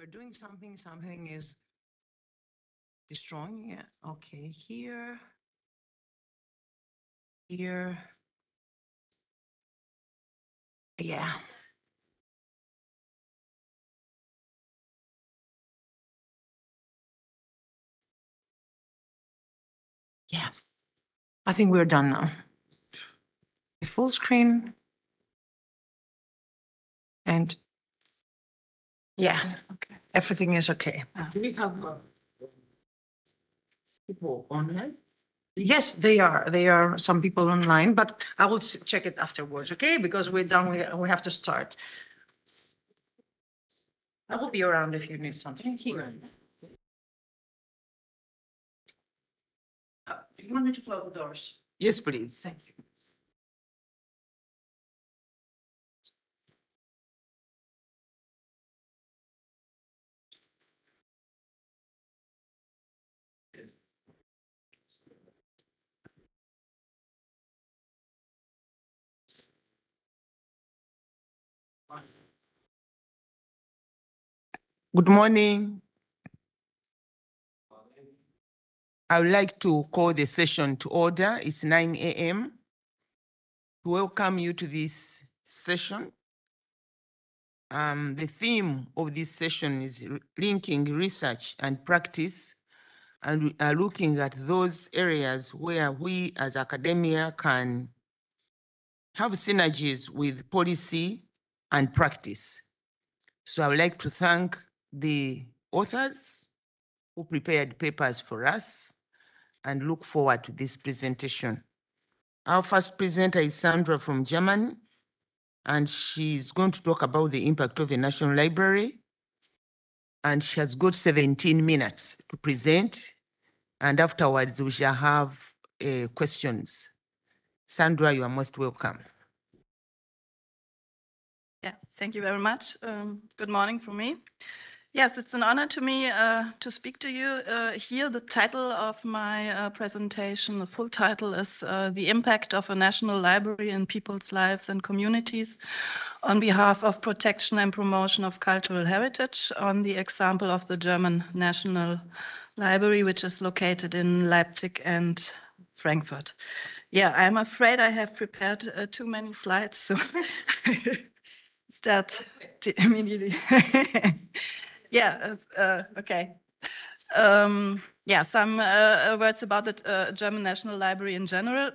we're doing something, something is destroying it. Okay, here. Here. Yeah. Yeah. I think we're done now. Full screen. And yeah, okay. Everything is okay. Do we have people online? Yes, they are. They are some people online, but I will check it afterwards, okay? Because we're done. We have to start. I will be around if you need something here. You want me to close the doors? Yes, please. Thank you. Good morning. I would like to call the session to order. It's 9 a.m. To welcome you to this session. The theme of this session is linking research and practice, and we are looking at those areas where we as academia can have synergies with policy and practice. So I would like to thank the authors who prepared papers for us and look forward to this presentation. Our first presenter is Sandra from Germany, and she's going to talk about the impact of the National Library. And she has got 17 minutes to present, and afterwards we shall have questions. Sandra, you are most welcome. Yeah, thank you very much. Good morning from me. Yes, it's an honor to me to speak to you here. The title of my presentation, the full title is The Impact of a National Library in People's Lives and Communities on behalf of protection and promotion of cultural heritage, on the example of the German National Library, which is located in Leipzig and Frankfurt. Yeah, I'm afraid I have prepared too many slides, so start immediately. Yeah, okay. Yeah, some words about the German National Library in general.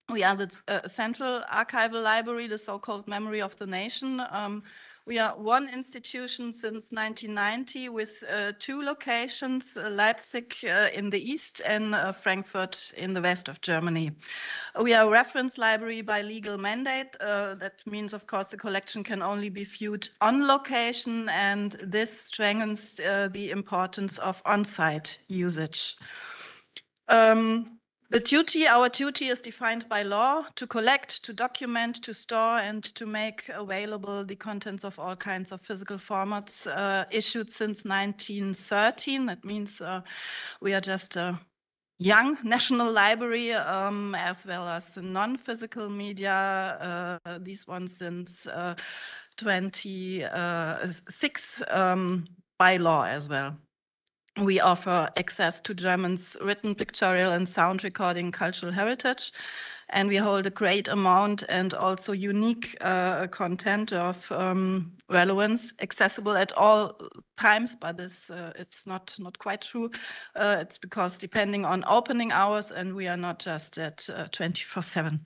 We are the Central Archival Library, the so-called memory of the nation. We are one institution since 1990 with two locations, Leipzig in the east and Frankfurt in the west of Germany. We are a reference library by legal mandate. That means, of course, the collection can only be viewed on location, and this strengthens the importance of on-site usage. Our duty is defined by law to collect, to document, to store, and to make available the contents of all kinds of physical formats issued since 1913. That means we are just a young national library, as well as the non-physical media, these ones since 26 by law as well. We offer access to German's written, pictorial, and sound recording cultural heritage, and we hold a great amount and also unique content of relevance, accessible at all times, but it's not quite true. It's because depending on opening hours, and we are not just at 24/7.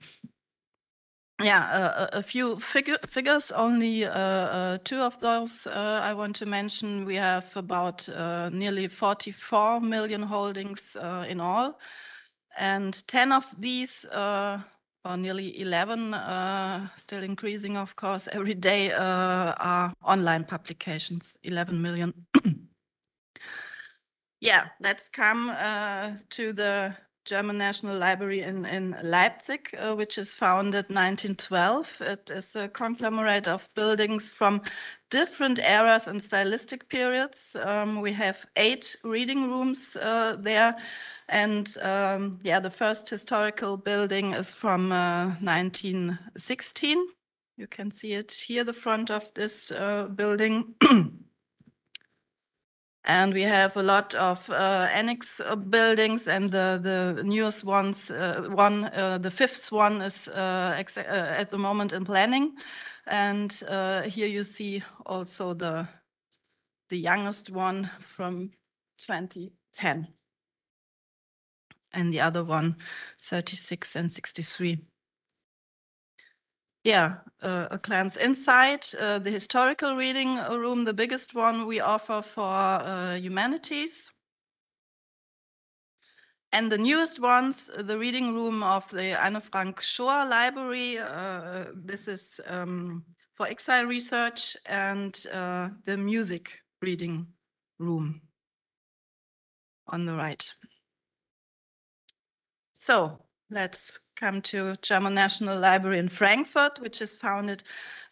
Yeah, a few figures, only two of those I want to mention. We have about nearly 44 million holdings in all, and 10 of these, or nearly 11, still increasing, of course, every day, are online publications, 11 million. Yeah, let's come to the German National Library in Leipzig, which is founded 1912. It is a conglomerate of buildings from different eras and stylistic periods. We have 8 reading rooms there. And yeah, the first historical building is from 1916. You can see it here, the front of this building. And we have a lot of annex buildings, and the newest ones, the fifth one is at the moment in planning. And here you see also the youngest one from 2010. And the other one, 36 and 63. Yeah, a glance inside the historical reading room, the biggest one we offer for humanities. And the newest ones, the reading room of the Anne Frank Schoor Library. This is for exile research, and the music reading room on the right. So let's come to German National Library in Frankfurt, which is founded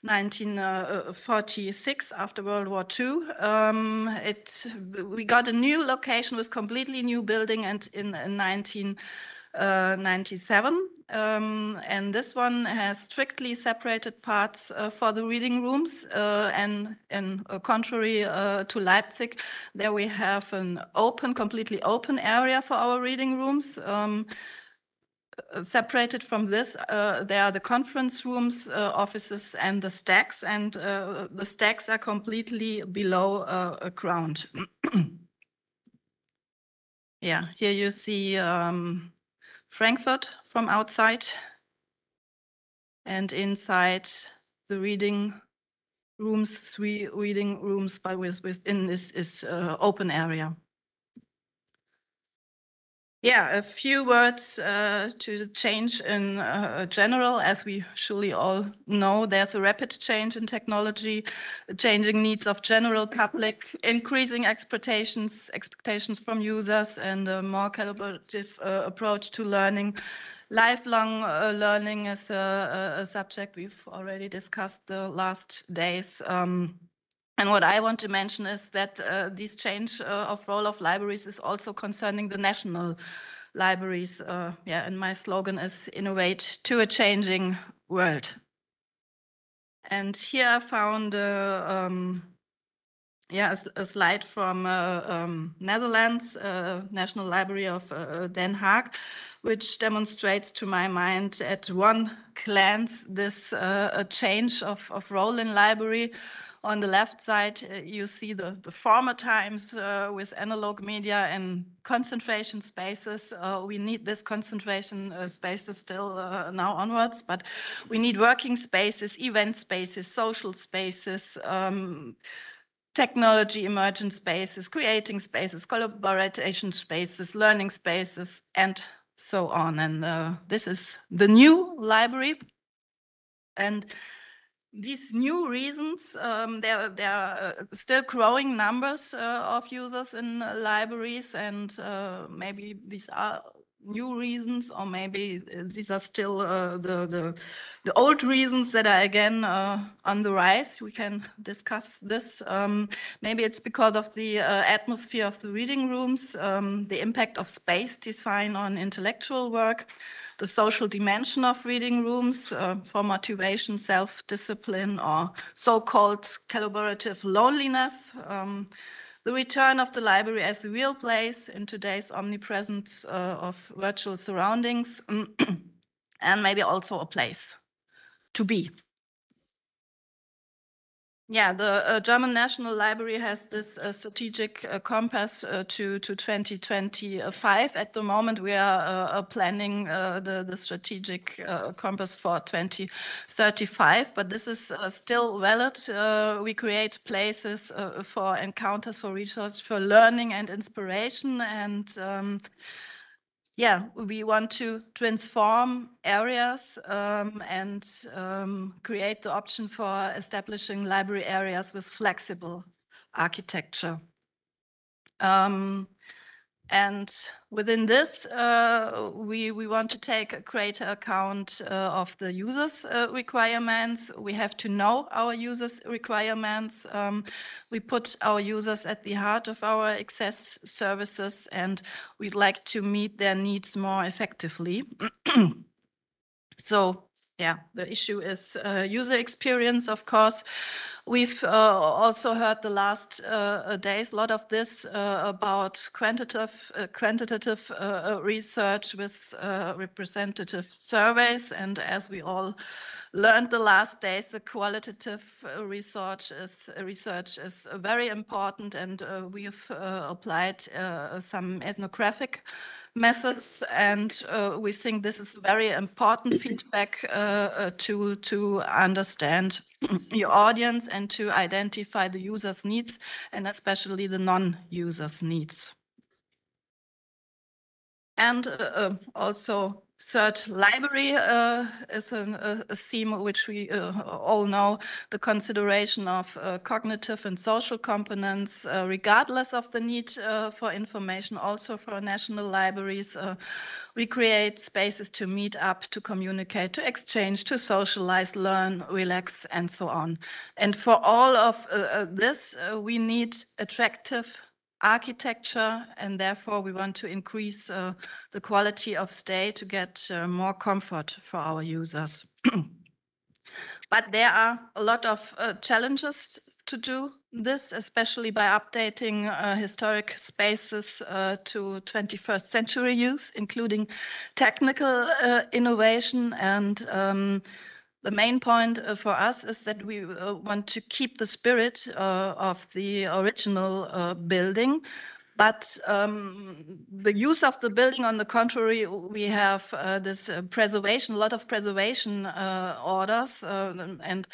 1946 after World War II. We got a new location with completely new building, and in 1997. And this one has strictly separated parts for the reading rooms, and contrary to Leipzig, there we have an completely open area for our reading rooms. Separated from this, there are the conference rooms, offices, and the stacks, and the stacks are completely below ground. Yeah, here you see Frankfurt from outside, and inside the reading rooms, 3 reading rooms, but within this is open area. Yeah, a few words to change in general. As we surely all know, there's a rapid change in technology, changing needs of general public, increasing expectations from users, and a more collaborative approach to learning. Lifelong learning is a subject we've already discussed the last days. And what I want to mention is that this change of role of libraries is also concerning the national libraries. Yeah, and my slogan is innovate to a changing world. And here I found a slide from Netherlands, National Library of Den Haag, which demonstrates to my mind at one glance this change of role in library. On the left side, you see the former times with analog media and concentration spaces. We need this concentration spaces still now onwards, but we need working spaces, event spaces, social spaces, technology emergent spaces, creating spaces, collaboration spaces, learning spaces, and so on. And this is the new library. And these new reasons, there are still growing numbers of users in libraries, and maybe these are new reasons, or maybe these are still the old reasons that are again on the rise. We can discuss this. Maybe it's because of the atmosphere of the reading rooms, the impact of space design on intellectual work, the social dimension of reading rooms for motivation, self-discipline, or so-called collaborative loneliness. The return of the library as a real place in today's omnipresence of virtual surroundings, and maybe also a place to be. Yeah, the German National Library has this strategic compass to 2025. At the moment, we are planning the strategic compass for 2035, but this is still valid. We create places for encounters, for research, for learning and inspiration, and yeah, we want to transform areas and create the option for establishing library areas with flexible architecture. And within this, we want to take a greater account of the users' requirements. We have to know our users' requirements. We put our users at the heart of our access services, and we'd like to meet their needs more effectively. So, yeah, the issue is user experience, of course. We've also heard the last days a lot of this about quantitative research with representative surveys, and as we all learned the last days, the qualitative research is very important, and we've applied some ethnographic methods, and we think this is very important feedback to understand your audience and to identify the user's needs, and especially the non-users' needs. And also third, library is a theme which we all know, the consideration of cognitive and social components, regardless of the need for information, also for national libraries. We create spaces to meet up, to communicate, to exchange, to socialize, learn, relax, and so on. And for all of this, we need attractive architecture, and therefore we want to increase the quality of stay to get more comfort for our users. But there are a lot of challenges to do this, especially by updating historic spaces to 21st century use, including technical innovation. And the main point for us is that we want to keep the spirit of the original building, but the use of the building, on the contrary, we have this preservation, a lot of preservation orders, and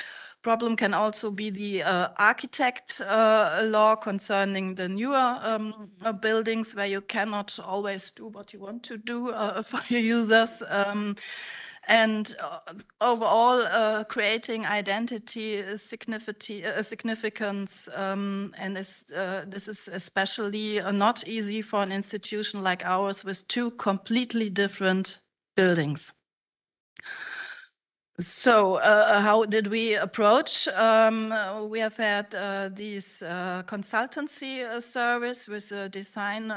problem can also be the architect law concerning the newer buildings, where you cannot always do what you want to do for your users. And overall, creating identity, significance, and this is especially not easy for an institution like ours with two completely different buildings. So how did we approach? We have had these consultancy service with a design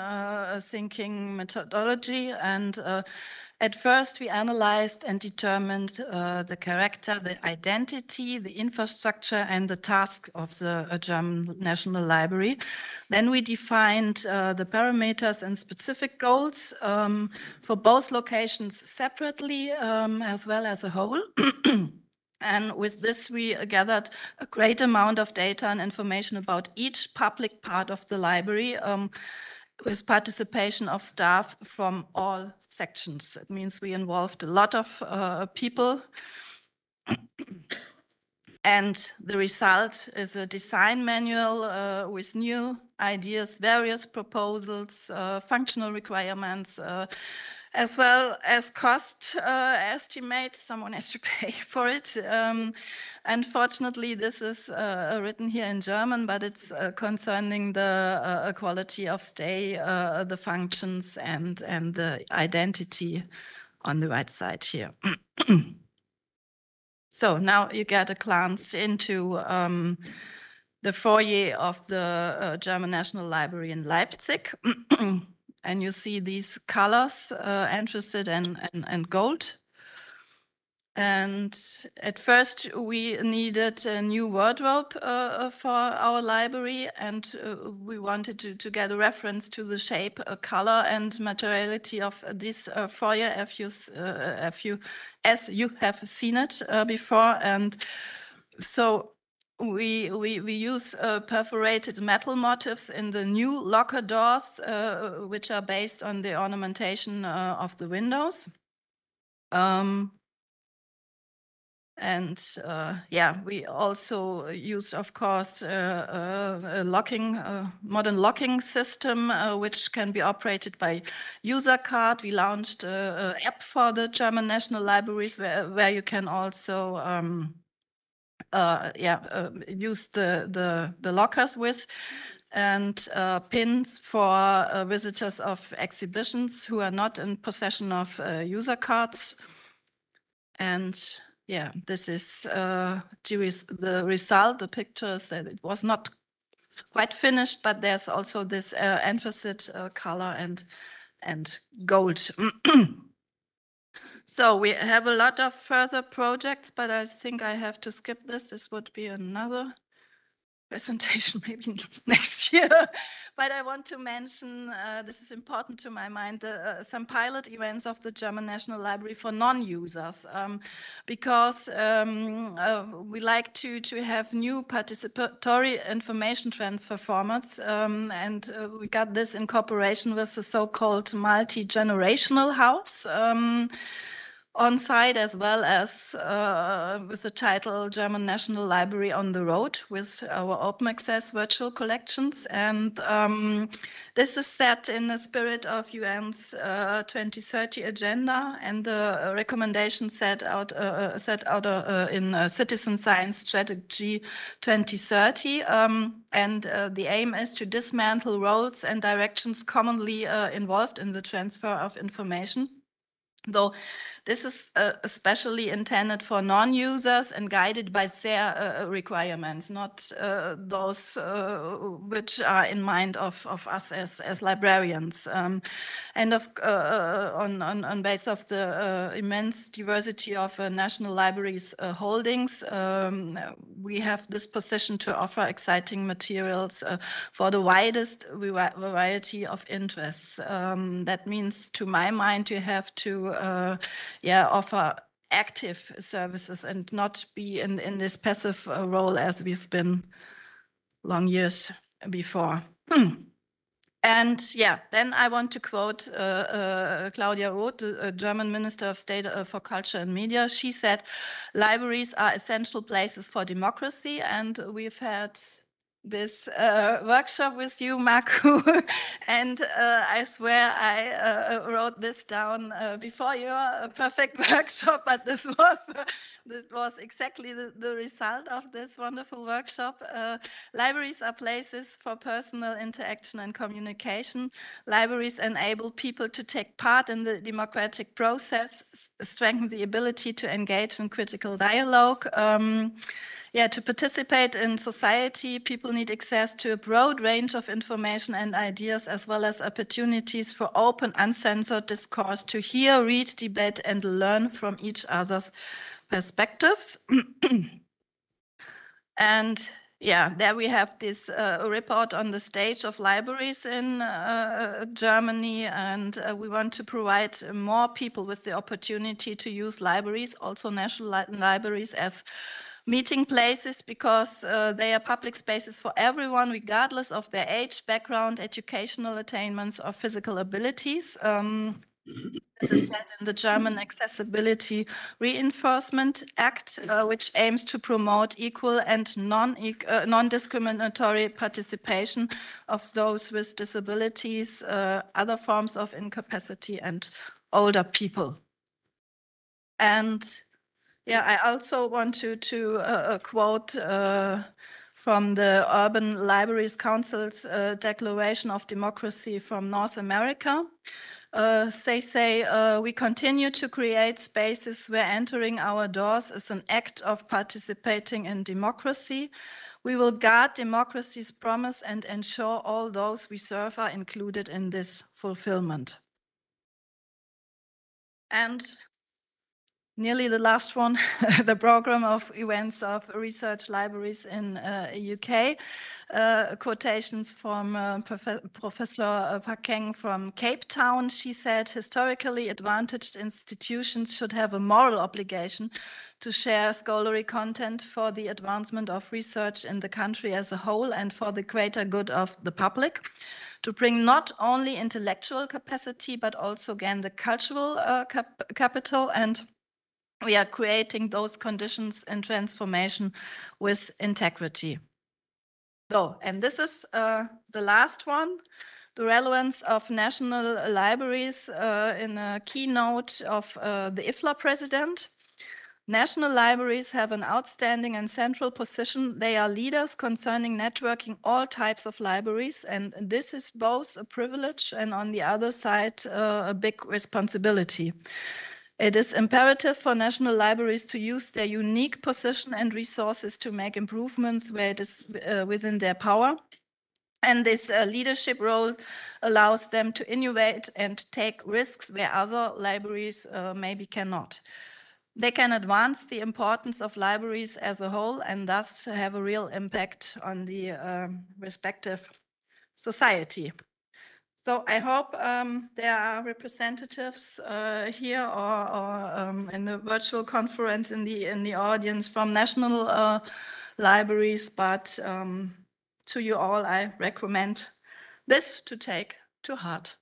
thinking methodology, and at first, we analyzed and determined the character, the identity, the infrastructure, and the task of the German National Library. Then we defined the parameters and specific goals for both locations separately as well as a whole. And with this, we gathered a great amount of data and information about each public part of the library, with participation of staff from all sections. It means we involved a lot of people. And the result is a design manual with new ideas, various proposals, functional requirements, as well as cost estimates. Someone has to pay for it. Unfortunately, this is written here in German, but it's concerning the quality of stay, the functions, and the identity on the right side here. So now you get a glance into the foyer of the German National Library in Leipzig. And you see these colors, anthracite and gold. And at first, we needed a new wardrobe for our library, and we wanted to get a reference to the shape, color, and materiality of this foyer, as you have seen it before. And so we use perforated metal motifs in the new locker doors, which are based on the ornamentation of the windows. And yeah, we also use, of course, a modern locking system, which can be operated by user card. We launched an app for the German National Libraries where you can also use the lockers with, and pins for visitors of exhibitions who are not in possession of user cards. And yeah, this is the result. The pictures that it was not quite finished, but there's also this anthracite color and gold. So we have a lot of further projects, but I think I have to skip this. This would be another presentation maybe next year. But I want to mention, this is important to my mind, some pilot events of the German National Library for non-users, because we like to have new participatory information transfer formats, and we got this in cooperation with the so-called multi-generational house, on site, as well as with the title German National Library on the Road, with our open access virtual collections. And this is set in the spirit of UN's 2030 agenda and the recommendations set out in Citizen Science Strategy 2030. And the aim is to dismantle roles and directions commonly involved in the transfer of information. Though this is especially intended for non-users and guided by their requirements, not those which are in mind of us as librarians. And on base of the immense diversity of National Libraries holdings, we have this position to offer exciting materials for the widest variety of interests. That means, to my mind, you have to offer active services and not be in this passive role as we've been long years before. And then I want to quote Claudia Roth, the German Minister of State for Culture and Media. She said, libraries are essential places for democracy. And we've had this workshop with you, Marco, and I swear I wrote this down before your perfect workshop, but this was exactly the result of this wonderful workshop. Libraries are places for personal interaction and communication. Libraries enable people to take part in the democratic process, strengthen the ability to engage in critical dialogue. To participate in society, people need access to a broad range of information and ideas, as well as opportunities for open, uncensored discourse to hear, read, debate, and learn from each other's perspectives. And there we have this report on the stage of libraries in Germany, and we want to provide more people with the opportunity to use libraries, also national libraries, as meeting places, because they are public spaces for everyone, regardless of their age, background, educational attainments, or physical abilities. This is set in the German Accessibility Reinforcement Act, which aims to promote equal and non-discriminatory participation of those with disabilities, other forms of incapacity, and older people. And I also want to quote from the Urban Libraries Council's Declaration of Democracy from North America. They say, we continue to create spaces where entering our doors is an act of participating in democracy. We will guard democracy's promise and ensure all those we serve are included in this fulfillment. And nearly the last one, the program of events of research libraries in UK. Quotations from Professor Pakeng from Cape Town. She said, historically advantaged institutions should have a moral obligation to share scholarly content for the advancement of research in the country as a whole and for the greater good of the public, to bring not only intellectual capacity, but also again the cultural capital. And we are creating those conditions in transformation with integrity. And this is the last one, the relevance of national libraries in a keynote of the IFLA president. National libraries have an outstanding and central position. They are leaders concerning networking all types of libraries, and this is both a privilege and, on the other side, a big responsibility. It is imperative for national libraries to use their unique position and resources to make improvements where it is within their power. And this leadership role allows them to innovate and take risks where other libraries maybe cannot. They can advance the importance of libraries as a whole and thus have a real impact on the respective society. So I hope there are representatives here or in the virtual conference in the audience from national libraries, but to you all, I recommend this to take to heart.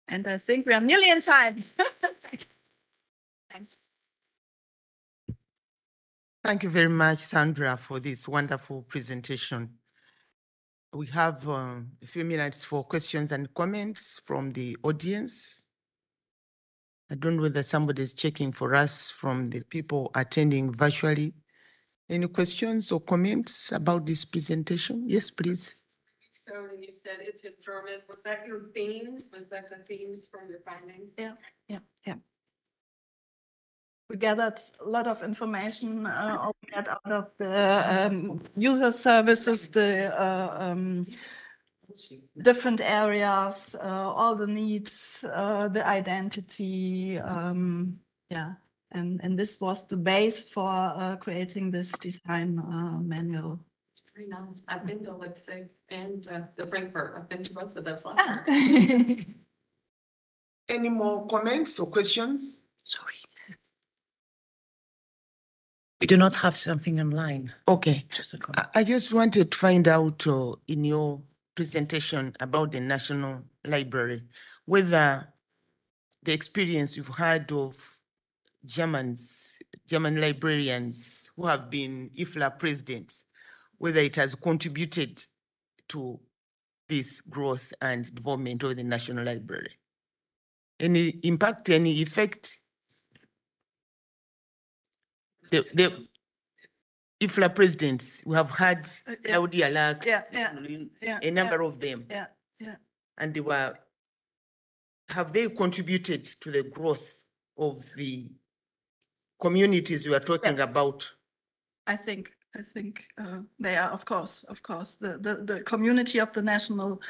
And I think we are nearly in time. Thanks. Thank you very much, Sandra, for this wonderful presentation. We have a few minutes for questions and comments from the audience. I don't know whether somebody is checking for us from the people attending virtually. Any questions or comments about this presentation? Yes, please. So when you said it's in German, was that your themes? Was that the themes from your findings? Yeah. We gathered a lot of information out of the user services, the different areas, all the needs, the identity. Yeah, and this was the base for creating this design manual. It's very nice. I've been to Leipzig and the Frankfurt. I've been to both of those last year. Any more comments or questions? Sorry. We do not have something online. Okay. Just a comment. I just wanted to find out in your presentation about the National Library, whether the experience you've had of German librarians who have been IFLA presidents, whether it has contributed to this growth and development of the National Library. Any impact, any effect? The IFLA presidents, we have had Claudia Lacks, a number of them. Yeah. And have they contributed to the growth of the communities we are talking about? I think they are, of course, the community of the national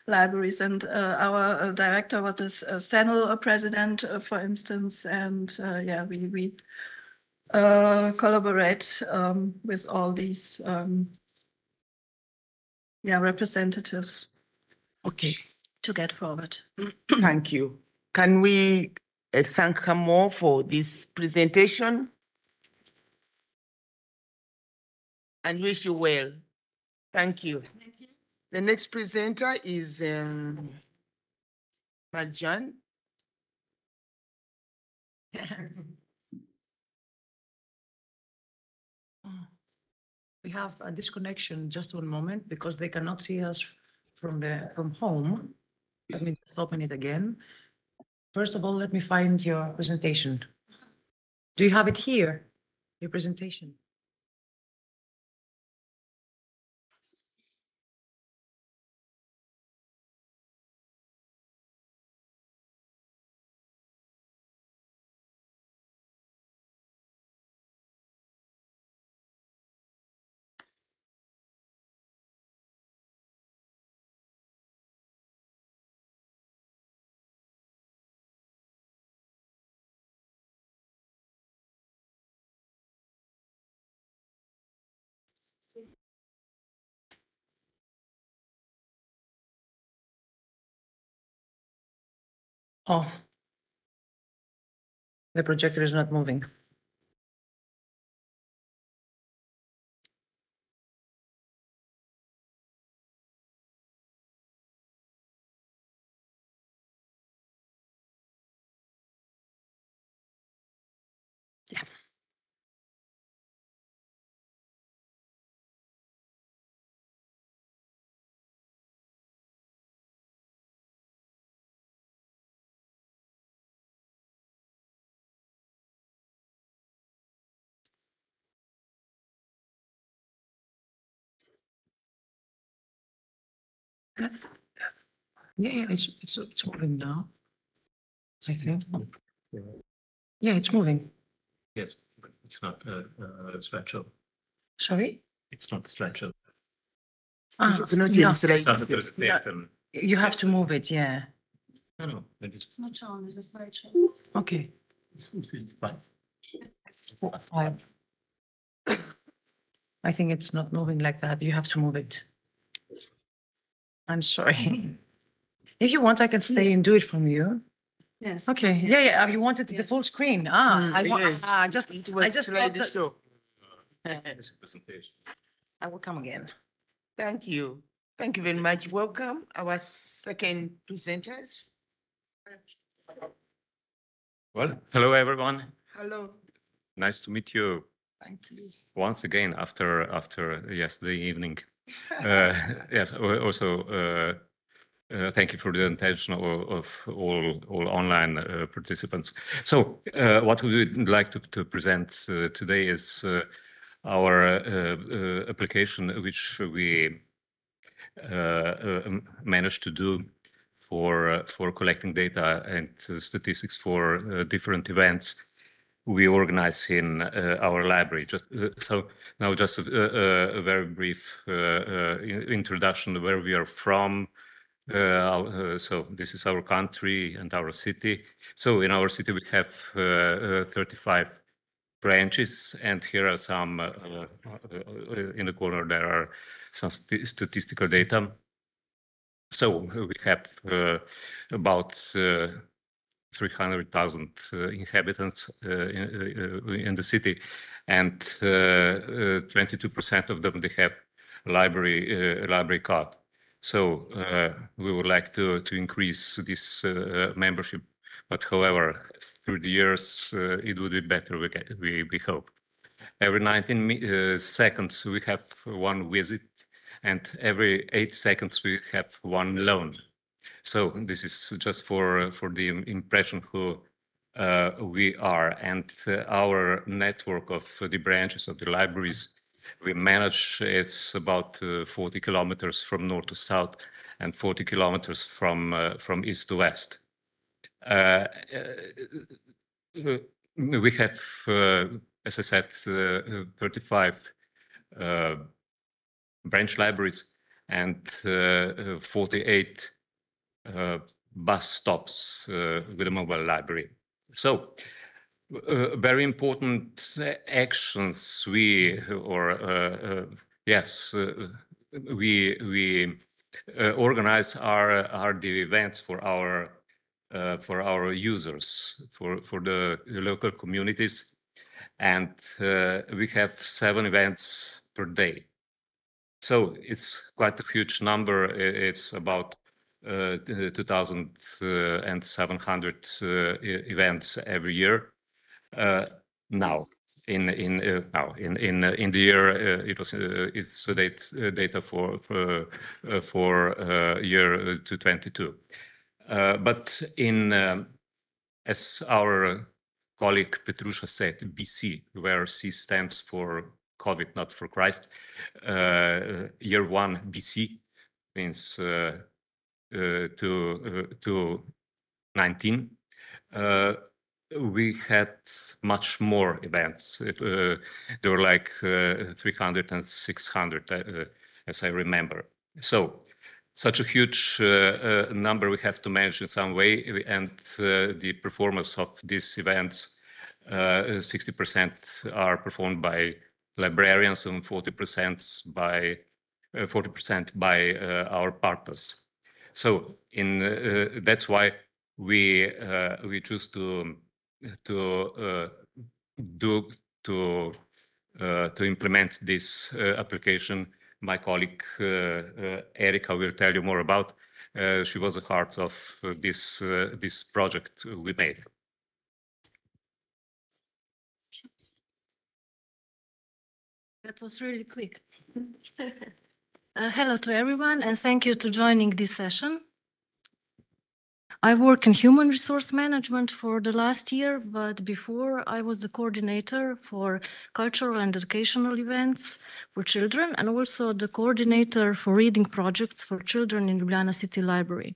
libraries, and our director was this Senate president, for instance, and we collaborate with all these representatives. Okay. To get forward. Thank you. Can we thank her more for this presentation? And wish you well. Thank you. Thank you. The next presenter is Marjan. We have a disconnection, just 1 moment, because they cannot see us from home. Let me just open it again. First of all, let me find your presentation. Do you have it here, your presentation? Oh, the projector is not moving. Yeah. Yeah, it's moving now. I think. Yeah, it's moving. Yes, but it's not a slideshow. Sorry? It's not a slideshow. It's not no, your It's slide. not that there's a clip and you have to move it, yeah. no, It's not shown as a slideshow. Okay. It's fine. I think it's not moving like that. You have to move it. I'm sorry. If you want, I can stay and do it from you. Yes. Okay, yeah. You wanted the full screen. I want, Yes, just, it I was just thought that slideshow. Presentation. I will come again. Thank you. Thank you very much. Welcome our second presenters. Well, hello, everyone. Hello. Nice to meet you Thank you. once again after yesterday evening. Yes, also thank you for the attention of all online participants. So what we would like to present today is our application, which we managed to do for collecting data and statistics for different events we organize in our library. So now just a very brief introduction where we are from. So this is our country and our city. So in our city we have 35 branches, and here are some in the corner there are some statistical data. So we have about 300,000 inhabitants in the city, and 22% of them they have library card. So we would like to increase this membership, but however, through the years it would be better. We hope. Every 19 seconds we have one visit, and every 8 seconds we have one loan. So this is just for the impression who we are, and our network of the branches of the libraries we manage. It's about 40 kilometers from north to south and 40 kilometers from east to west. We have, as I said, 35 branch libraries and 48 bus stops with a mobile library. So very important actions we organize are the events for our users, for the local communities, and we have 7 events per day. So it's quite a huge number. It's about 2,700 events every year. Now, in the year, it's data for year 2022. But as our colleague Petrusha said, BC, where C stands for COVID, not for Christ. Year 1 BC means to 19. We had much more events. There were like 300 and 600, as I remember. So such a huge number we have to manage in some way, and the performance of these events, 60% are performed by librarians and 40% by our partners. So that's why we choose to implement this application. My colleague Erika will tell you more about. She was a part of this project we made. That was really quick. Hello to everyone, and thank you to joining this session. I work in human resource management for the last year, but before I was the coordinator for cultural and educational events for children, and also the coordinator for reading projects for children in Ljubljana City Library.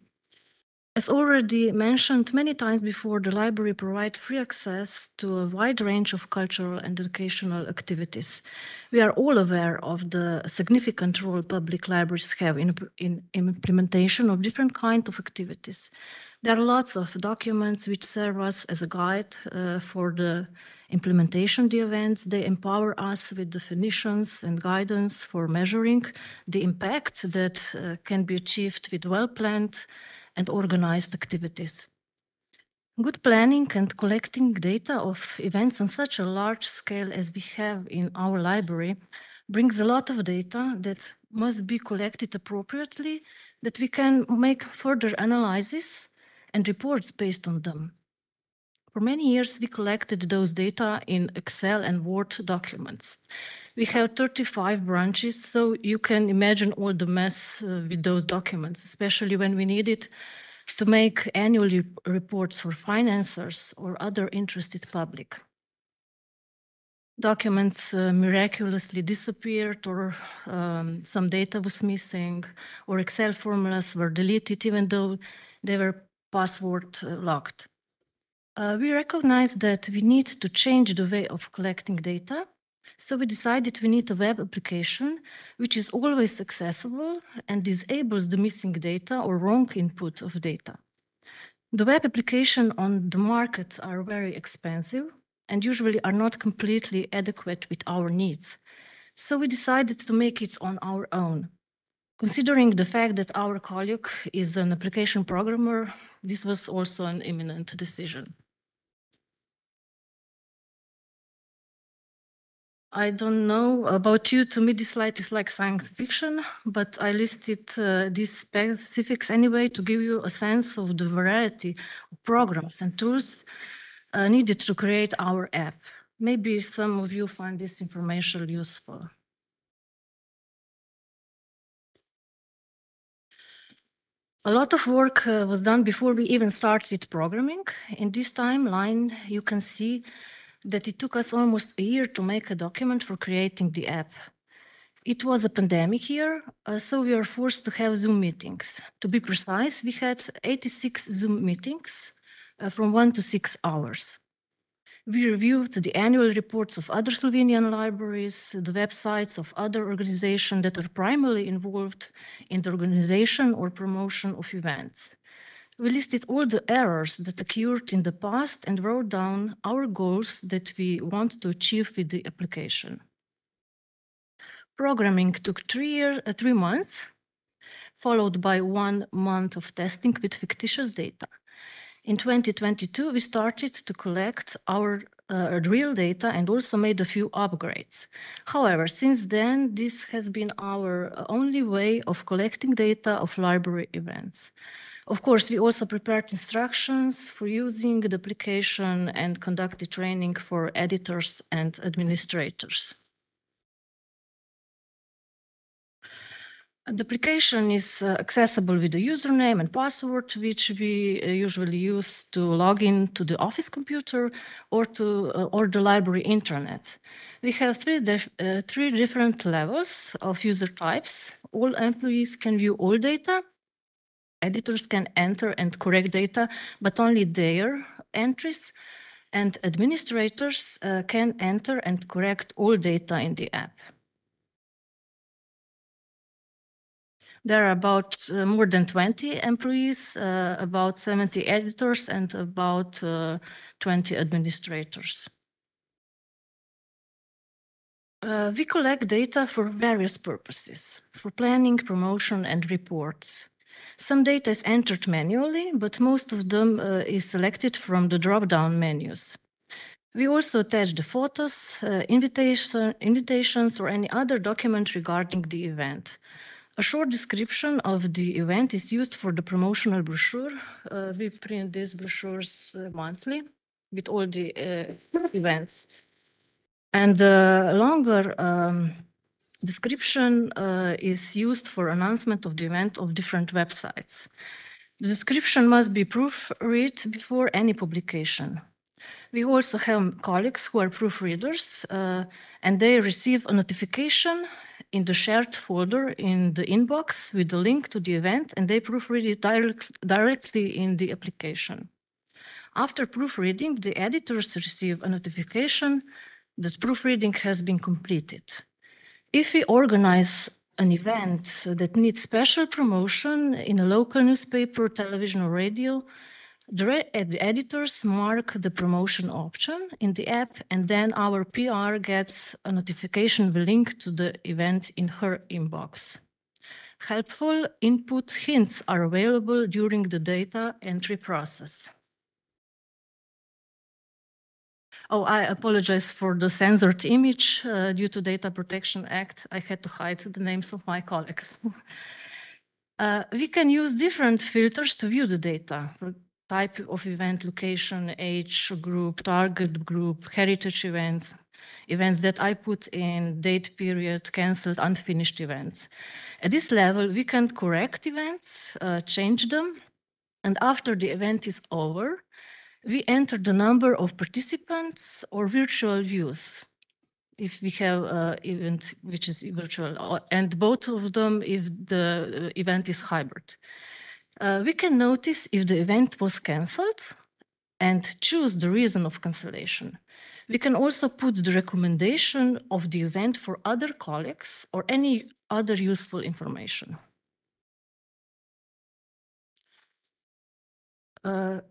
As already mentioned many times before, the library provides free access to a wide range of cultural and educational activities. We are all aware of the significant role public libraries have in implementation of different kinds of activities. There are lots of documents which serve us as a guide for the implementation of the events. They empower us with definitions and guidance for measuring the impact that can be achieved with well-planned and organized activities. Good planning and collecting data of events on such a large scale as we have in our library brings a lot of data that must be collected appropriately, that we can make further analysis and reports based on them. For many years, we collected those data in Excel and Word documents. We have 35 branches, so you can imagine all the mess with those documents, especially when we needed to make annual reports for financiers or other interested public. Documents miraculously disappeared, or some data was missing, or Excel formulas were deleted even though they were password locked. We recognized that we need to change the way of collecting data. So we decided we need a web application which is always accessible and disables the missing data or wrong input of data. The web applications on the market are very expensive and usually are not completely adequate with our needs. So we decided to make it on our own. Considering the fact that our colleague is an application programmer, this was also an imminent decision. I don't know about you, to me this slide is like science fiction, but I listed these specifics anyway to give you a sense of the variety of programs and tools needed to create our app. Maybe some of you find this information useful. A lot of work was done before we even started programming. In this timeline, you can see that it took us almost a year to make a document for creating the app. It was a pandemic year, so we were forced to have Zoom meetings. To be precise, we had 86 Zoom meetings from 1 to 6 hours. We reviewed the annual reports of other Slovenian libraries, the websites of other organizations that are primarily involved in the organization or promotion of events. We listed all the errors that occurred in the past and wrote down our goals that we want to achieve with the application. Programming took 3 months, followed by 1 month of testing with fictitious data. In 2022, we started to collect our real data and also made a few upgrades. However, since then, this has been our only way of collecting data of library events. Of course, we also prepared instructions for using the application and conducted training for editors and administrators. The application is accessible with a username and password, which we usually use to log in to the office computer or the library intranet. We have three different levels of user types. All employees can view all data. Editors can enter and correct data, but only their entries, and administrators can enter and correct all data in the app. There are about more than 20 employees, about 70 editors, and about 20 administrators. We collect data for various purposes, for planning, promotion, and reports. Some data is entered manually, but most of them is selected from the drop-down menus. We also attach the photos, invitations, or any other document regarding the event. A short description of the event is used for the promotional brochure. We print these brochures monthly with all the events. And the longer description is used for announcement of the event of different websites. The description must be proofread before any publication. We also have colleagues who are proofreaders, and they receive a notification in the shared folder in the inbox with the link to the event, and they proofread it directly in the application. After proofreading, the editors receive a notification that proofreading has been completed. If we organize an event that needs special promotion in a local newspaper, television, or radio, The editors mark the promotion option in the app, and then our PR gets a notification with a link to the event in her inbox. Helpful input hints are available during the data entry process. Oh, I apologize for the censored image. Due to Data Protection Act, I had to hide the names of my colleagues. We can use different filters to view the data. For type of event, location, age group, target group, heritage events, events that I put in date period, canceled, unfinished events. At this level, we can correct events, change them, and after the event is over, we enter the number of participants or virtual views if we have an event which is virtual, and both of them if the event is hybrid. We can notice if the event was cancelled and choose the reason of cancellation. We can also put the recommendation of the event for other colleagues or any other useful information.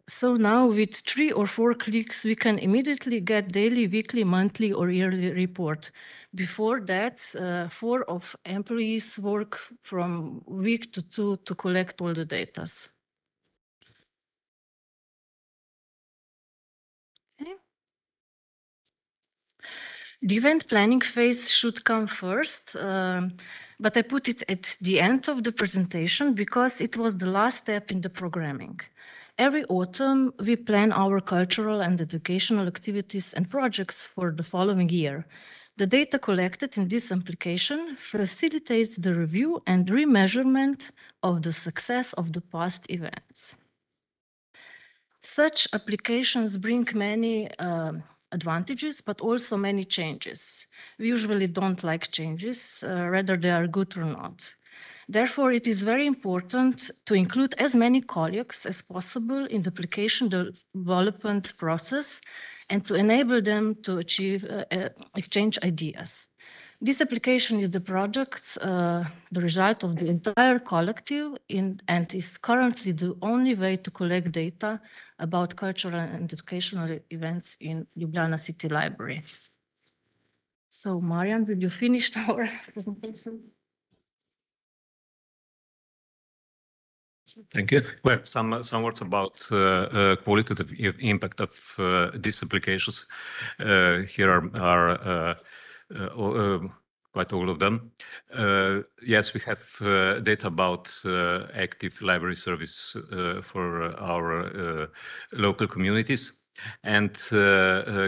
So now with 3 or 4 clicks, we can immediately get daily, weekly, monthly, or yearly report. Before that, 4 of employees work from week to 2 to collect all the data. Okay. The event planning phase should come first, but I put it at the end of the presentation because it was the last step in the programming. Every autumn, we plan our cultural and educational activities and projects for the following year. The data collected in this application facilitates the review and remeasurement of the success of the past events. Such applications bring many advantages, but also many changes. We usually don't like changes, whether they are good or not. Therefore, it is very important to include as many colleagues as possible in the application development process and to enable them to achieve exchange ideas. This application is the product, the result of the entire collective and is currently the only way to collect data about cultural and educational events in Ljubljana City Library. So, Marian, will you finish our presentation? Thank you. Well, some words about qualitative impact of these applications. Here are quite all of them. Yes, we have data about active library service for our local communities. And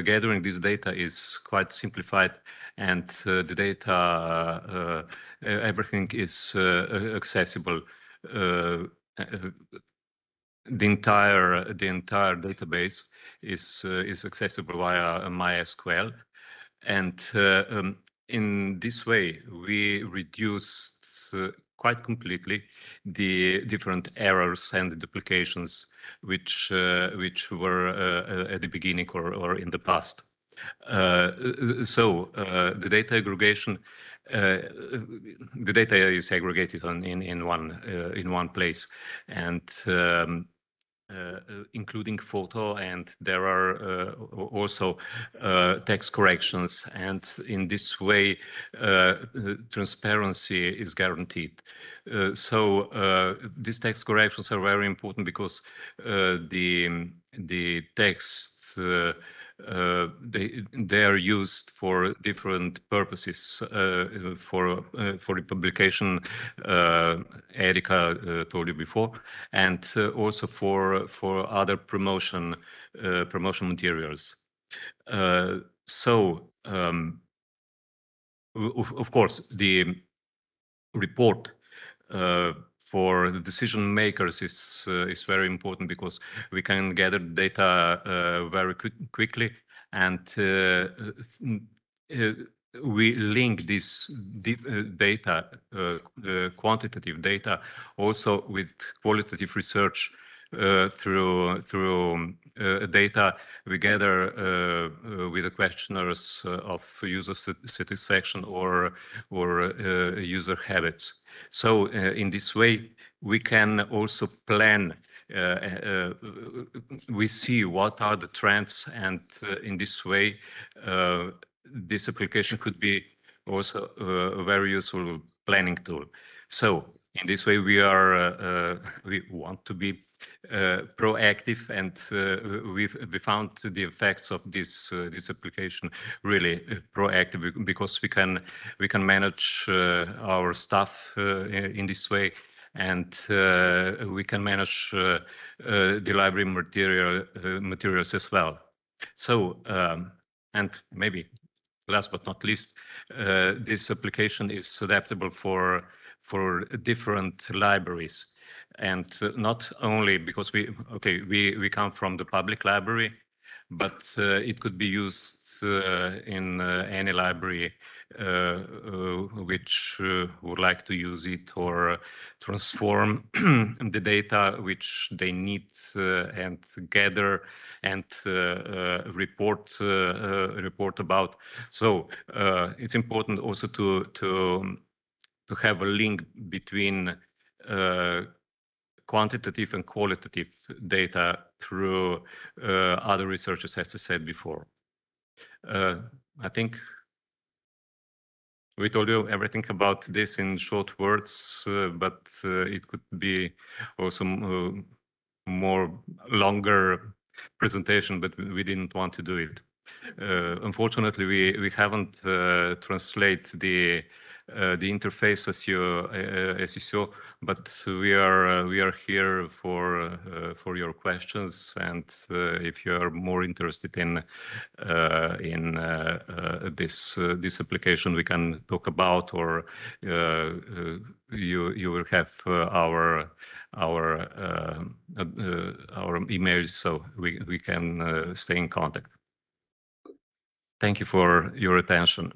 gathering this data is quite simplified, and the data, everything is accessible. The entire database is accessible via MySQL, and in this way we reduced quite completely the different errors and duplications which were at the beginning or in the past. So the data aggregation. The data is aggregated in one place, and including photo, and there are also text corrections, and in this way transparency is guaranteed. So these text corrections are very important because the texts they are used for different purposes. For the publication, Erika told you before, and also for other promotion materials. So of course the report for the decision makers is very important because we can gather data very quickly, and we link this data, quantitative data, also with qualitative research through data we gather with the questionnaires of user satisfaction or user habits. So in this way, we can also plan we see what are the trends, and in this way, this application could be also a very useful planning tool. So in this way, we want to be proactive, and we found the effects of this application really proactive, because we can manage our stuff in this way, and we can manage the library materials as well. So and maybe last but not least, this application is adaptable for different libraries. And not only because we come from the public library, but it could be used in any library which would like to use it, or transform the data which they need and gather and report about. So it's important also to have a link between quantitative and qualitative data through other researchers, as I said before. I think we told you everything about this in short words, but it could be also more longer presentation, but we didn't want to do it. Unfortunately, we haven't translated the interface as you saw, but we are here for your questions, and if you are more interested in this application, we can talk about, or you will have our emails, so we can stay in contact. Thank you for your attention.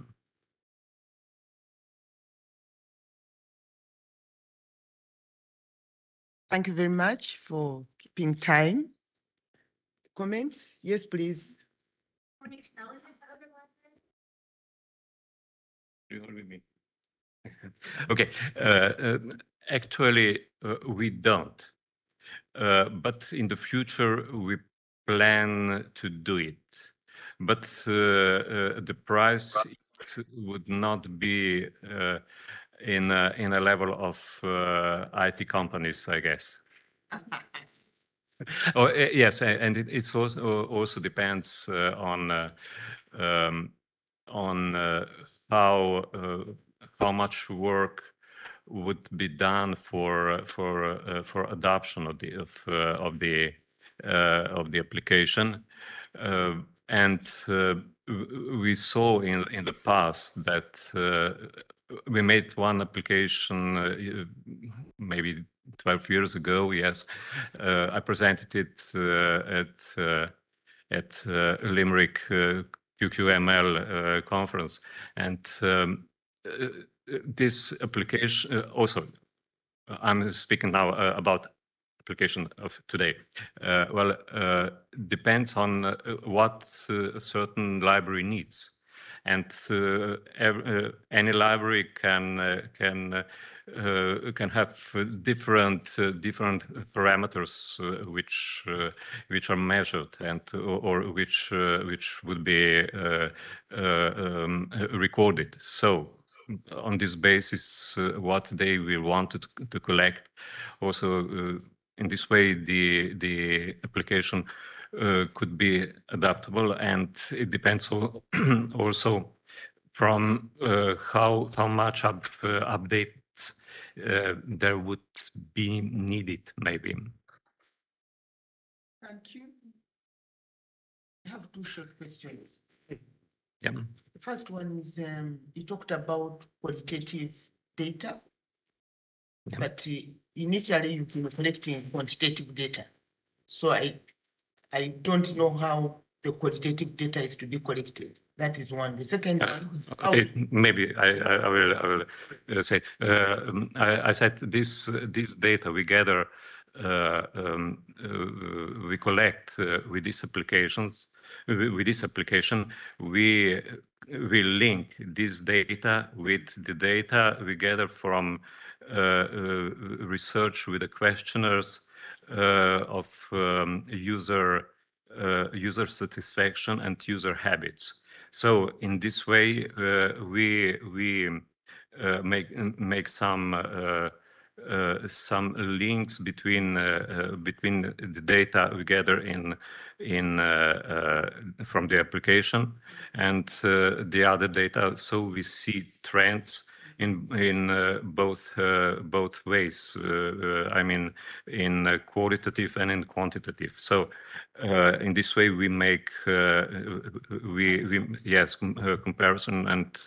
Thank you very much for keeping time. Comments? Yes, please. Okay, actually, we don't. But in the future, we plan to do it. But the price would not be in a level of IT companies, I guess. Oh, yes, and it's also depends on how much work would be done for adoption of the application, and we saw in the past that we made one application maybe 12 years ago. Yes, I presented it at Limerick QQML conference, and this application also, I'm speaking now about application of today. Well, depends on what a certain library needs, and any library can have different parameters which are measured, and or which would be recorded. So on this basis, what they will want to collect. Also, in this way, the application could be adaptable, and it depends also from how much updates there would be needed, maybe. Thank you. I have two short questions. Yeah. The first one is you talked about qualitative data, Yeah. but initially you've been collecting quantitative data. So I don't know how the qualitative data is to be collected. That is one. The second one. Okay, maybe I will say. I said this data we gather, we collect with these applications. With this application, we link this data with the data we gather from research with the questionnaires user satisfaction and user habits. So in this way, we make some links between the data we gather from the application and the other data. So we see trends in both ways. I mean, in qualitative and in quantitative. So in this way, we make yes comparison, and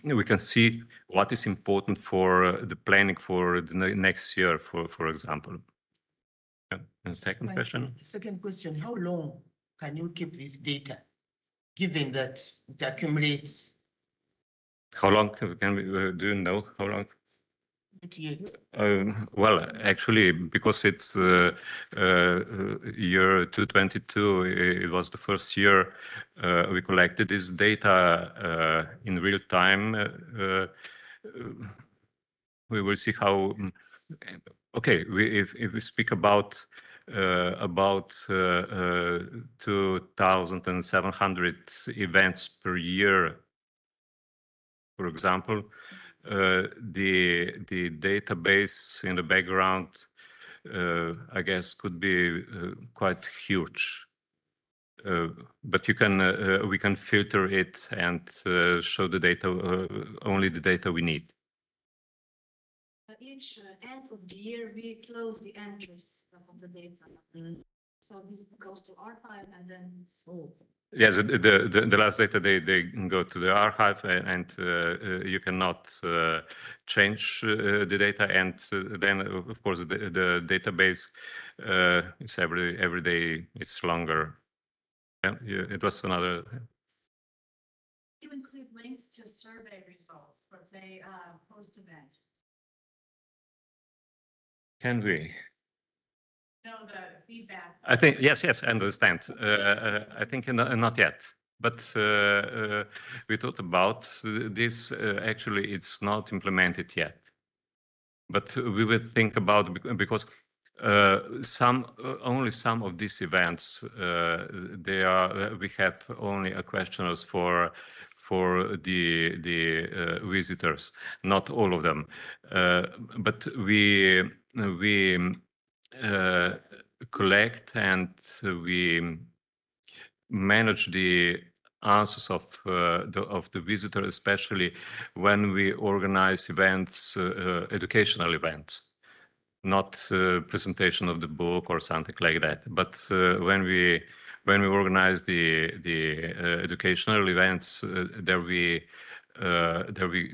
we can see what is important for the planning for the next year, for example. Yeah. And second Thank you. question. Second question, how long can you keep this data, given that it accumulates? How long can we do you know how long? Not yet. Well, actually, because it's year 2022, it was the first year we collected this data in real time. We will see how. Okay, if we speak about 2,700 events per year, for example, the database in the background, I guess, could be quite huge. But we can filter it and show the data, only the data we need. Each end of the year, we close the entries of the data. So this goes to archive and then it's. Yes, the last data they go to the archive, and you cannot change the data, and then of course the database is every day it's longer. Yeah, it was another. You include links to survey results, let's say post-event. Can we? No, the feedback. I think yes, I understand. I think not yet, but we thought about this. Actually, it's not implemented yet, but we will think about because only some of these events we have only a questionnaires for the visitors, not all of them, but we collect and we manage the answers of the visitor, especially when we organize events, educational events, not presentation of the book or something like that. But when we organize the educational events, there we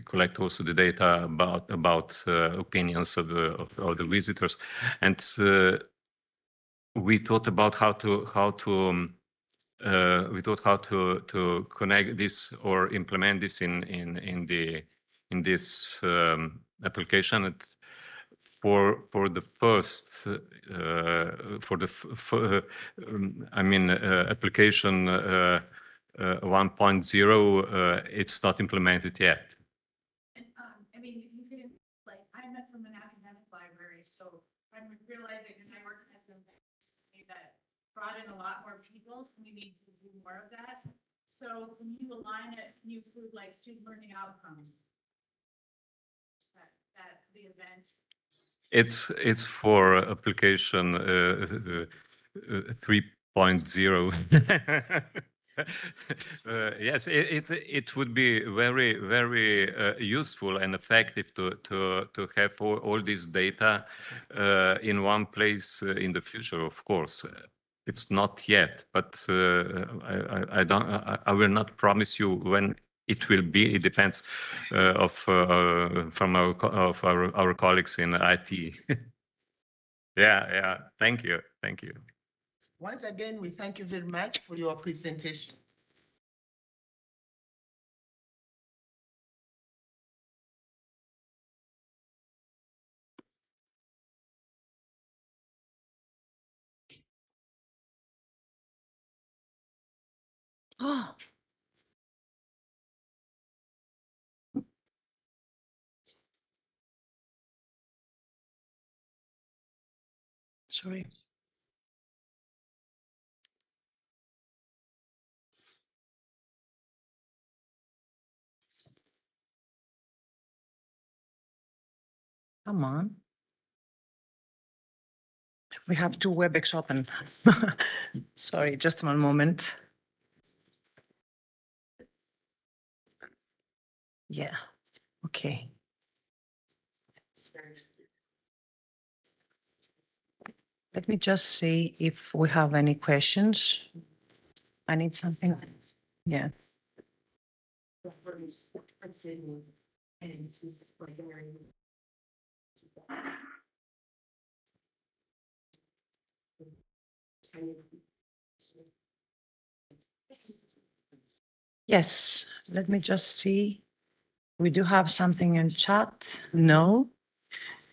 collect also the data about opinions of the visitors, and we thought about how to connect this or implement this in this application. For the first application 1.0, it's not implemented yet. And, I mean, you could, like, I'm from an academic library, so I'm realizing that I work as an that brought in a lot more people. We need to do more of that. So when you align it, you include like student learning outcomes. That the event. It's for application 3.0. Yes, it would be very useful and effective to have all this data in one place in the future. Of course, it's not yet, but I will not promise you when it will be. It depends from our colleagues in IT. Yeah. Thank you. Once again, we thank you very much for your presentation. Oh, Sorry. Come on. We have two WebEx open. Sorry, just one moment. Yeah, okay. Let me just see if we have any questions. I need something. Yeah. Yes, let me just see. We do have something in chat. No.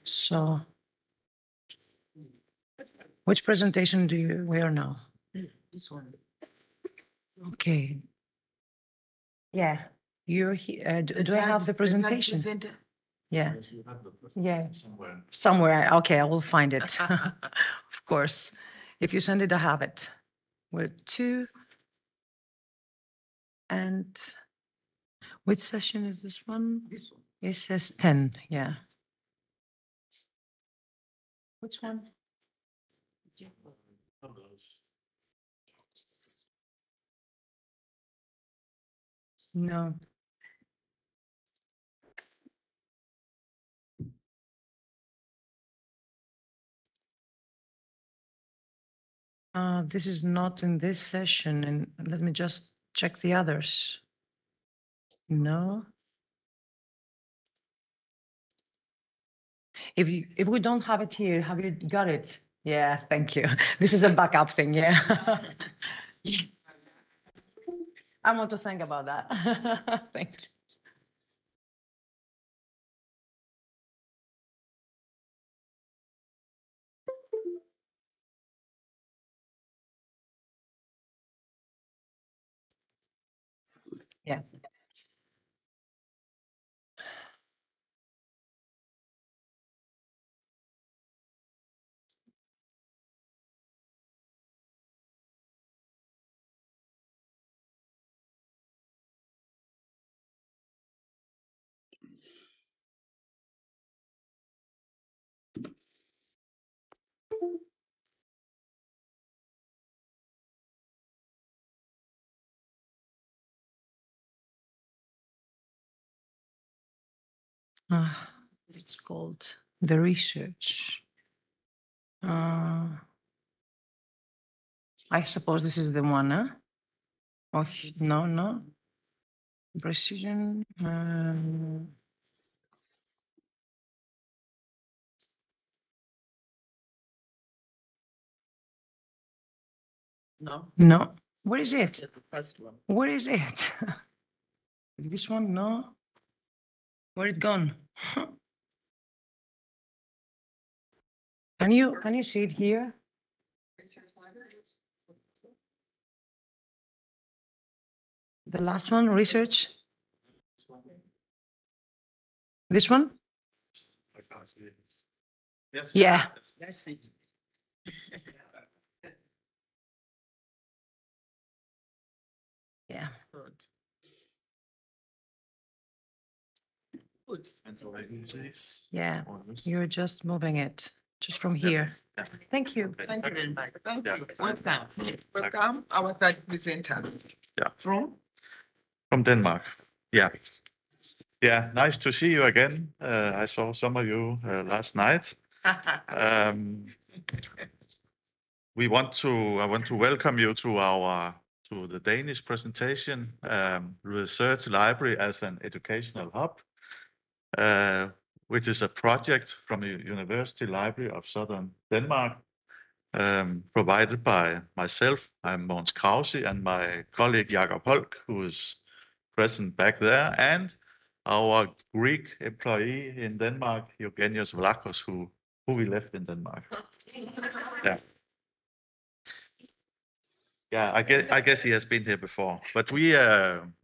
So which presentation do you wear now? This one. Okay. Yeah, you're here. Do I have the That presentation? presenter? Yeah, yeah. Somewhere. Somewhere. Okay, I will find it. Of course. If you send it, I have it. We're two. And which session is this one? This one. It says 10, yeah. Which one? No. This is not in this session, and let me just check the others. No. If we don't have it here, have you got it? Yeah, thank you. This is a backup thing, yeah. I want to think about that. Thank you. Yeah. It's called the research. I suppose this is the one, huh? Oh, no. Precision. No, No. Where is it? the first one. Where is it? This one, no. Where it gone? Can you see it here? The last one, research. This one? Yes. Yeah. That's it. Yeah. Good. Good. Yeah. You're just moving it just from here. Thank you. Thank you very much. Thank you. Welcome. Welcome, our third presenter. Yeah. From Denmark. Yeah. Yeah, nice to see you again. I saw some of you last night. I want to welcome you to the Danish presentation, Research Library as an Educational Hub, which is a project from the University Library of Southern Denmark, provided by myself. I'm Måns Krause, and my colleague Jakob Holk, who is present back there, and our Greek employee in Denmark, Eugenius Vlachos, who we left in Denmark. Yeah. Yeah, I guess he has been here before, but we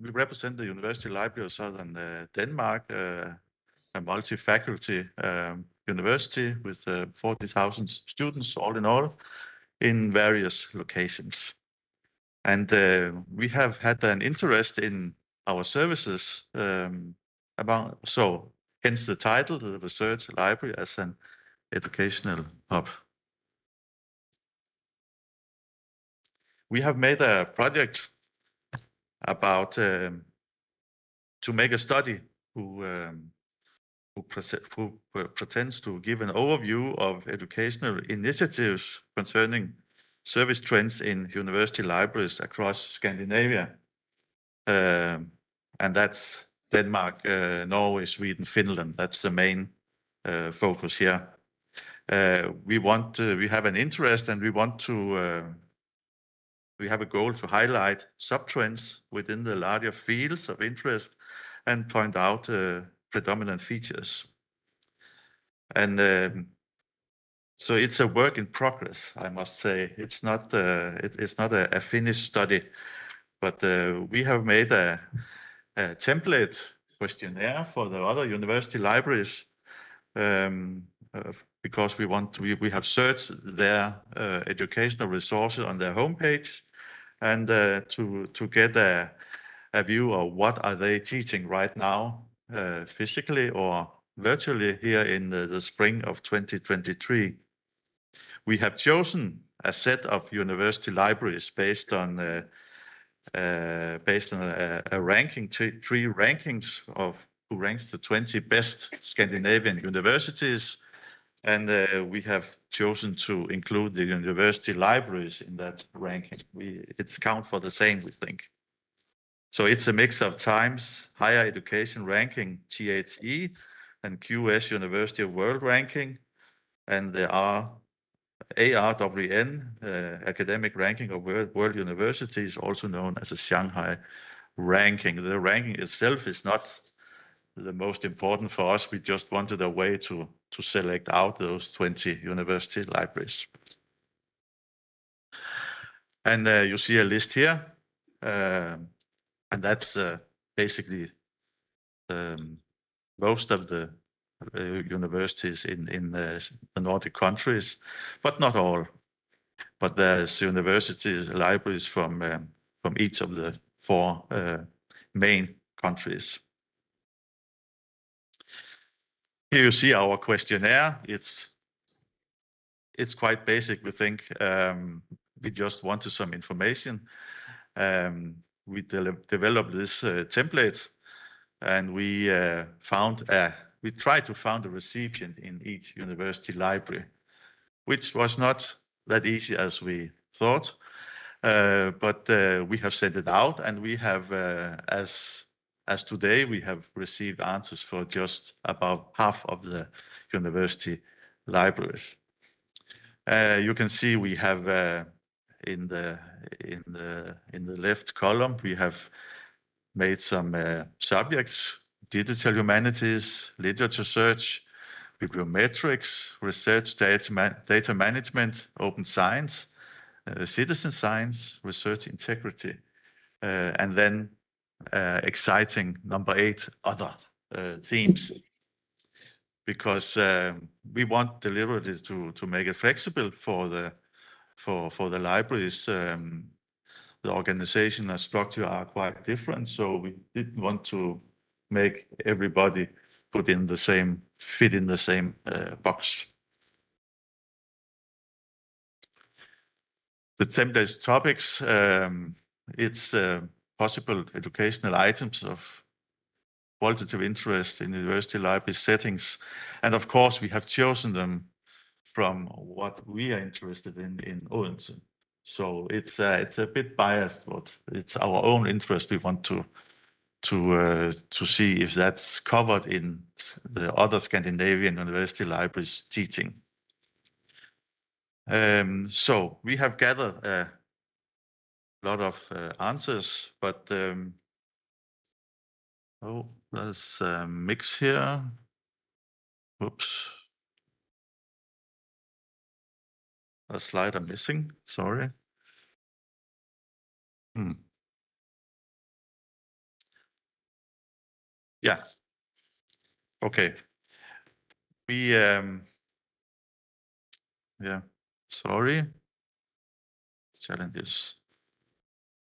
represent the University Library of Southern Denmark, a multi-faculty university with 40,000 students all in all in various locations. And we have had an interest in our services hence the title, the Research Library as an educational hub. We have made a project about to make a study who pretends to give an overview of educational initiatives concerning service trends in university libraries across Scandinavia. And that's Denmark, Norway, Sweden, Finland. That's the main focus here. We have an interest and we want to, we have a goal to highlight sub-trends within the larger fields of interest and point out predominant features. And so it's a work in progress, I must say. It's not a finished study, but we have made a template questionnaire for the other university libraries because we have searched their educational resources on their homepage and to get a view of what are they teaching right now physically or virtually here in the spring of 2023. We have chosen a set of university libraries based on a ranking, three rankings of who ranks the 20 best Scandinavian universities. And we have chosen to include the university libraries in that ranking. It's count for the same, we think. So it's a mix of Times Higher Education Ranking, THE, and QS University of World Ranking, and there are ARWN, Academic Ranking of World Universities, also known as a Shanghai ranking. The ranking itself is not the most important for us. We just wanted a way to select out those 20 university libraries. And you see a list here, and that's basically most of the universities in the Nordic countries, but not all. But there's universities, libraries from each of the four main countries. Here you see our questionnaire. It's quite basic, we think. We just wanted some information. We developed this template, and we tried to find a recipient in each university library, which was not that easy as we thought. But we have sent it out, and we have, as today, we have received answers for just about half of the university libraries. You can see we have in the left column we have made some subjects: digital humanities, literature search, bibliometrics, research data management, open science, citizen science, research integrity, and then exciting number 8, other themes. Because we want deliberately to make it flexible for the libraries. The organization and structure are quite different, so we didn't want to make everybody fit in the same box. The template topics, it's possible educational items of qualitative interest in university library settings. And of course, we have chosen them from what we are interested in Odense. So it's a bit biased, but it's our own interest. We want to see if that's covered in the other Scandinavian university libraries teaching. So we have gathered a lot of answers, but there's a mix here. Oops. A slide I'm missing, sorry. Yeah. Okay. We, yeah, sorry. Challenges.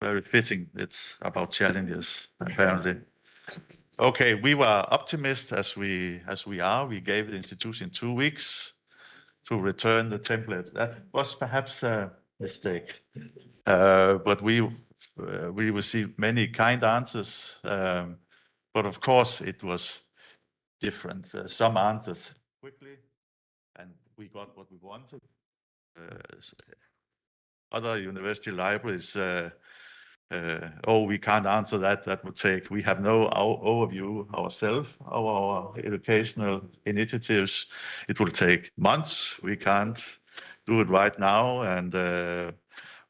Very fitting. It's about challenges, apparently. Okay, we were optimist as we are. We gave the institution 2 weeks to return the template. That was perhaps a mistake. But we received many kind answers. But of course, it was different. Some answers quickly, and we got what we wanted. Other university libraries, oh, we can't answer that. That would take, we have no overview ourselves, our educational initiatives. It will take months. We can't do it right now. And,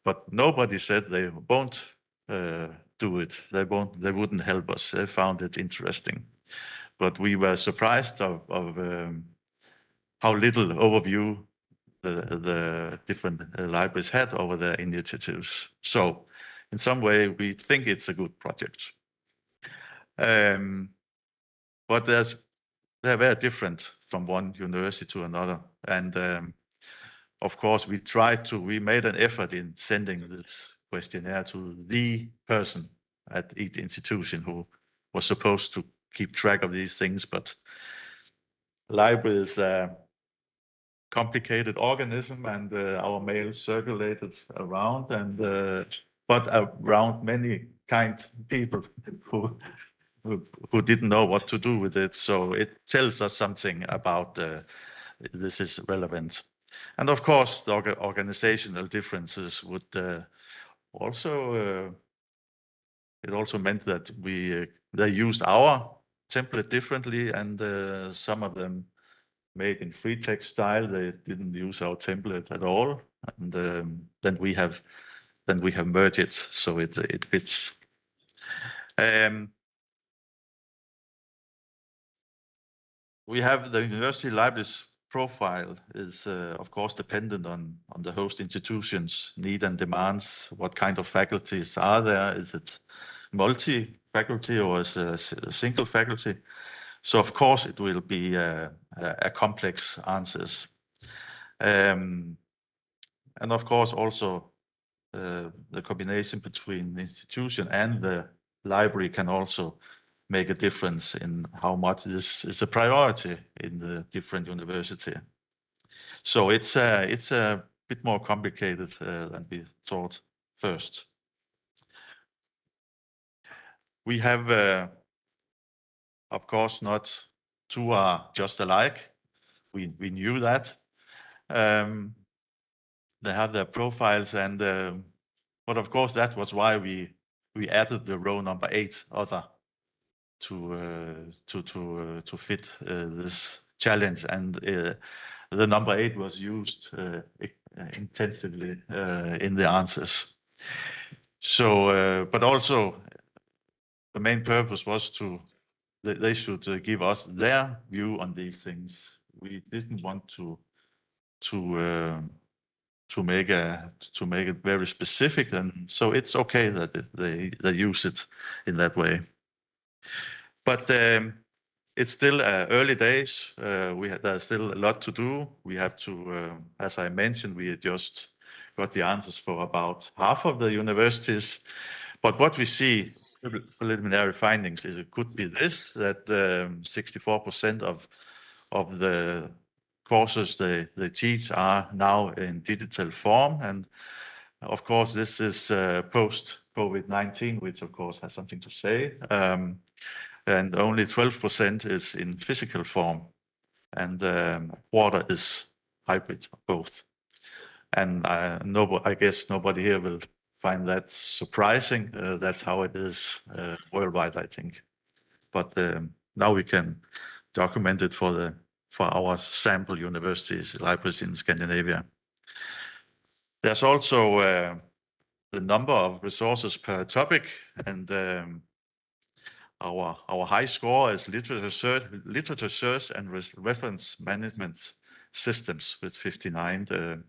but nobody said they won't do it. They wouldn't help us. They found it interesting. But we were surprised of how little overview the different libraries had over their initiatives. So in some way, we think it's a good project. But they're very different from one university to another. And of course, we made an effort in sending this questionnaire to the person at each institution who was supposed to keep track of these things. But library is a complicated organism, and our mail circulated around, and but around many kind people who didn't know what to do with it. So it tells us something about this is relevant. And of course, the organizational differences would also, it also meant that they used our template differently, and some of them made in free text style. They didn't use our template at all. And then we have merged it so it fits. We have the university library's profile is of course dependent on the host institution's need and demands. What kind of faculties are there? Is it multi-faculty or is it a single faculty? So of course it will be a complex answers. And of course also the combination between the institution and the library can also make a difference in how much this is a priority in the different university. So it's a bit more complicated than we thought first. We have, of course, not two are just alike. We knew that. They have their profiles, and but of course that was why we added the row number 8 other to fit this challenge, and the number 8 was used intensively in the answers. So, but also the main purpose was they should give us their view on these things. We didn't want to make it very specific, and so it's okay that they use it in that way. But it's still early days. There's still a lot to do. We have to, as I mentioned, we just got the answers for about half of the universities. But what we see, preliminary findings, is it could be this, that 64% of the courses they teach are now in digital form. And of course, this is post-COVID-19, which of course has something to say. And only 12% is in physical form, and quarter is hybrid, both. And I guess nobody here will find that surprising. That's how it is worldwide, I think. But now we can document it for our sample universities, libraries in Scandinavia. There's also the number of resources per topic, and our high score is literature search and reference management systems with 59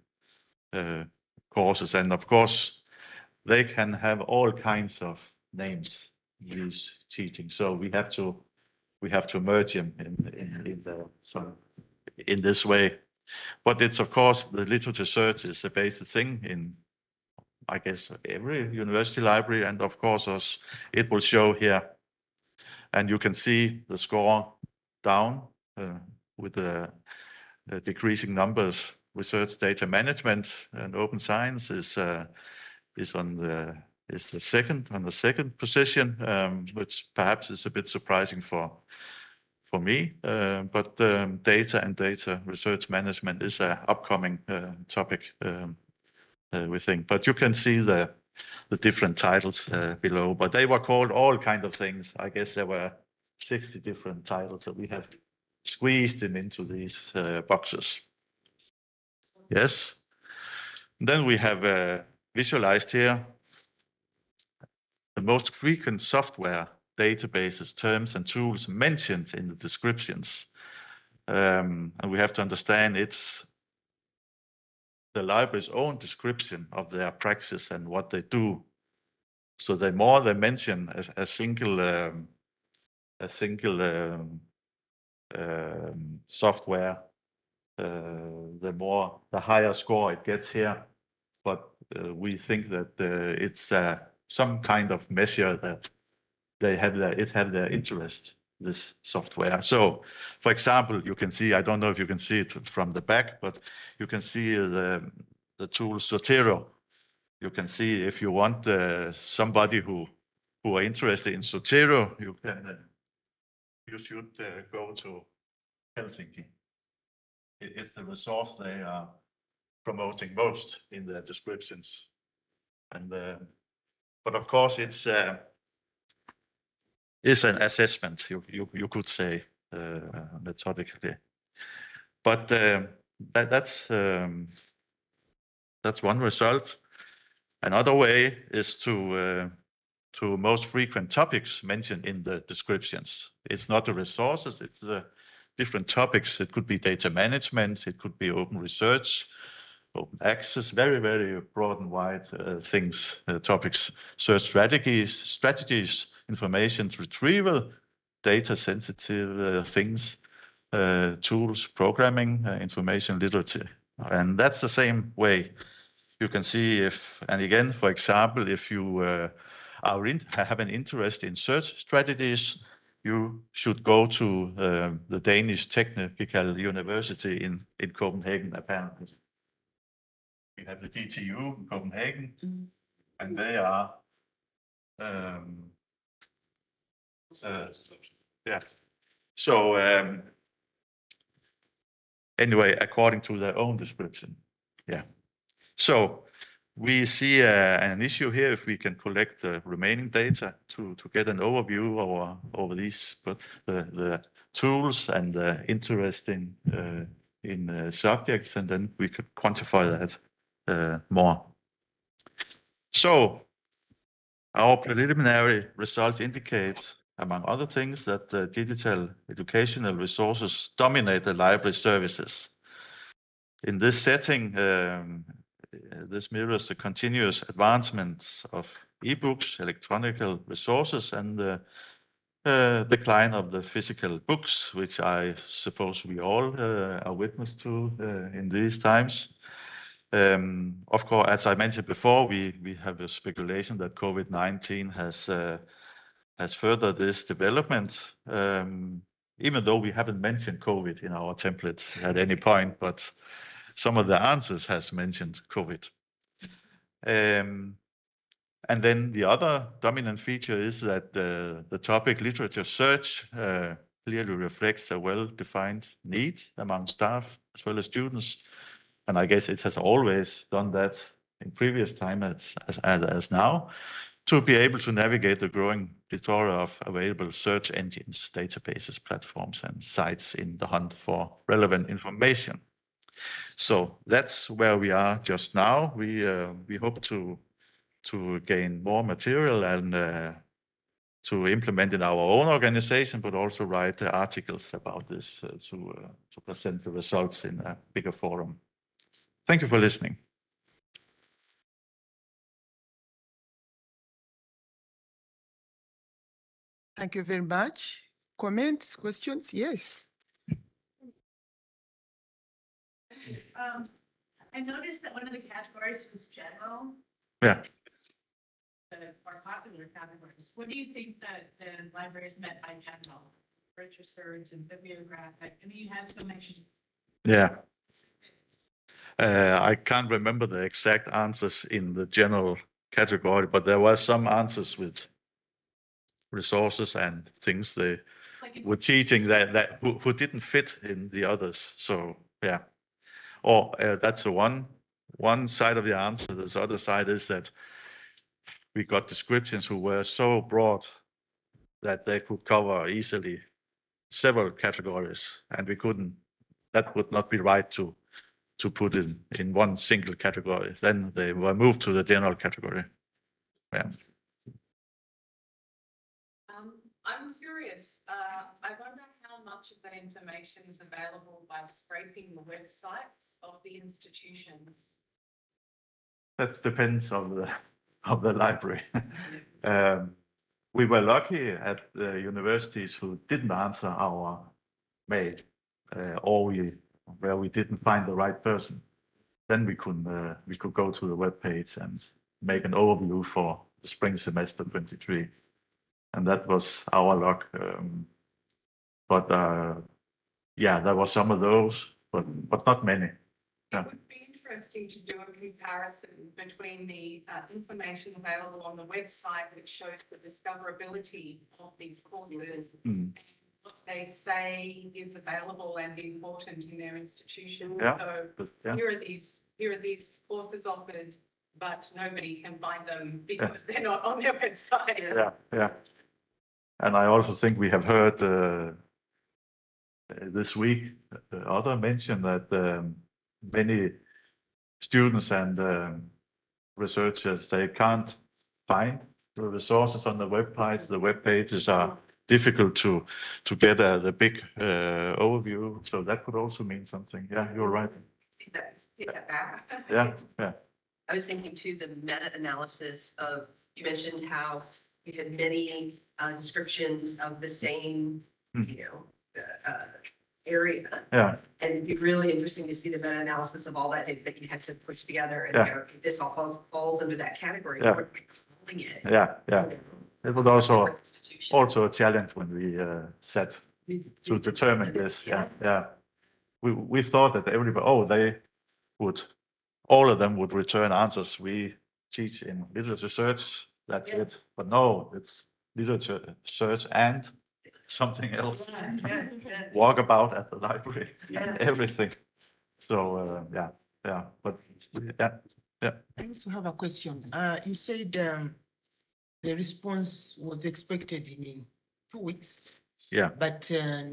courses. And of course, they can have all kinds of names, these teaching. So we have to merge them in the, so in this way. But it's, of course, the literature search is a basic thing in, I guess, every university library. And of course, as it will show here. And you can see the score down with the decreasing numbers. Research data management and open science is on the second position, which perhaps is a bit surprising for me. But data and data research management is an upcoming topic, we think. But you can see the different titles below. But they were called all kind of things. I guess there were 60 different titles, so we have squeezed them into these boxes. Yes. Then we have visualized here the most frequent software databases, terms, and tools mentioned in the descriptions. And we have to understand it's the library's own description of their practice and what they do. So the more they mention a single software, the higher score it gets here. But we think that it's some kind of measure that it had their interest, this software. So, for example, you can see, I don't know if you can see it from the back, but you can see the tool Zotero. You can see if you want somebody who are interested in Zotero, you should go to Helsinki. It's the resource they are promoting most in their descriptions. And but of course it's an assessment, you could say, methodically. But that's one result. Another way is to most frequent topics mentioned in the descriptions. It's not the resources, it's the different topics. It could be data management, it could be open research, open access, very, very broad and wide things, topics, search strategies, information retrieval, data sensitive things, tools, programming, information literacy. And that's the same way. You can see if, and again, for example, if you have an interest in search strategies, you should go to the Danish Technical University in Copenhagen, apparently. We have the DTU in Copenhagen, and they are, yeah. So anyway, according to their own description, yeah. So we see an issue here if we can collect the remaining data to get an overview over these, but the tools and the interest in subjects, and then we could quantify that more. So our preliminary results indicate, among other things, that digital educational resources dominate the library services. In this setting, this mirrors the continuous advancement of e-books, electronic resources, and the decline of the physical books, which I suppose we all are witness to in these times. Of course, as I mentioned before, we have a speculation that COVID-19 has furthered this development, even though we haven't mentioned COVID in our template at any point, but some of the answers has mentioned COVID. And then the other dominant feature is that the topic literature search clearly reflects a well-defined need among staff as well as students. And I guess it has always done that in previous time as now, to be able to navigate the growing plethora of available search engines, databases, platforms, and sites in the hunt for relevant information. So that's where we are just now. We hope to gain more material and to implement in our own organization, but also write articles about this to present the results in a bigger forum. Thank you for listening. Thank you very much. Comments, questions? Yes. I noticed that one of the categories was general. Yeah. The more popular categories. What do you think that the libraries meant by general? Research and bibliographic. I mean, you had so many. Yeah. I can't remember the exact answers in the general category, but there were some answers with resources and things they Like were teaching that who didn't fit in the others. So yeah, or that's the one side of the answer. The other side is that we got descriptions who were so broad that they could cover easily several categories, and we couldn't. That would not be right to put in one single category. Then they were moved to the general category. Yeah. I'm curious, I wonder how much of that information is available by scraping the websites of the institutions. That depends on the library. We were lucky at the universities who didn't answer our mail, or where we didn't find the right person. Then we could go to the web page and make an overview for the spring semester 23, and that was our luck. But yeah, there were some of those, but not many. Yeah. It would be interesting to do a comparison between the information available on the website, which shows the discoverability of these courses, and what they say is available and important in their institution. Yeah, So but, yeah. here are these courses offered, but nobody can find them because they're not on their website. Yeah, yeah. And I also think we have heard this week other mention that many students and researchers, they can't find the resources on the web page. The web pages are difficult to get the big overview. So that could also mean something. Yeah, you're right. Yeah, yeah. I was thinking too, the meta-analysis of, you mentioned how we had many descriptions of the same, area. Yeah, And it'd be really interesting to see the meta-analysis of all that data that you had to push together and Yeah. go, okay, this all falls under that category. Yeah. What are we calling it? yeah, yeah. It was Different institutions. also a challenge when we set to determine this. Yeah, yeah. We thought that everybody, all of them would return answers. We teach in literature search, that's Yeah. it. But no, it's literature search and something else. Walk about at the library, Yeah. everything. So yeah, but yeah. I also have a question. You said the response was expected in 2 weeks. Yeah. But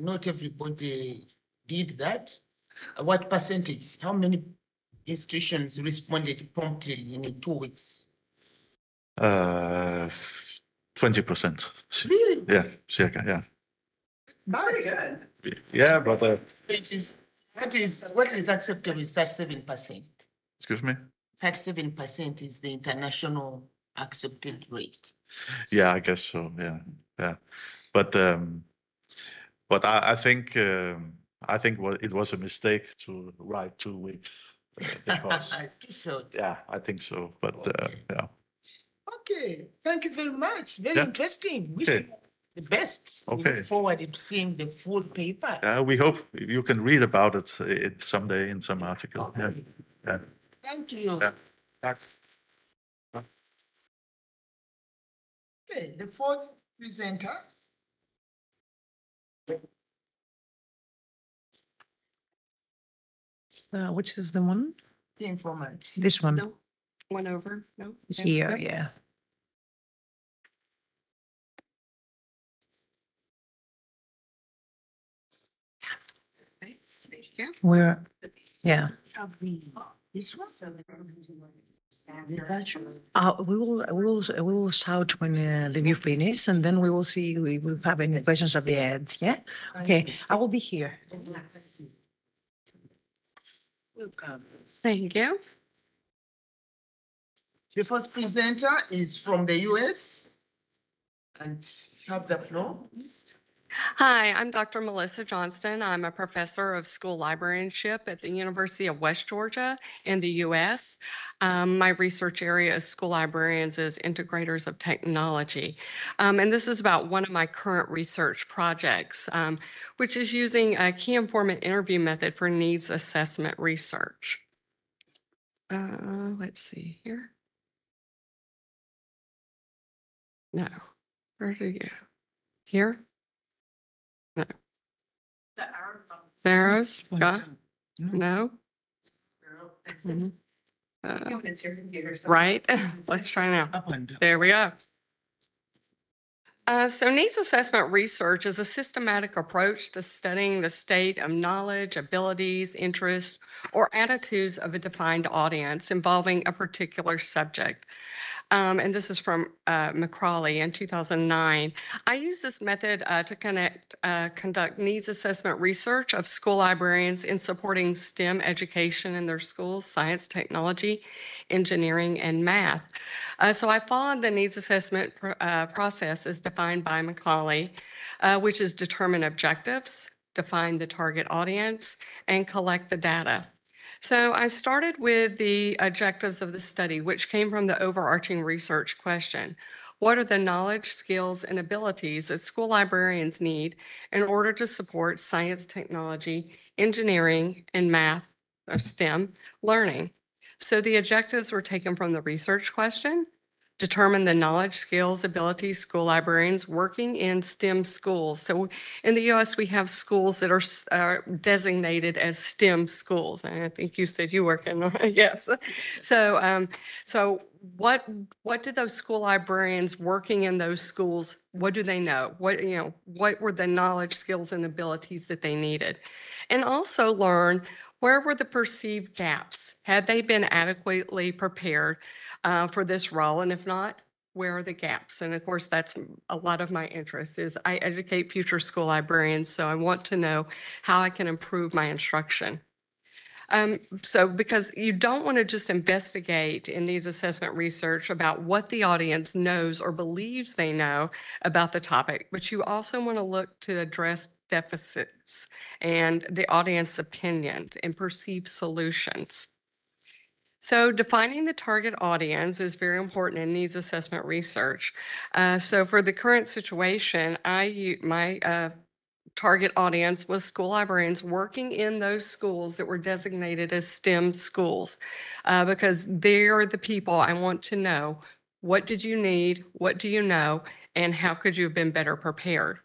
not everybody did that. What percentage? How many institutions responded promptly in 2 weeks? 20%. Really? Yeah, circa, yeah. But Yeah, but what is acceptable is that 7%. excuse me. 37% is the international accepted rate. Yeah, I guess so. Yeah, yeah. But I think it was a mistake to write 2 weeks because Too short. yeah, I think so. But yeah, Okay, thank you very much. Very Yeah. interesting. Wish Okay. you the best. We Okay. look forward to seeing the full paper. yeah. We hope you can read about it someday in some article. Yeah, yeah. Thank you. Yeah. Okay, the fourth presenter. Which is the one? The informant. This one. No, one over, no? Here, Nope. yeah. Okay, thank you. Where, yeah. Have this one? The virtual? We will shout when the view finish, and then we will see, we will have any questions at the end, yeah? Okay, I will be here. Welcome. Thank you. The first presenter is from the US. And have the floor, please. Hi, I'm Dr. Melissa Johnston. I'm a professor of school librarianship at the University of West Georgia in the U.S. My research area is school librarians as integrators of technology. And this is about one of my current research projects, which is using a key informant interview method for needs assessment research. Let's see here. No, where do you go? Here? No. The arrows on Arrows? Got? No? Mhm. It's your computer. so- Right? Let's try now. Up and down. There we go. So needs assessment research is a systematic approach to studying the state of knowledge, abilities, interests, or attitudes of a defined audience involving a particular subject. And this is from McCrawley in 2009. I use this method to conduct needs assessment research of school librarians in supporting STEM education in their schools, science, technology, engineering, and math. So I followed the needs assessment process as defined by McCawley, which is determine objectives, define the target audience, and collect the data. So I started with the objectives of the study, which came from the overarching research question. What are the knowledge, skills, and abilities that school librarians need in order to support science, technology, engineering, and math, or STEM, learning? So the objectives were taken from the research question, determine the knowledge, skills, abilities, school librarians working in STEM schools. So in the US, we have schools that are designated as STEM schools. And I think you said you work in, yes. So what do those school librarians working in those schools, what do they know? What were the knowledge, skills, and abilities that they needed? And also learn, where were the perceived gaps? Had they been adequately prepared for this role? And if not, where are the gaps? And of course, that's a lot of my interest is I educate future school librarians, so I want to know how I can improve my instruction. So because you don't want to just investigate in these assessment research about what the audience knows or believes they know about the topic, but you also want to look to address deficits and the audience opinions and perceived solutions. So defining the target audience is very important in needs assessment research. So for the current situation, my target audience was school librarians working in those schools that were designated as STEM schools, because they're the people I want to know, what did you need, what do you know, and how could you have been better prepared?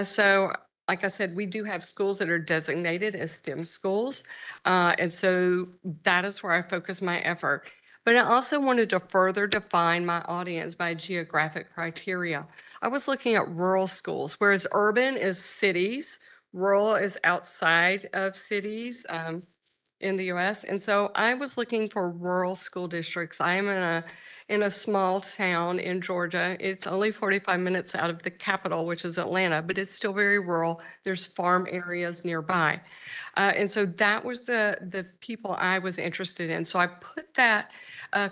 So like I said, we do have schools that are designated as STEM schools. And so that is where I focus my effort. But I also wanted to further define my audience by geographic criteria. I was looking at rural schools, whereas urban is cities, rural is outside of cities in the US. And so I was looking for rural school districts. I am in a small town in Georgia. It's only 45 minutes out of the capital, which is Atlanta, but it's still very rural. There's farm areas nearby. And so that was the people I was interested in. So I put that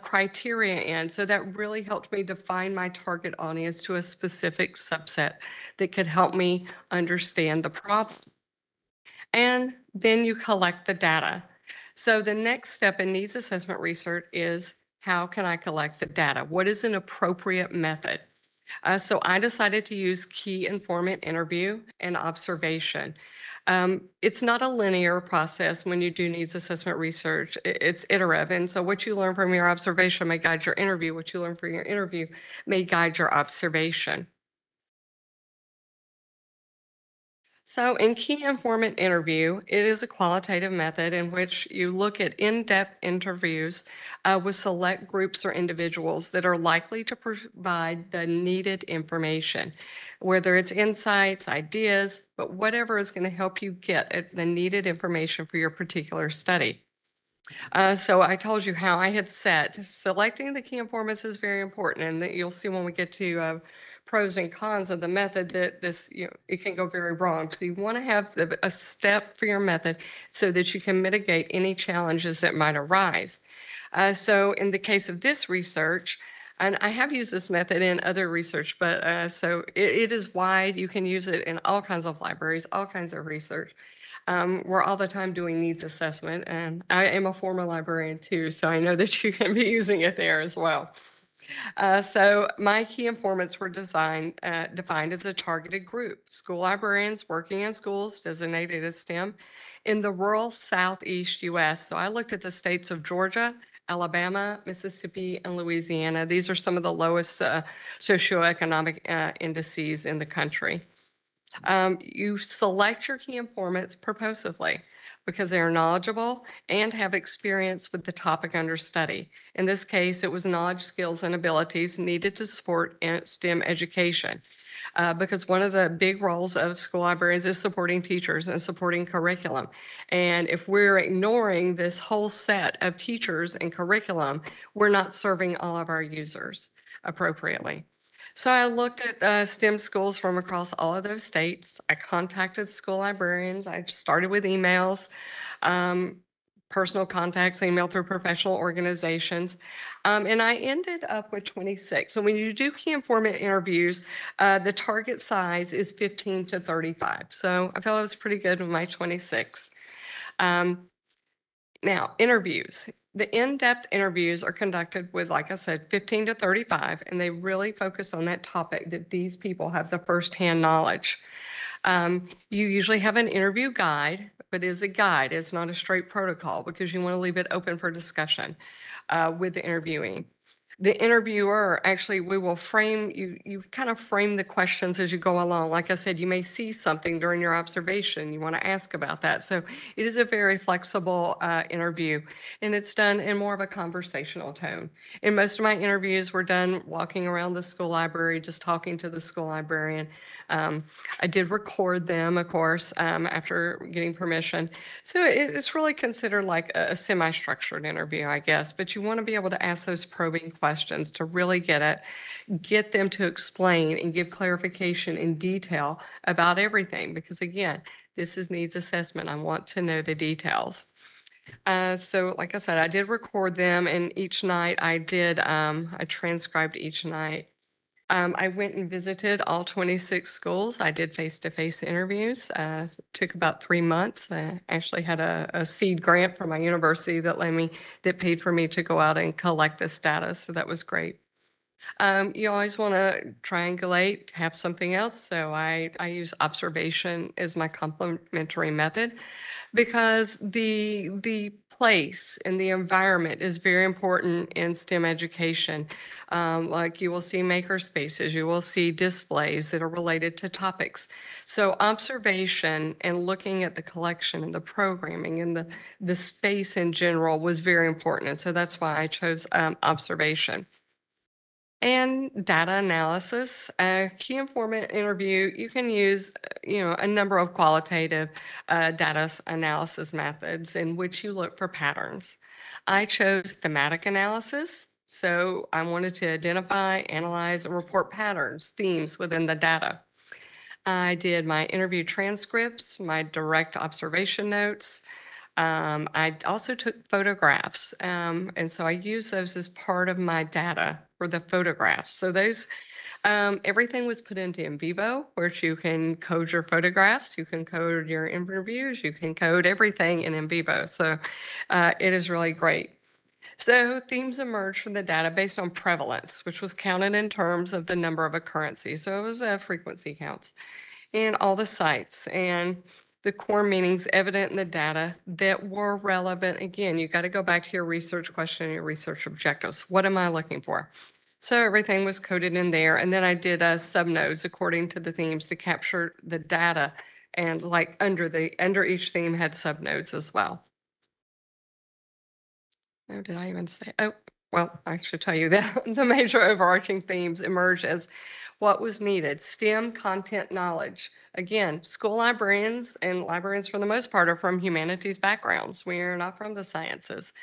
criteria in. So that really helped me define my target audience to a specific subset that could help me understand the problem. And then you collect the data. So the next step in needs assessment research is, how can I collect the data? What is an appropriate method? So I decided to use key informant interview and observation. It's not a linear process when you do needs assessment research. It's iterative. And so what you learn from your observation may guide your interview. What you learn from your interview may guide your observation. So in key informant interview, it is a qualitative method in which you look at in-depth interviews with select groups or individuals that are likely to provide the needed information, whether it's insights, ideas, but whatever is going to help you get the needed information for your particular study. So I told you how I had set. Selecting the key informants is very important, and that you'll see when we get to pros and cons of the method that it can go very wrong. So you want to have a step for your method so that you can mitigate any challenges that might arise. So in the case of this research, And I have used this method in other research, but so it is wide. You can use it in all kinds of libraries, all kinds of research. We're all the time doing needs assessment, and I am a former librarian too, so I know that you can be using it there as well. So my key informants were defined as a targeted group, school librarians working in schools designated as STEM in the rural Southeast US. So I looked at the states of Georgia, Alabama, Mississippi, and Louisiana. These are some of the lowest socioeconomic indices in the country. You select your key informants purposefully because they are knowledgeable and have experience with the topic under study. In this case, it was knowledge, skills, and abilities needed to support STEM education. Because one of the big roles of school librarians is supporting teachers and supporting curriculum. And if we're ignoring this whole set of teachers and curriculum, we're not serving all of our users appropriately. So I looked at STEM schools from across all of those states. I contacted school librarians. I started with emails, personal contacts, email through professional organizations. And I ended up with 26. So when you do key informant interviews, the target size is 15 to 35. So I felt I was pretty good with my 26. Now, interviews. The in-depth interviews are conducted with, like I said, 15 to 35, and they really focus on that topic that these people have the firsthand knowledge. You usually have an interview guide, but it's a guide. It's not a straight protocol because you want to leave it open for discussion with the interviewing. The interviewer, actually, we will frame, you kind of frame the questions as you go along. Like I said, you may see something during your observation. You want to ask about that. So it is a very flexible interview, and it's done in more of a conversational tone. And most of my interviews were done walking around the school library, just talking to the school librarian. I did record them, of course, after getting permission. So it's really considered like a semi-structured interview, I guess, but you want to be able to ask those probing questions to really get them to explain and give clarification in detail about everything. Because again, this is needs assessment. I want to know the details. So like I said, I did record them, and each night I transcribed each night. I went and visited all 26 schools. I did face-to-face interviews. Took about 3 months. I actually had a seed grant from my university that paid for me to go out and collect this data. So that was great. You always want to triangulate, have something else. So I use observation as my complementary method because the place and the environment is very important in STEM education. Like you will see maker spaces, you will see displays that are related to topics. So observation and looking at the collection and the programming and the space in general was very important. And so that's why I chose observation. And data analysis, a key informant interview, you can use, a number of qualitative data analysis methods in which you look for patterns. I chose thematic analysis. So I wanted to identify, analyze, and report patterns, themes within the data. I did my interview transcripts, my direct observation notes. I also took photographs, and so I use those as part of my data for the photographs. So those, everything was put into NVivo, where you can code your photographs, you can code your interviews, you can code everything in NVivo. So it is really great. So themes emerged from the data based on prevalence, which was counted in terms of the number of occurrences. So it was frequency counts in all the sites, and the core meanings evident in the data that were relevant. Again, you got to go back to your research question and your research objectives. What am I looking for? So everything was coded in there. And then I did subnodes according to the themes to capture the data, and like under each theme had subnodes as well. Oh, did I even say? Oh, well, I should tell you that the major overarching themes emerged as what was needed: STEM content knowledge. Again, school librarians and librarians for the most part are from humanities backgrounds. We are not from the sciences.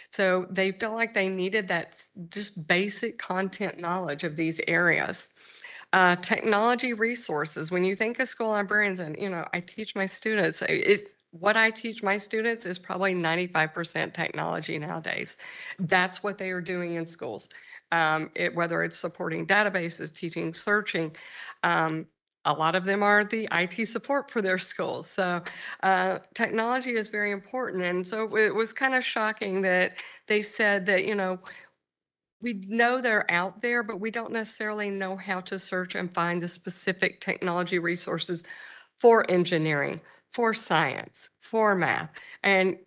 So they felt like they needed that just basic content knowledge of these areas. Technology resources. When you think of school librarians, and I teach my students, what I teach my students is probably 95% technology nowadays. That's what they are doing in schools. whether it's supporting databases, teaching, searching. A lot of them are the IT support for their schools. So technology is very important. And so it was kind of shocking that they said that, you know, we know they're out there, but we don't necessarily know how to search and find the specific technology resources for engineering, for science, for math. And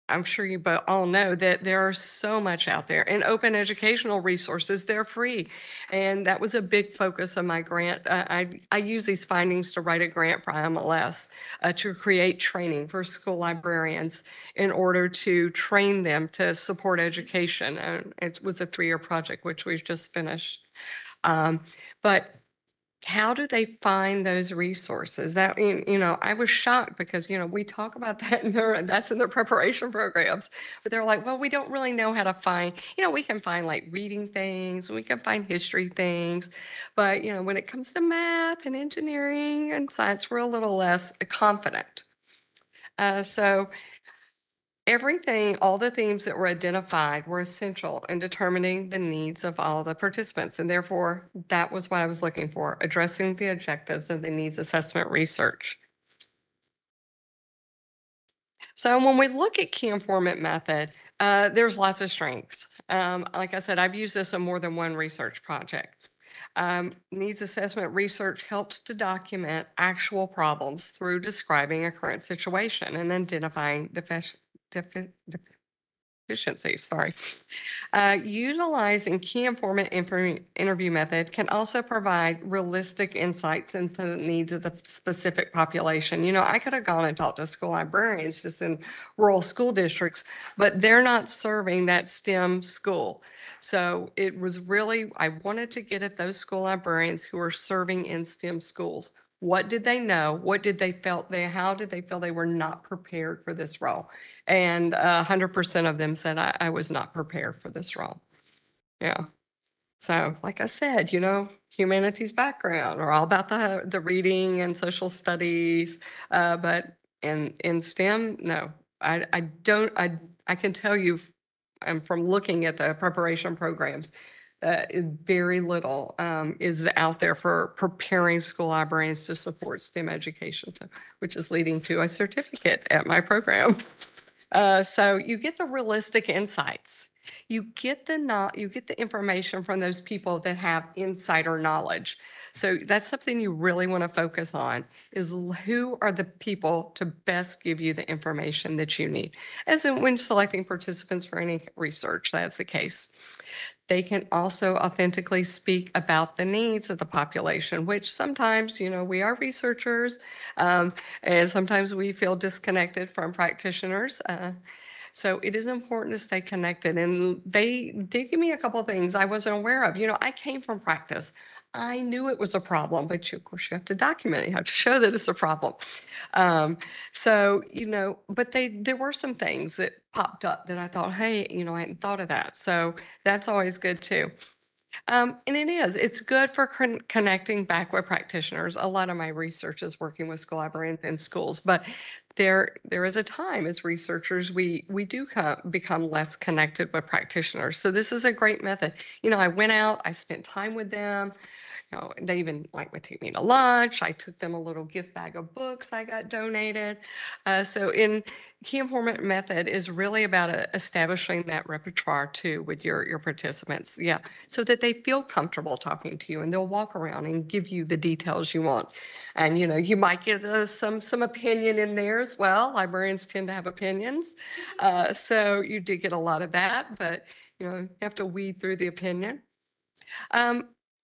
I'm sure you both all know that there are so much out there, and open educational resources, they're free. And that was a big focus of my grant. I use these findings to write a grant for IMLS to create training for school librarians in order to train them to support education. And it was a 3-year project, which we've just finished. But how do they find those resources? That, you know, I was shocked because, you know, we talk about that that's in their preparation programs, but they're like, well, we don't really know how to find, you know, we can find like reading things, we can find history things, but, you know, when it comes to math and engineering and science, we're a little less confident. So everything, all the themes that were identified were essential in determining the needs of all the participants. And therefore, that was what I was looking for, addressing the objectives of the needs assessment research. So when we look at key informant method, there's lots of strengths. Like I said, I've used this in more than one research project. Needs assessment research helps to document actual problems through describing a current situation and identifying deficiencies. Utilizing key informant interview method can also provide realistic insights into the needs of the specific population. You know, I could have gone and talked to school librarians just in rural school districts, but they're not serving that STEM school. So it was really, I wanted to get at those school librarians who are serving in STEM schools. What did they know? What did they how did they feel they were not prepared for this role? And 100% of them said, I was not prepared for this role. Yeah. So like I said, you know, humanities background are all about the reading and social studies. But in STEM, no, I can tell you, and from looking at the preparation programs, very little is out there for preparing school librarians to support STEM education, so, which is leading to a certificate at my program. So you get the realistic insights. You get the information from those people that have insider knowledge. So that's something you really want to focus on, is who are the people to best give you the information that you need. As in when selecting participants for any research, that's the case. They can also authentically speak about the needs of the population, which sometimes, you know, we are researchers, and sometimes we feel disconnected from practitioners. So it is important to stay connected. And they did give me a couple of things I wasn't aware of. You know, I came from practice. I knew it was a problem, but of course you have to document it. You have to show that it's a problem. So, you know, but there were some things that popped up that I thought, hey, you know, I hadn't thought of that. So that's always good too. And it's good for connecting back with practitioners. A lot of my research is working with school librarians in schools, but there is a time as researchers, we do become less connected with practitioners. So this is a great method. You know, I went out, I spent time with them. You know, they even would take me to lunch. I took them a little gift bag of books I got donated. So in key informant method is really about establishing that repertoire too with your participants. Yeah, so that they feel comfortable talking to you and they'll walk around and give you the details you want. And, you know, you might get some opinion in there as well. Librarians tend to have opinions. So you do get a lot of that, but, you know, you have to weed through the opinion.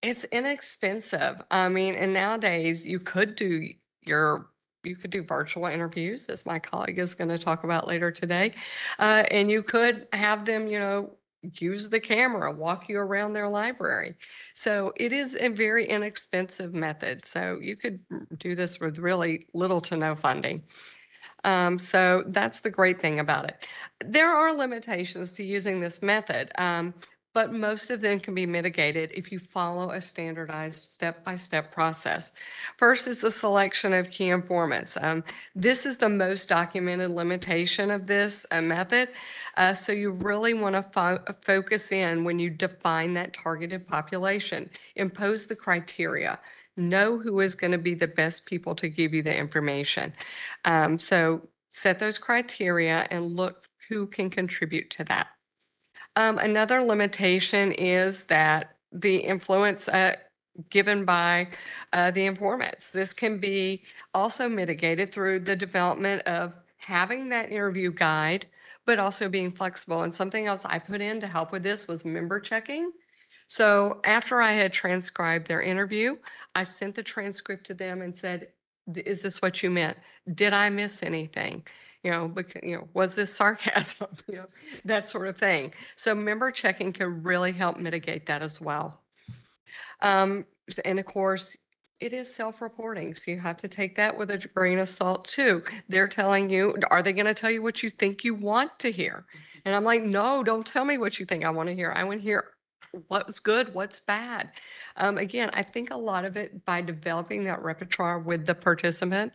It's inexpensive. I mean, and nowadays you could do virtual interviews, as my colleague is going to talk about later today. And you could have them, you know, use the camera, walk you around their library. So it is a very inexpensive method. So you could do this with really little to no funding. So that's the great thing about it. There are limitations to using this method. but most of them can be mitigated if you follow a standardized step-by-step process. First is the selection of key informants. This is the most documented limitation of this method. So you really want to focus in when you define that targeted population, impose the criteria, know who is going to be the best people to give you the information. So set those criteria and look who can contribute to that. Another limitation is that the influence given by the informants. This can be also mitigated through the development of having that interview guide, but also being flexible. And something else I put in to help with this was member checking. So after I had transcribed their interview, I sent the transcript to them and said, is this what you meant? Did I miss anything? Was this sarcasm? That sort of thing. So member checking can really help mitigate that as well. And of course, it is self-reporting, so you have to take that with a grain of salt too. They're telling you, are they going to tell you what you think you want to hear? And I'm like, no, don't tell me what you think I want to hear. I want to hear what's good, what's bad. Again, I think a lot of it by developing that repertoire with the participant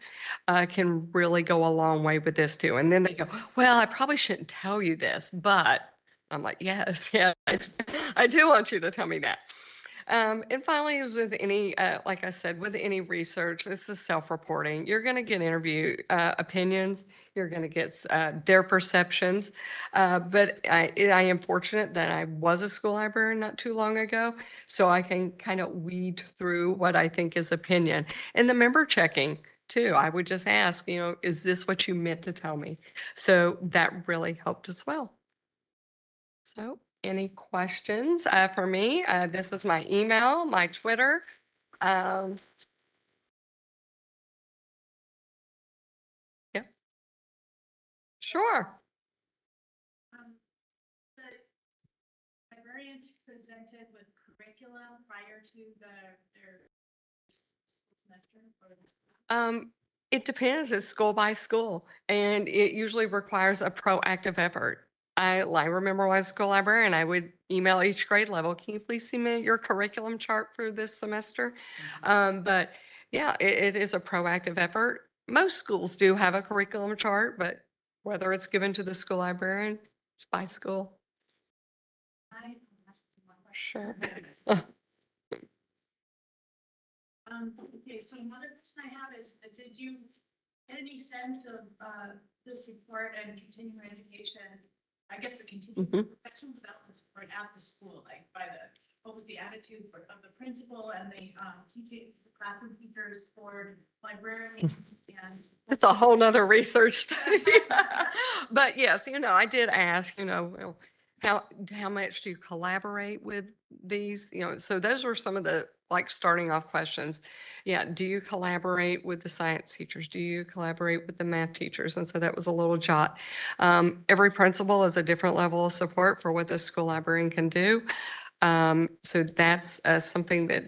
can really go a long way with this too. And then they go, well, I probably shouldn't tell you this, but I'm like, yes, yeah, I do want you to tell me that. And finally, is with any, like I said, with any research, this is self-reporting. You're going to get interview opinions. You're going to get their perceptions. But I am fortunate that I was a school librarian not too long ago, so I can kind of weed through what I think is opinion. And the member checking too, I would just ask, is this what you meant to tell me? So that really helped as well. So any questions for me? This is my email, my Twitter. Yep. Sure. The librarians presented with curriculum prior to their semester? It depends. It's school by school, and it usually requires a proactive effort. I remember when I was a school librarian, I would email each grade level, can you please submit your curriculum chart for this semester? But yeah, it is a proactive effort. Most schools do have a curriculum chart, but whether it's given to the school librarian, it's by school. Sure. Okay, so another question I have is, did you get any sense of the support and continuing education? I guess the continuing professional development support at the school, like what was the attitude of the principal and the classroom teachers for librarians and. It's a whole nother research study. But yes, I did ask, how much do you collaborate with these? So those were some of the starting off questions. Yeah. Do you collaborate with the science teachers? Do you collaborate with the math teachers? And so that was a little jot. Every principal is a different level of support for what the school librarian can do. So that's something that,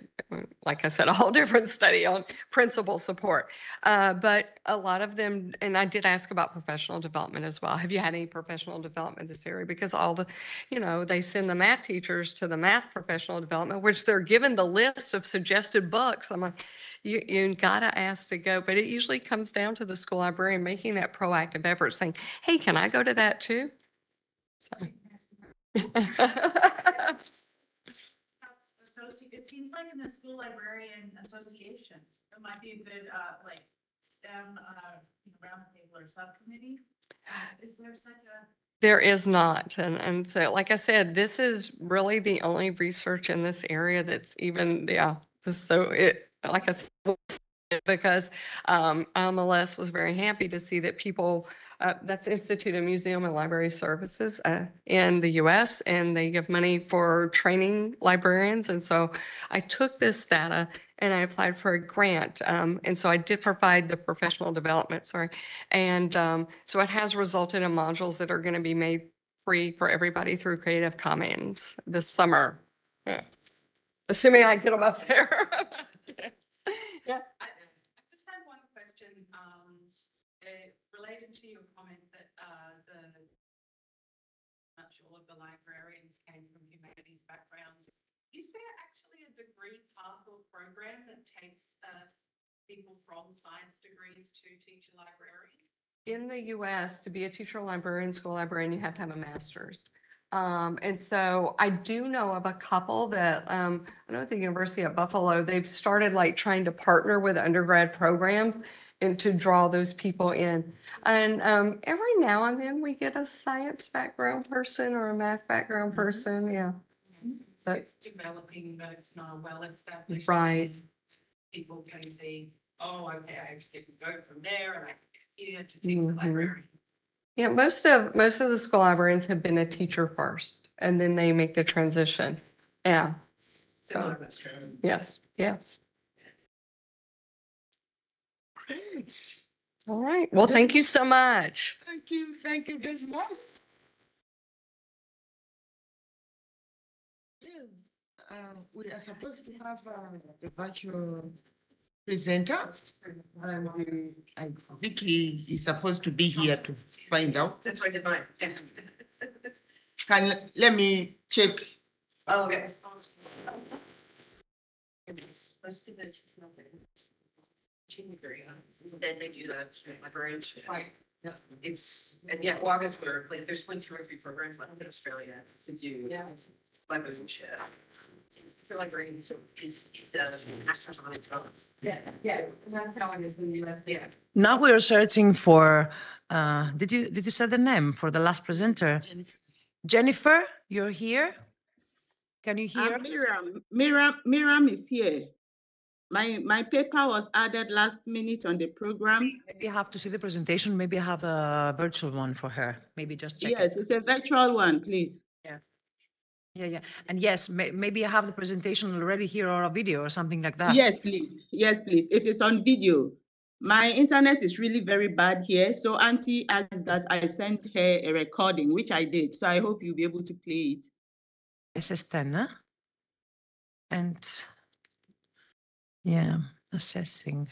like I said, a whole different study on principal support. But a lot of them, and I did ask about professional development as well. Have you had any professional development in this area? Because they send the math teachers to the math professional development, which they're given the list of suggested books. I'm like, you gotta ask to go, but it usually comes down to the school librarian making that proactive effort, saying, hey, can I go to that too? So. It seems like in the school librarian associations, it might be a good STEM roundtable or subcommittee. Is there such a? There is not. And so, like I said, this is really the only research in this area that's even, so like I said, because IMLS was very happy to see that people, that's Institute of Museum and Library Services in the US, and they give money for training librarians. And so I took this data and I applied for a grant. And so I did provide the professional development, And so it has resulted in modules that are going to be made free for everybody through Creative Commons this summer. Yeah. Assuming I get them up there. Yeah. I just had one question related to your comment that the much all of the librarians came from humanities backgrounds. Is there actually a degree path or program that takes people from science degrees to teach a librarian? In the US, to be a teacher librarian, school librarian, you have to have a master's. And so I do know of a couple that, I know at the University of Buffalo, they've started like trying to partner with undergrad programs and to draw those people in. And every now and then we get a science background person or a math background person, yeah. It's developing, but it's not well established. Right. People can see, oh, okay, I can go from there and I can get here to teach the librarian. Yeah, most of the school librarians have been a teacher first, and then they make the transition. Yeah, Similar, that's true. yes, yes. Great. All right, well, thank you so much. Thank you very much. We are supposed to have the virtual presenter. And Vicky is supposed to be here to find out. That's why I did mine. Let me check. Oh, okay. Then they do the librarianship. Right. Yeah, it's, and yeah, August were, like, there's 2 or 3 programs like in Australia to do. Yeah. Librarianship. For librarians, so it's a master's on its own. Yeah, that's how it is when you left. Yeah. Now we are searching for, did you say the name for the last presenter? Jennifer, you're here? Can you hear us? Miriam is here. My paper was added last minute on the program. Maybe you have to see the presentation. Maybe I have a virtual one for her. Maybe just check. Yes, it's a virtual one, please. Yeah. And yes, maybe I have the presentation already here or a video or something like that. Yes, please. Yes, please. It is on video. My internet is really very bad here. So Auntie asked that I send her a recording, which I did. So I hope you'll be able to play it. SS10, huh? And yeah, assessing.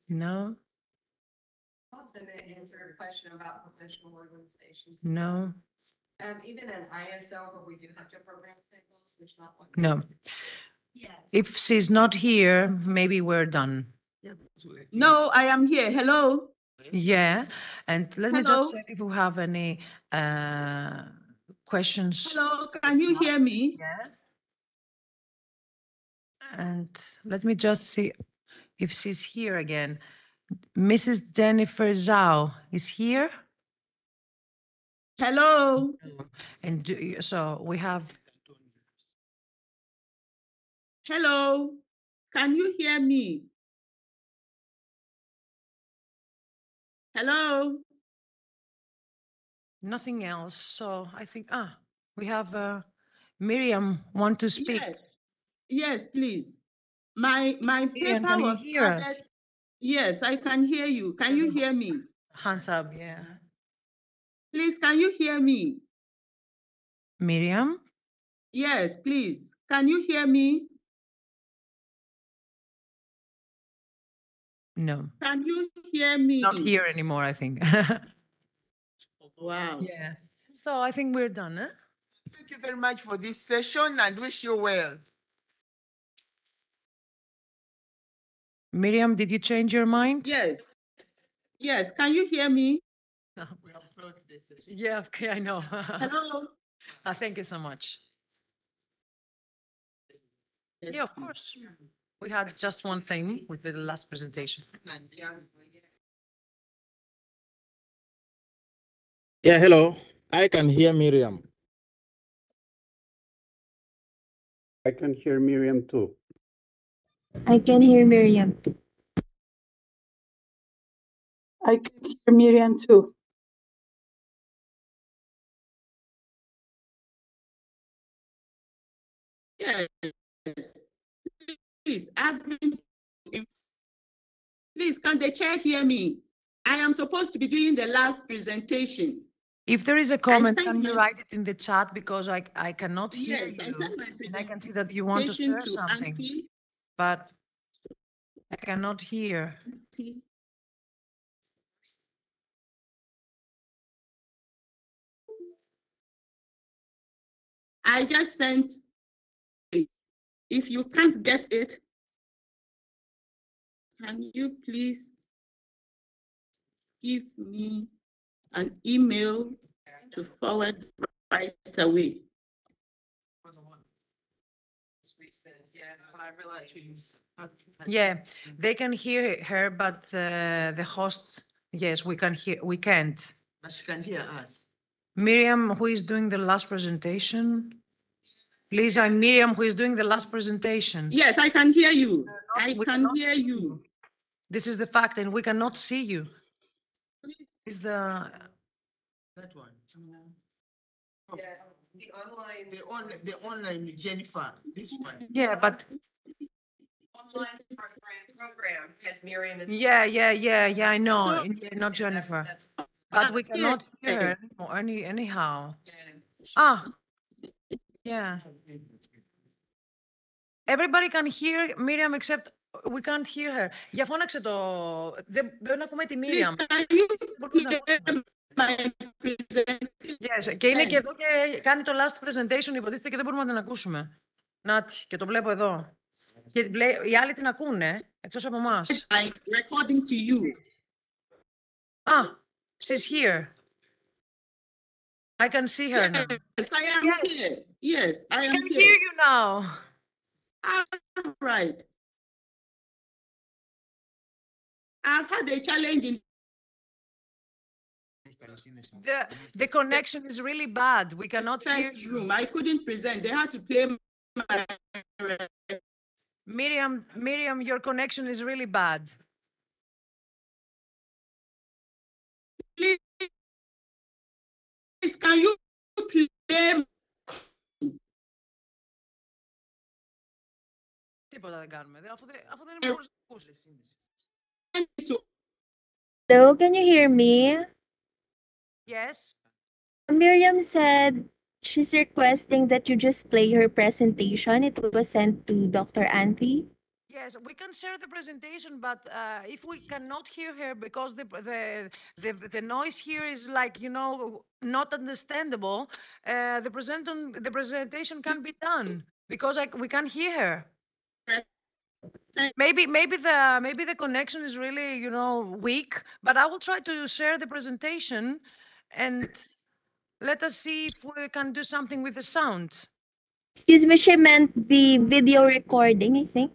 No, Bob's going to answer a question about professional organizations. no, Even in ISO, but we do have to program tables, there's not one. no. Yeah. If she's not here, maybe we're done. No, I am here. Hello. Yeah, and let me Hello? just check if we have any questions. Hello, can you hear me? Yeah. And let me just see if she's here again. Mrs. Jennifer Zhao is here. Hello. And so we have, Hello. Can you hear me? Hello. nothing else. So I think, we have Miriam want to speak. Yes. Yes, please. My Miriam, paper can you was hear added. us? Yes, I can hear you. Can you hear me? Hands up, yeah. Please, can you hear me? Miriam? Yes, please. Can you hear me? No, Can you hear me? not here anymore, I think. Wow. Yeah. So I think we're done, huh? Thank you very much for this session and wish you well. Miriam, did you change your mind? Yes. Yes, can you hear me? We have closed this session. Yeah, okay, I know. Hello. Thank you so much. Yes. Yeah, of course. We had just one thing with the last presentation. Yeah, hello. I can hear Miriam. I can hear Miriam too. I can hear Miriam. I can hear Miriam too. Yes. Please, admin, please, can the chair hear me? I am supposed to be doing the last presentation. If there is a comment, sent can you my- write it in the chat because I cannot hear Yes, I you. sent my And I can see that you want to presentation share to something, Auntie. but I cannot hear. Auntie. I just sent it. If you can't get it, can you please give me an email to forward right away? Yeah, they can hear her, but the host, yes, we can't. But she can hear us. Miriam, who is doing the last presentation? Please, I'm Miriam, who is doing the last presentation. Yes, I can hear you. I We can cannot hear see you. This is the fact, and we cannot see you. Is the That one. Yeah, the online Jennifer, this one. yeah, but Online program has Miriam as. yeah, I know. So- Yeah, not Yeah, Jennifer, that's- but we cannot hear her anymore, anyhow. Ah, yeah. Everybody can hear Miriam except we can't hear her. Για φώναξε το... Δεν ακούμε τη Please, Miriam. can you Μπορούμε να την ακούσουμε. my presentation? Yes, και είναι και εδώ και κάνει το last presentation, υποτίθεται και δεν μπορούμε να την ακούσουμε. Νάτι, και το βλέπω εδώ. Και οι άλλοι την ακούνε, εκτός από εμάς. I'm recording to you. Ah, she's here. I can see her now. Yes, I am Yes. here. Yes, I I am can here. hear you now. All right. I've had a challenge in The connection is really bad. We cannot the hear first you. room. I couldn't present. They had to play my Miriam, your connection is really bad. Please, can you play Τίποτα δεν κάνουμε. Αφού δεν μπορείς να ακούσεις. to Hello, can you hear me? Yes. Miriam said she's requesting that you just play her presentation. It was sent to Dr. Anthi. Yes, we can share the presentation, but if we cannot hear her because the noise here is like, not understandable, the presentation can't be done because we can't hear her. Maybe the connection is really, weak, but I will try to share the presentation and let us see if we can do something with the sound. Excuse me, she meant the video recording, I think.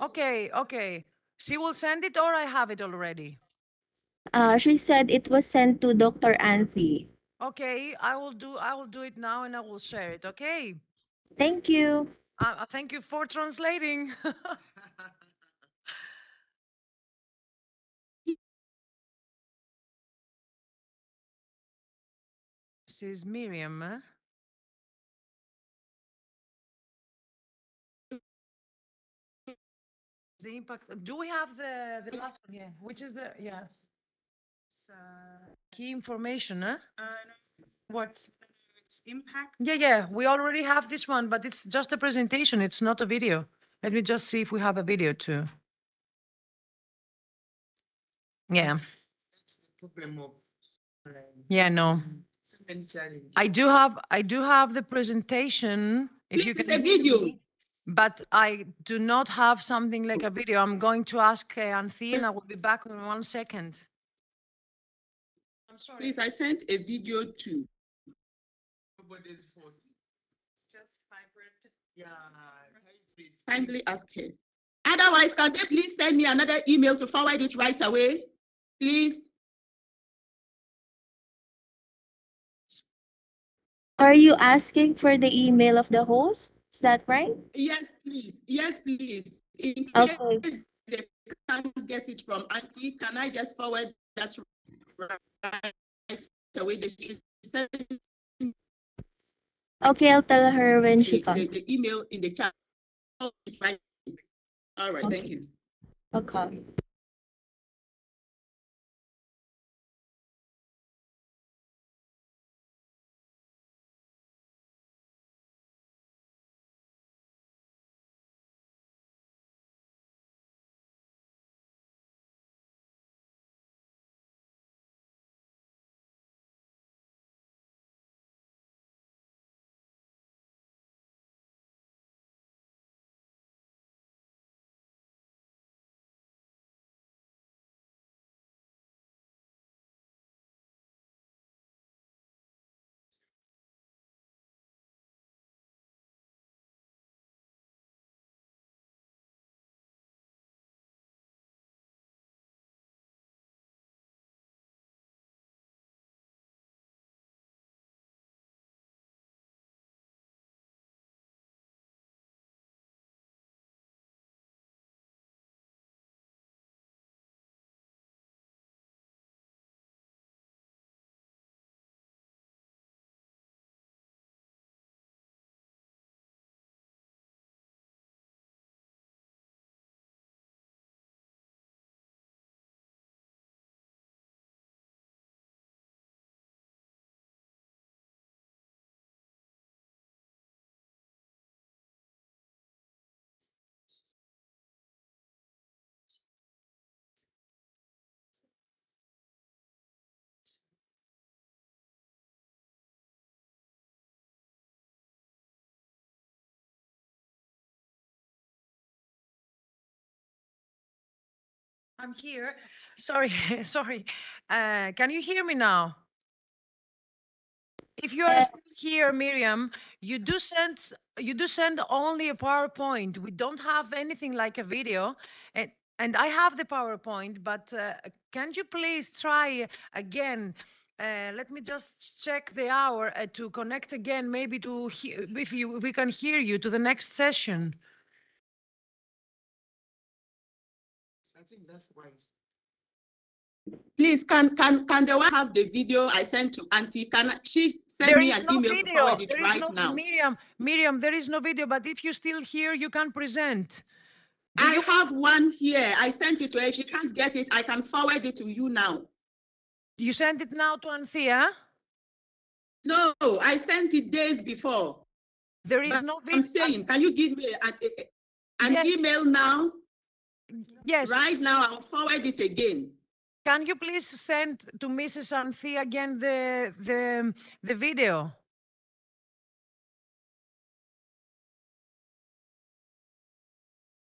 Okay. She will send it or I have it already? She said it was sent to Dr. Anthi. Okay, I will do it now and I will share it, okay? Thank you. Thank you for translating. This is Miriam. The impact. Do we have the last one? Yeah. Which is It's, key information, huh? What? It's impact. Yeah. We already have this one, but it's just a presentation. It's not a video. Let me just see if we have a video too. Yeah. That's the problem of. Yeah, no. So many challenges. I do have the presentation. If you Please, can a hear video. me, but I do not have something like a video. I'm going to ask Anthi and I will be back in 1 second. I'm sorry. Please, I sent a video too. Nobody's fault. It's just hybrid. Yeah. hybrid. Kindly ask her. Otherwise, can they please send me another email to forward it right away? Please. Are you asking for the email of the host? Is that right? Yes, please. Yes, please. In Okay. case they can't get it from Auntie, can I just forward that right away? They should send Okay, I'll tell her when she comes. the email in the chat. Right. All right, thank Okay. you. Okay. I'm here. Sorry, sorry. Can you hear me now? If you are still here, Miriam, you do send only a PowerPoint. We don't have anything like a video, and I have the PowerPoint. But can you please try again? Let me just check the hour to connect again. Maybe to if we can hear you to the next session. I think that's wise. Please, can the one have the video I sent to Auntie? Can she send There me is an no email to video. forward it There is right no now? Miriam. There is no video. But if you're still here, you can present. I have one here. I sent it to her. If she can't get it, I can forward it to you now. You sent it now to Anthea? No, I sent it days before. There is But no video. I'm saying, can you give me an Yes. email now? Yes. Right now, I'll forward it again. Can you please send to Mrs. Anthea again the video?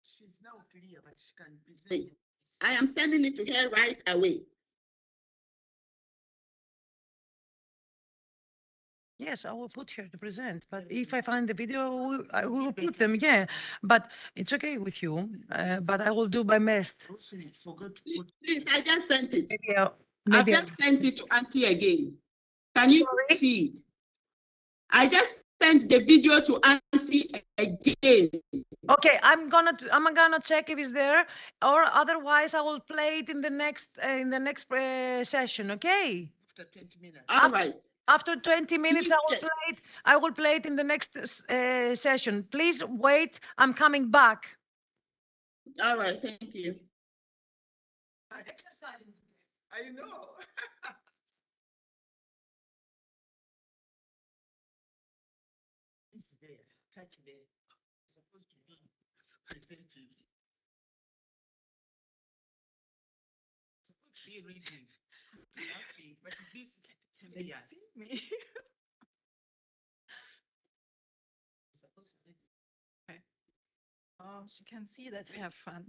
She's now clear, but she can present it. I am sending it to her right away. Yes, I will put her to present. But if I find the video, I will put them. Yeah, but it's okay with you. But I will do my best. Also, you forgot to put. Please, I just sent it. I've Maybe just sent it to Auntie again. Can you see it? I just sent the video to Auntie again. Okay, I'm gonna check if it's there, or otherwise I will play it in the next session. Okay. After 20 minutes. All right. After 20 minutes, I will play it in the next session. Please wait. I'm coming back. All right. Thank you. Exercising. I know. It's there. Touch there. It's supposed to be presenting. It's supposed to be reading. Laughing, but this serious. Me. Okay. Oh, she can see that we have fun.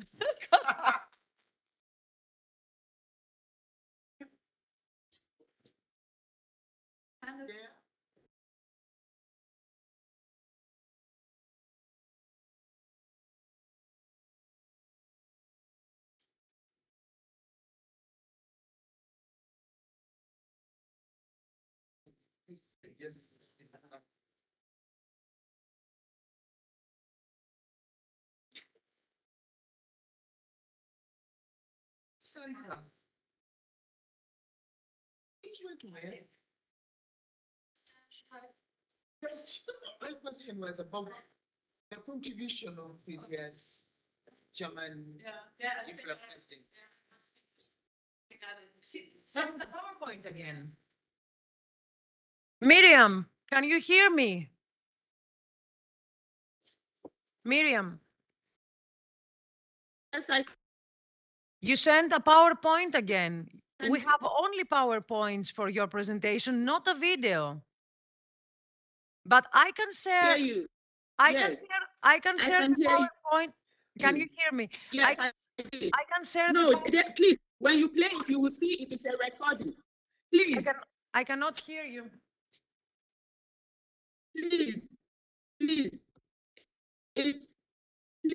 Yes. Sandra. Which one to wear? My question was about the contribution of previous German presidents. Send the PowerPoint again. Miriam, can you hear me? Miriam. Yes, You sent a PowerPoint again. We have only PowerPoints for your presentation, not a video. But I can share. You. I can share the PowerPoint. Can you hear me? Yes, I can share please, when you play it, you will see it is a recording. Please. I cannot hear you. Please. It's.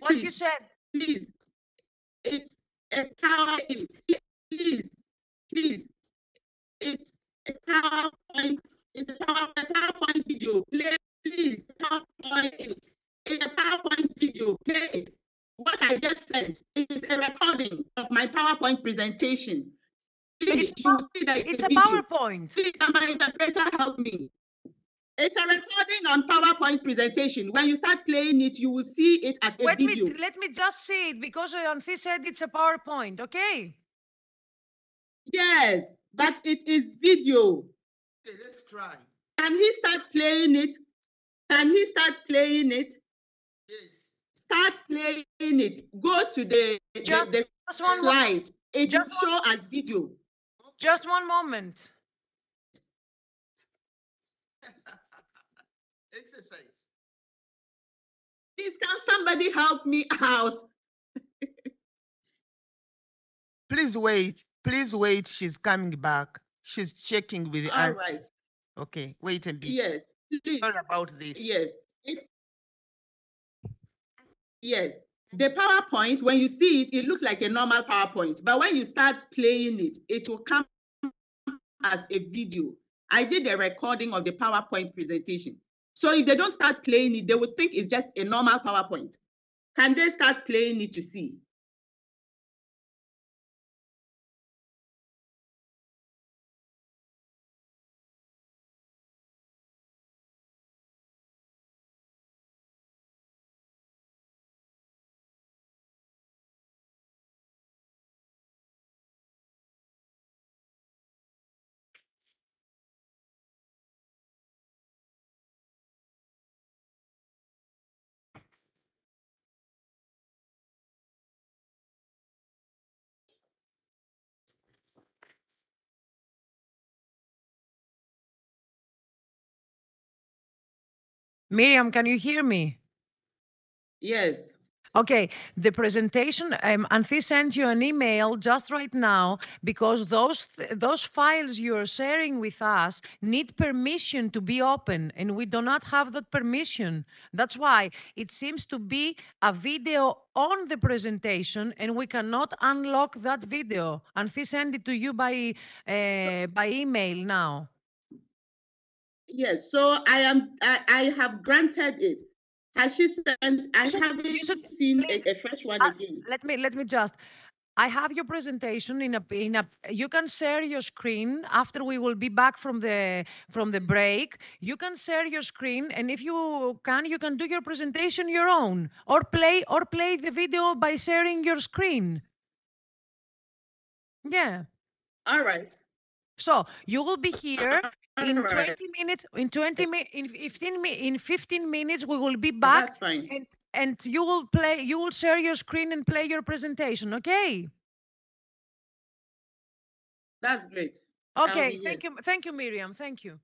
What you said? Please. It's a PowerPoint. Please. It's a PowerPoint. It's a PowerPoint video. Play, please. PowerPoint. It's a PowerPoint video. Play it. What I just said is a recording of my PowerPoint presentation. Please, it's a PowerPoint. Please, my interpreter, help me. It's a recording on PowerPoint presentation. When you start playing it, you will see it as a video. Let me just see it because Anthi said it's a PowerPoint, okay? Yes, but it is video. Okay, let's try. Can he start playing it? Yes. Start playing it. Go to the slide. It will show as video. Just one moment. Exercise. Please, can somebody help me out? Please wait, she's coming back. She's checking with All right. Okay, wait a bit. Yes. Please. Sorry about this. Yes. Yes. The PowerPoint, when you see it, it looks like a normal PowerPoint. But when you start playing it, it will come as a video. I did a recording of the PowerPoint presentation. So if they don't start playing it, they would think it's just a normal PowerPoint. Can they start playing it to see? Miriam, can you hear me? Yes. Okay, the presentation, Anthi sent you an email just right now because those files you are sharing with us need permission to be open, and we do not have that permission. That's why it seems to be a video on the presentation, and we cannot unlock that video. Anthi sent it to you by email now. Yes, so I have granted it. Has she sent? I haven't seen a fresh one again. Let me just. I have your presentation in a. You can share your screen after we will be back from the break. You can share your screen, and if you can do your presentation your own, or play the video by sharing your screen. Yeah. All right. So you will be here in right. 20 minutes. In 15 minutes, we will be back. That's fine. And you will share your screen and play your presentation. Okay. That's great. Okay. Thank you, Miriam. Thank you.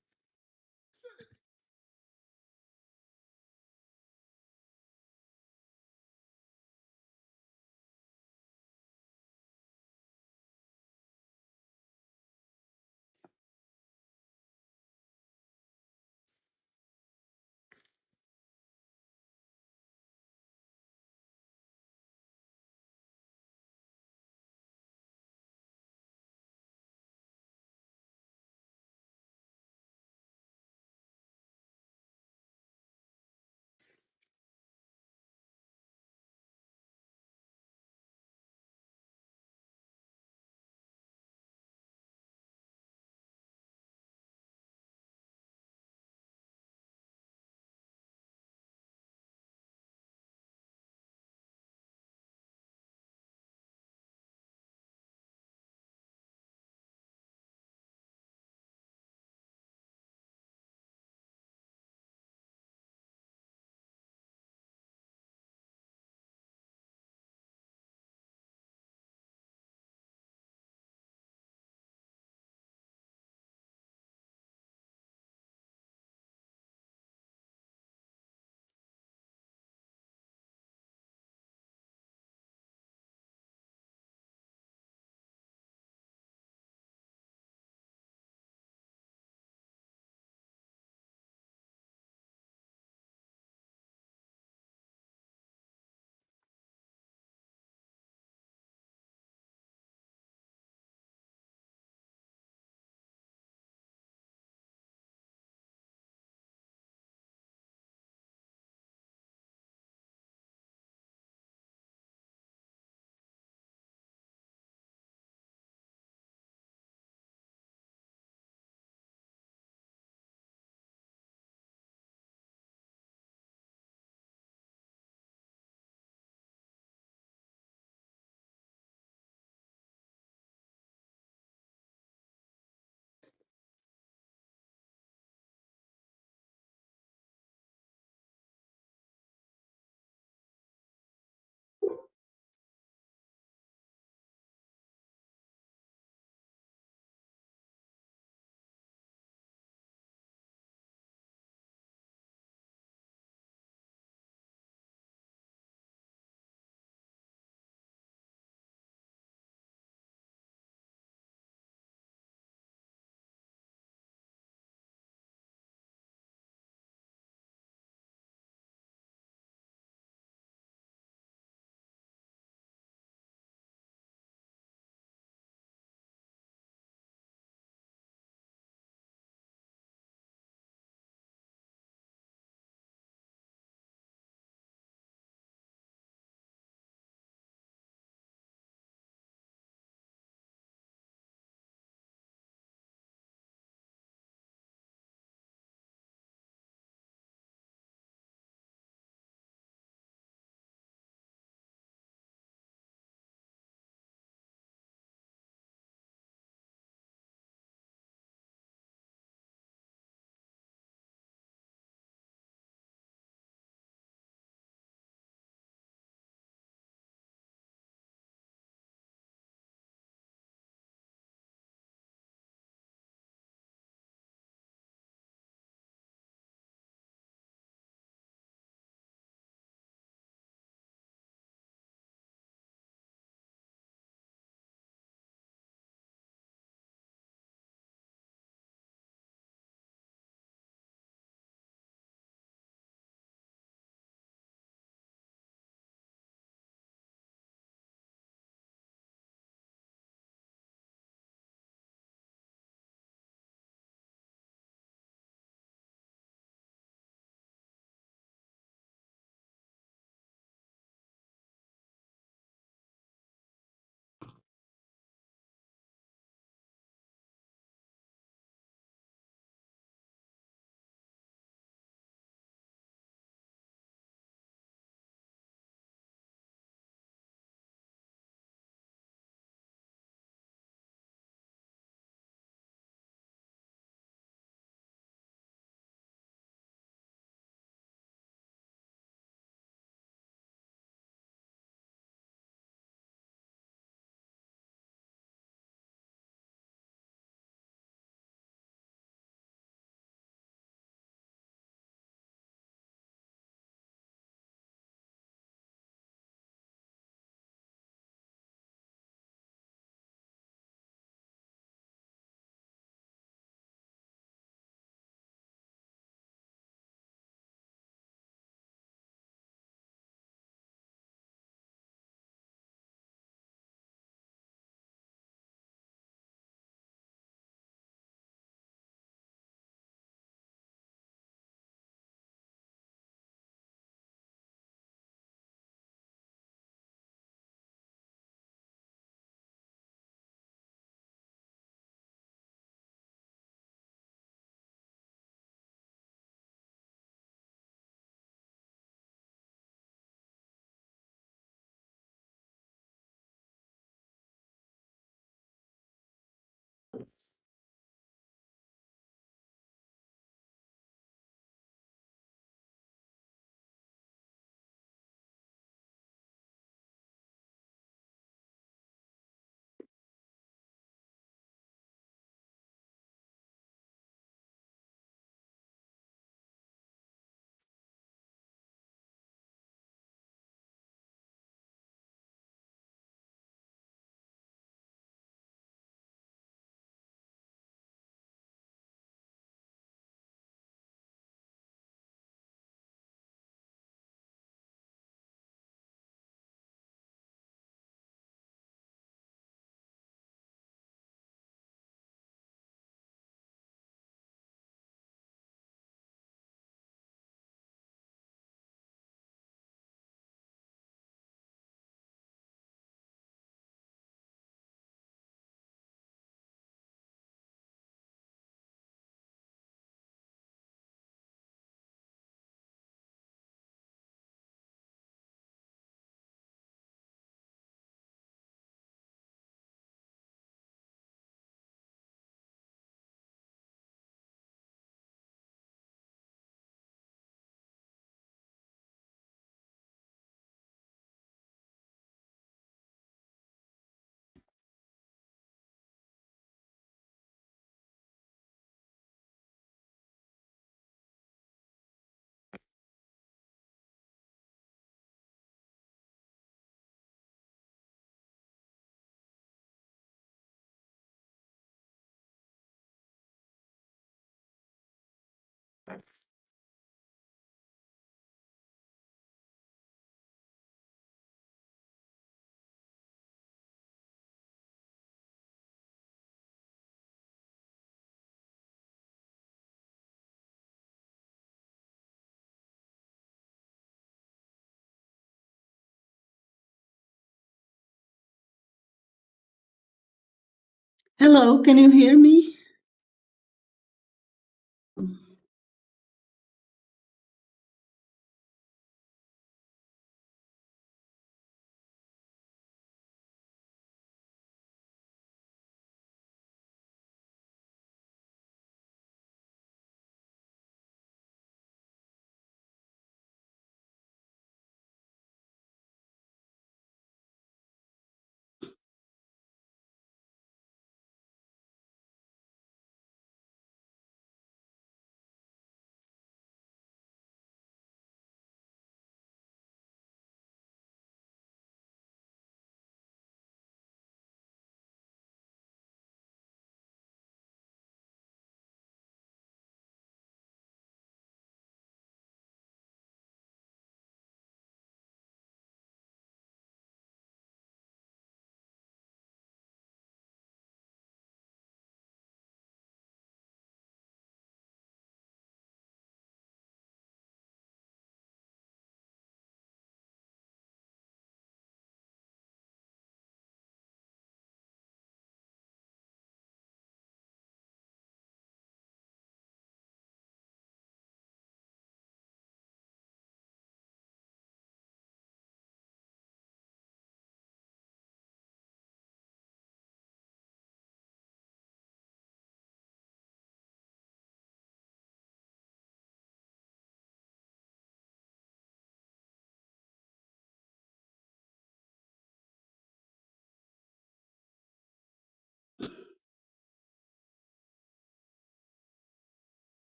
Hello, can you hear me?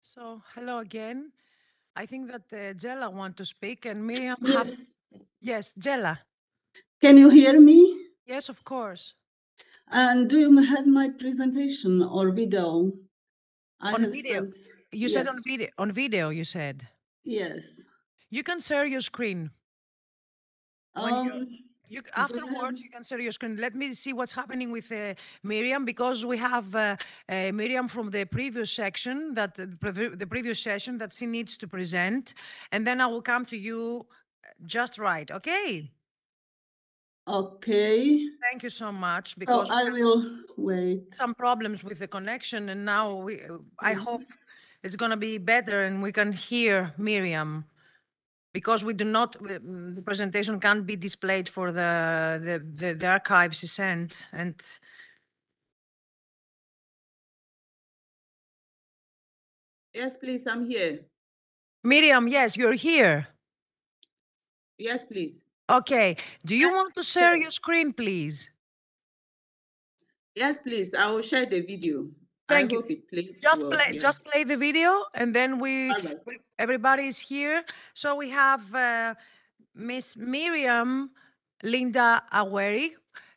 So, hello again. I think that Jella want to speak and Miriam Yes. Yes, Jella. Can you hear me? Yes, of course. And do you have my presentation or video? I On have video. sent. You said Yes. on video, you said. Yes. You can share your screen. When you do you afterwards, you can share your screen. Let me see what's happening with Miriam, because we have Miriam from the previous section, the previous session that she needs to present, and then I will come to you just right. Okay. Okay. Thank you so much. So Because I will wait. some problems with the connection, and now I hope it's going to be better and we can hear Miriam. Because we do not, the presentation can't be displayed for the archives she sent, and Yes, please, I'm here. Miriam, yes, you're here. Yes, please. Okay, do you want to share your screen, please? Yes, please. I will share the video. Thank you. I hope it plays Just well. Yeah. just play the video, and then everybody is here. So we have Miss Miriam Linda Aweri,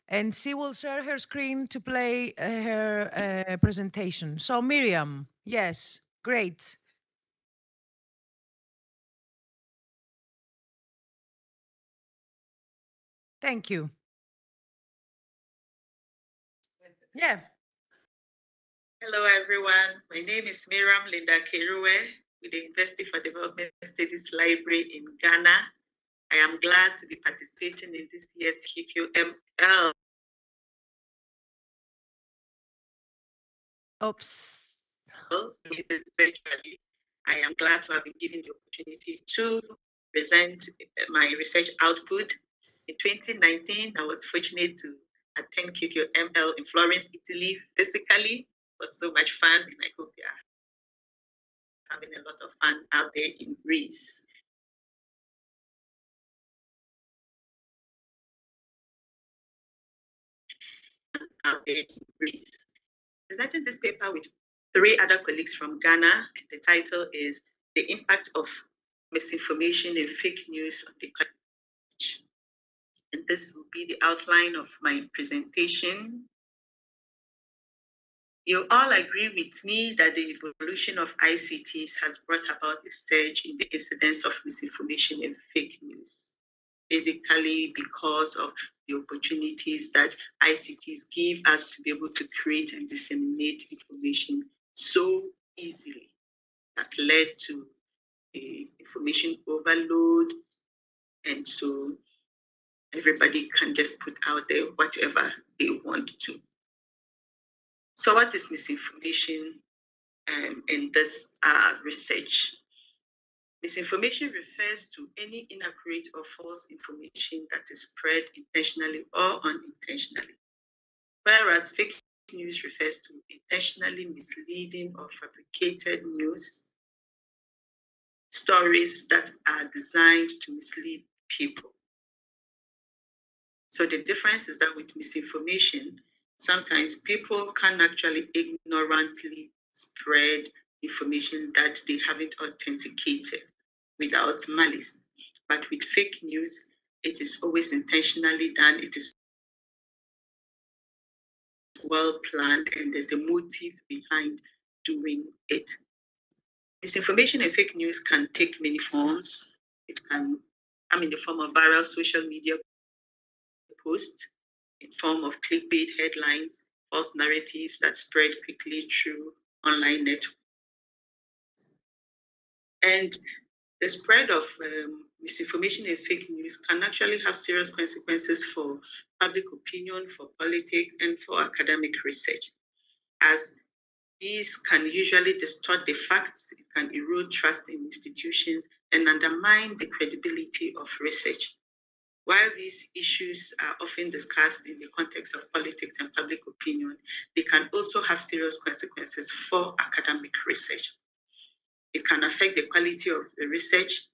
and she will share her screen to play her presentation. So Miriam, yes, great. Thank you. Yeah. Hello, everyone. My name is Miriam Linda Keruwe with the University for Development Studies Library in Ghana. I am glad to be participating in this year's QQML. Oops. Virtually. I am glad to have been given the opportunity to present my research output. In 2019, I was fortunate to attend QQML in Florence, Italy, physically. It was so much fun, and I hope you are having a lot of fun out there in Greece. Out there in Greece. Presenting this paper with 3 other colleagues from Ghana. The title is The Impact of Misinformation and Fake News on the Country. And this will be the outline of my presentation. You all agree with me that the evolution of ICTs has brought about a surge in the incidence of misinformation and fake news, basically because of the opportunities that ICTs give us to be able to create and disseminate information so easily. That's led to the information overload, and so everybody can just put out there whatever they want to. So what is misinformation in this research? Misinformation refers to any inaccurate or false information that is spread intentionally or unintentionally, whereas fake news refers to intentionally misleading or fabricated news, stories that are designed to mislead people. So the difference is that with misinformation, sometimes people can actually ignorantly spread information that they haven't authenticated without malice. But with fake news, it is always intentionally done. It is well planned, and there's a motive behind doing it. Misinformation and fake news can take many forms. It can come in the form of viral social media posts, in form of clickbait headlines, false narratives that spread quickly through online networks. And the spread of misinformation and fake news can actually have serious consequences for public opinion, for politics, and for academic research, as these can usually distort the facts, it can erode trust in institutions, and undermine the credibility of research. While these issues are often discussed in the context of politics and public opinion, they can also have serious consequences for academic research. It can affect the quality of the research,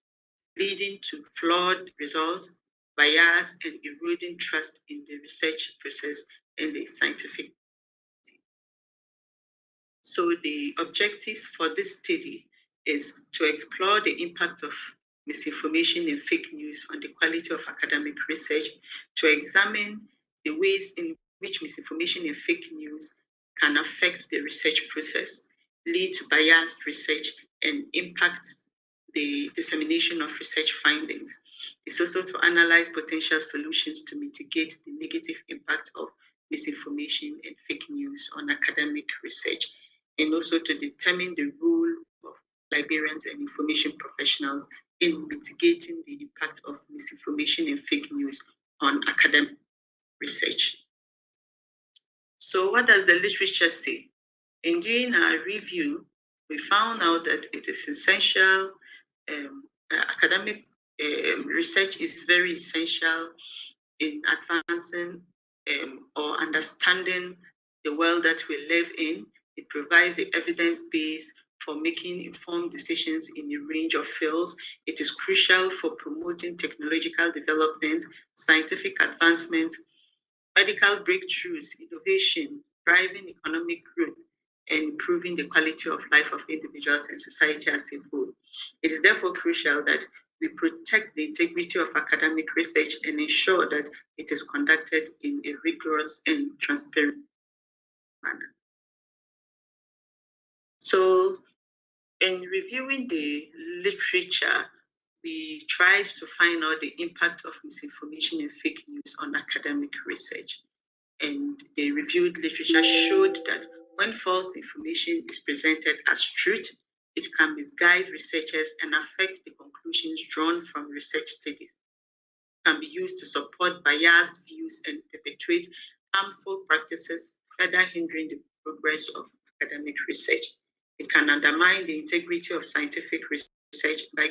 leading to flawed results, bias, and eroding trust in the research process and the scientific. So the objectives for this study is to explore the impact of misinformation and fake news on the quality of academic research, to examine the ways in which misinformation and fake news can affect the research process, lead to biased research, and impact the dissemination of research findings. It's also to analyze potential solutions to mitigate the negative impact of misinformation and fake news on academic research, and also to determine the role of librarians and information professionals in mitigating the impact of misinformation and fake news on academic research. So what does the literature say? In doing our review, we found out that it is essential, academic research is very essential in advancing or understanding the world that we live in. It provides the evidence base for making informed decisions in a range of fields. It is crucial for promoting technological development, scientific advancement, medical breakthroughs, innovation, driving economic growth, and improving the quality of life of individuals and society as a whole. It is therefore crucial that we protect the integrity of academic research and ensure that it is conducted in a rigorous and transparent manner. So, in reviewing the literature, we tried to find out the impact of misinformation and fake news on academic research. And the reviewed literature showed that when false information is presented as truth, it can misguide researchers and affect the conclusions drawn from research studies. It can be used to support biased views and perpetuate harmful practices, further hindering the progress of academic research. It can undermine the integrity of scientific research by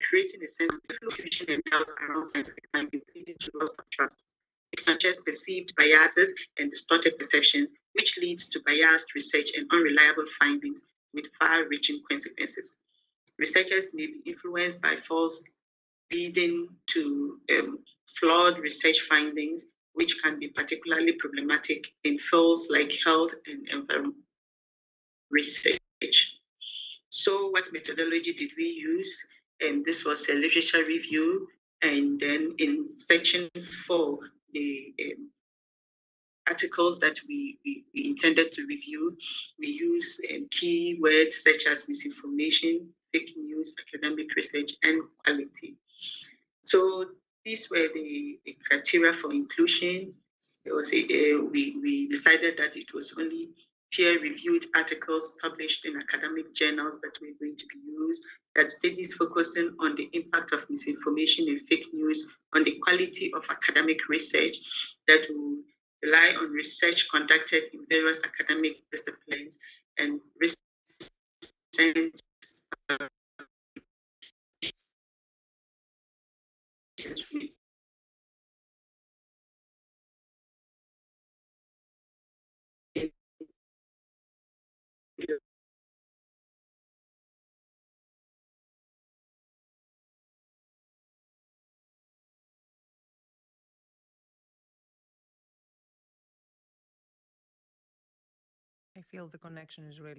creating a sense of confusion and doubt around scientific findings, leading to loss of trust. It can just perceived biases and distorted perceptions, which leads to biased research and unreliable findings with far-reaching consequences. Researchers may be influenced by false, leading to flawed research findings, which can be particularly problematic in fields like health and environment research. So what methodology did we use? This was a literature review, and then in section 4, the articles that we intended to review, we use keywords such as misinformation, fake news, academic research, and quality. So these were the criteria for inclusion. It was we decided that it was only peer-reviewed articles published in academic journals that were going to be used, that studies focusing on the impact of misinformation and fake news on the quality of academic research, that will rely on research conducted in various academic disciplines and recent I feel the connection is really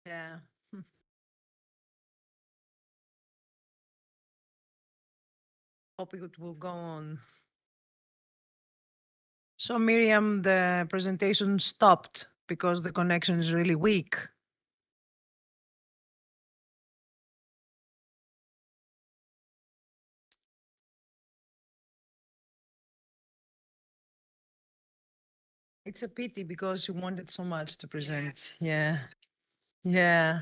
yeah. Hope it will go on. So Miriam, the presentation stopped because the connection is really weak. It's a pity because you wanted so much to present. Yeah. Yeah.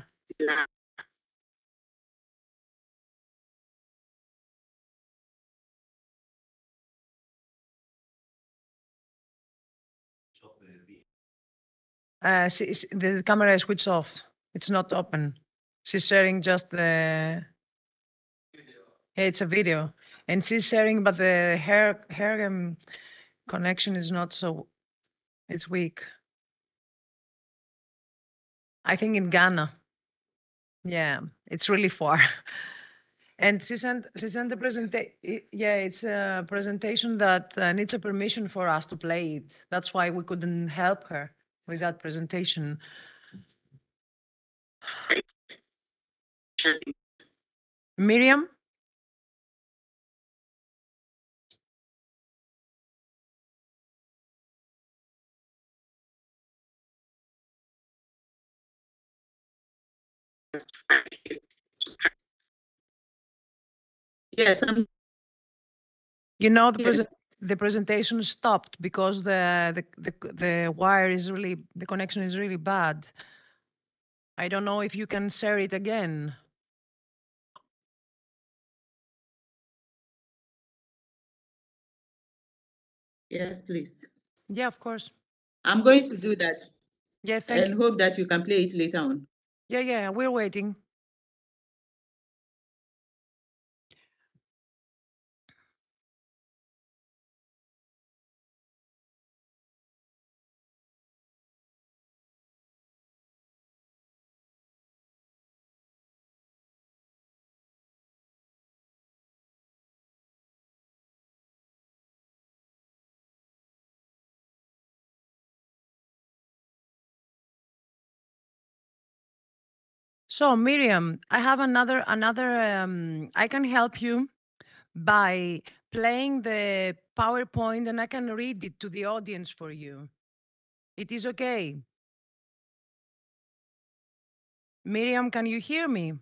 The camera is switched off. It's not open. She's sharing just the. Yeah, it's a video, and she's sharing, but the hair connection is not so It's weak. I think in Ghana. Yeah, it's really far. And she sent the presentation. Yeah, it's a presentation that needs a permission for us to play it. That's why we couldn't help her with that presentation. Miriam? Yes, You know, the presentation stopped because the wire is really, the connection is really bad. I don't know if you can share it again. Yes, please. Yeah, of course. I'm going to do that. Yeah, thank and you. hope that you can play it later on. Yeah, we're waiting. So Miriam, I have another, I can help you by playing the PowerPoint and I can read it to the audience for you. It is okay. Miriam, can you hear me?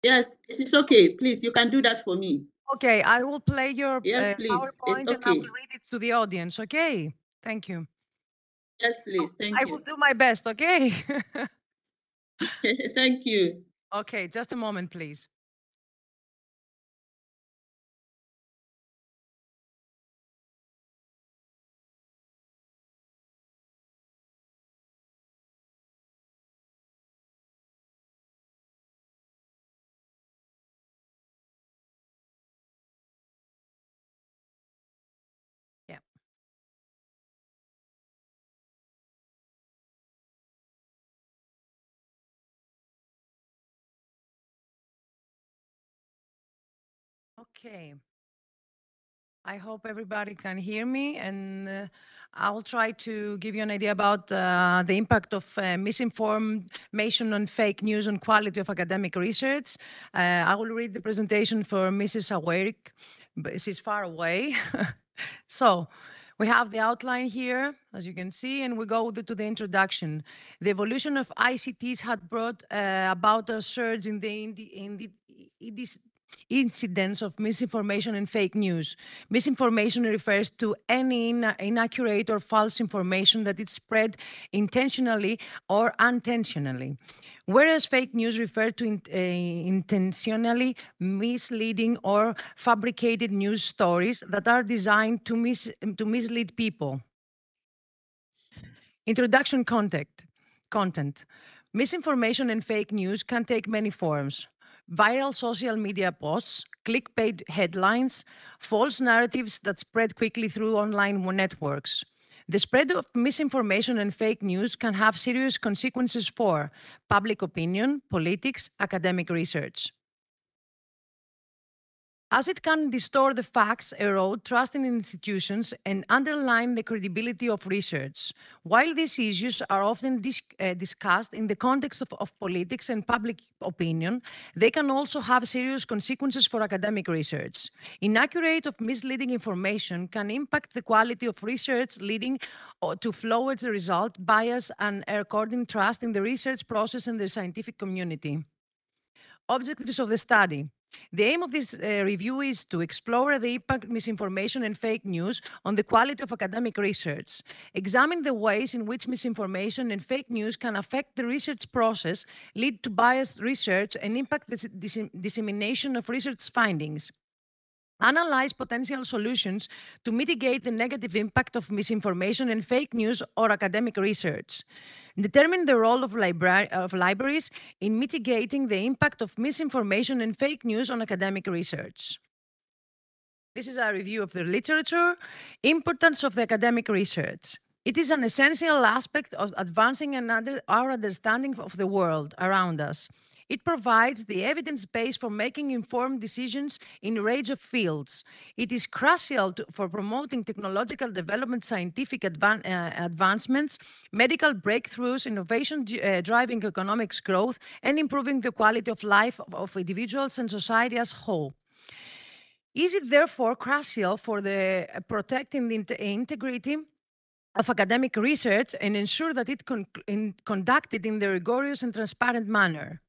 Yes, it is okay. Please, you can do that for me. Okay, I will play your Yes, please. PowerPoint It's and I will okay. read it to the audience, okay? Thank you. Yes, please. Thank I you. will do my best, okay? Thank you. Okay, just a moment, please. Yeah. Okay. I hope everybody can hear me, and I'll try to give you an idea about the impact of misinformation and fake news on quality of academic research. I will read the presentation for Mrs. Awerik, but she's far away. So we have the outline here, as you can see, and we go to the introduction. The evolution of ICTs had brought about a surge in the incidence of misinformation and fake news. Misinformation refers to any inaccurate or false information that is spread intentionally or unintentionally. Whereas fake news refer to intentionally misleading or fabricated news stories that are designed to mislead people. Introduction content. Misinformation and fake news can take many forms. Viral social media posts, clickbait headlines, false narratives that spread quickly through online networks. The spread of misinformation and fake news can have serious consequences for public opinion, politics, academic research. As it can distort the facts, erode trust in institutions, and undermine the credibility of research. While these issues are often discussed in the context of politics and public opinion, they can also have serious consequences for academic research. Inaccurate or misleading information can impact the quality of research, leading to flow as a result, bias, and eroding trust in the research process and the scientific community. Objectives of the study. The aim of this review is to explore the impact of misinformation and fake news on the quality of academic research, examine the ways in which misinformation and fake news can affect the research process, lead to biased research, and impact the dissemination of research findings. Analyze potential solutions to mitigate the negative impact of misinformation and fake news or academic research. Determine the role of libraries in mitigating the impact of misinformation and fake news on academic research. This is a review of the literature. Importance of the academic research. It is an essential aspect of advancing our understanding of the world around us. It provides the evidence base for making informed decisions in a range of fields. It is crucial for promoting technological development, scientific advancements, medical breakthroughs, innovation driving economic growth, and improving the quality of life of individuals and society as a whole. Is it therefore crucial for protecting the integrity of academic research and ensure that it conducted in a rigorous and transparent manner?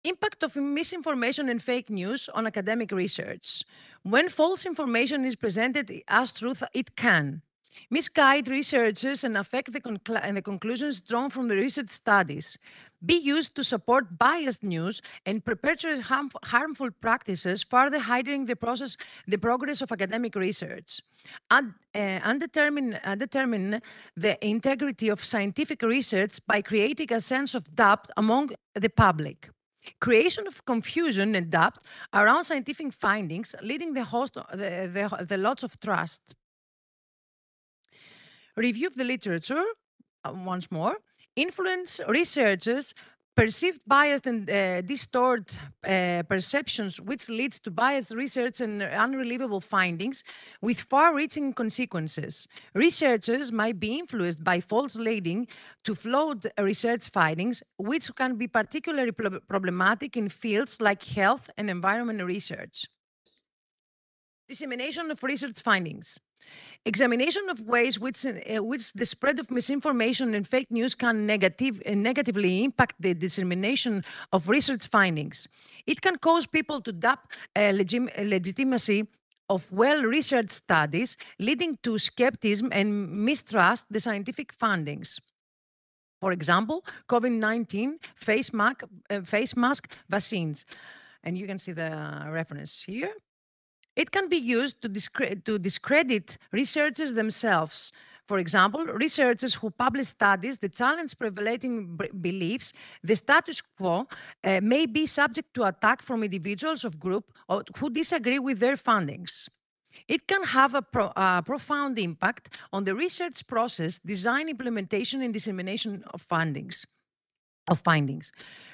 Impact of misinformation and fake news on academic research. When false information is presented as truth, it can misguide researchers and affect the conclusions drawn from the research studies, be used to support biased news and perpetuate harmful practices, further hindering the progress of academic research, and determine the integrity of scientific research by creating a sense of doubt among the public. Creation of confusion and doubt around scientific findings, leading the loss of trust. Review of the literature, once more. Influence researchers, perceived biased and distort perceptions, which leads to biased research and unreliable findings with far-reaching consequences. Researchers might be influenced by false leading to flawed research findings, which can be particularly problematic in fields like health and environment research. Dissemination of research findings. Examination of ways which the spread of misinformation and fake news can negatively impact the dissemination of research findings. It can cause people to doubt legitimacy of well-researched studies, leading to skepticism and mistrust the scientific findings. For example, COVID-19 face mask vaccines. And you can see the reference here. It can be used to discredit researchers themselves. For example, researchers who publish studies that challenge prevailing beliefs, the status quo, may be subject to attack from individuals or groups who disagree with their findings. It can have a profound impact on the research process, design, implementation, and dissemination of findings.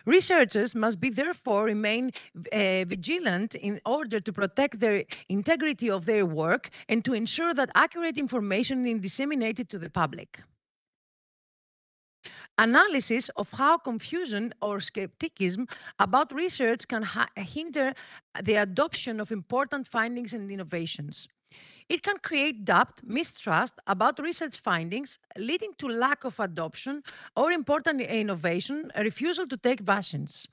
Researchers must therefore remain vigilant in order to protect the integrity of their work and to ensure that accurate information is disseminated to the public. Analysis of how confusion or skepticism about research can hinder the adoption of important findings and innovations. It can create doubt, mistrust about research findings, leading to lack of adoption or important innovation, a refusal to take vaccines,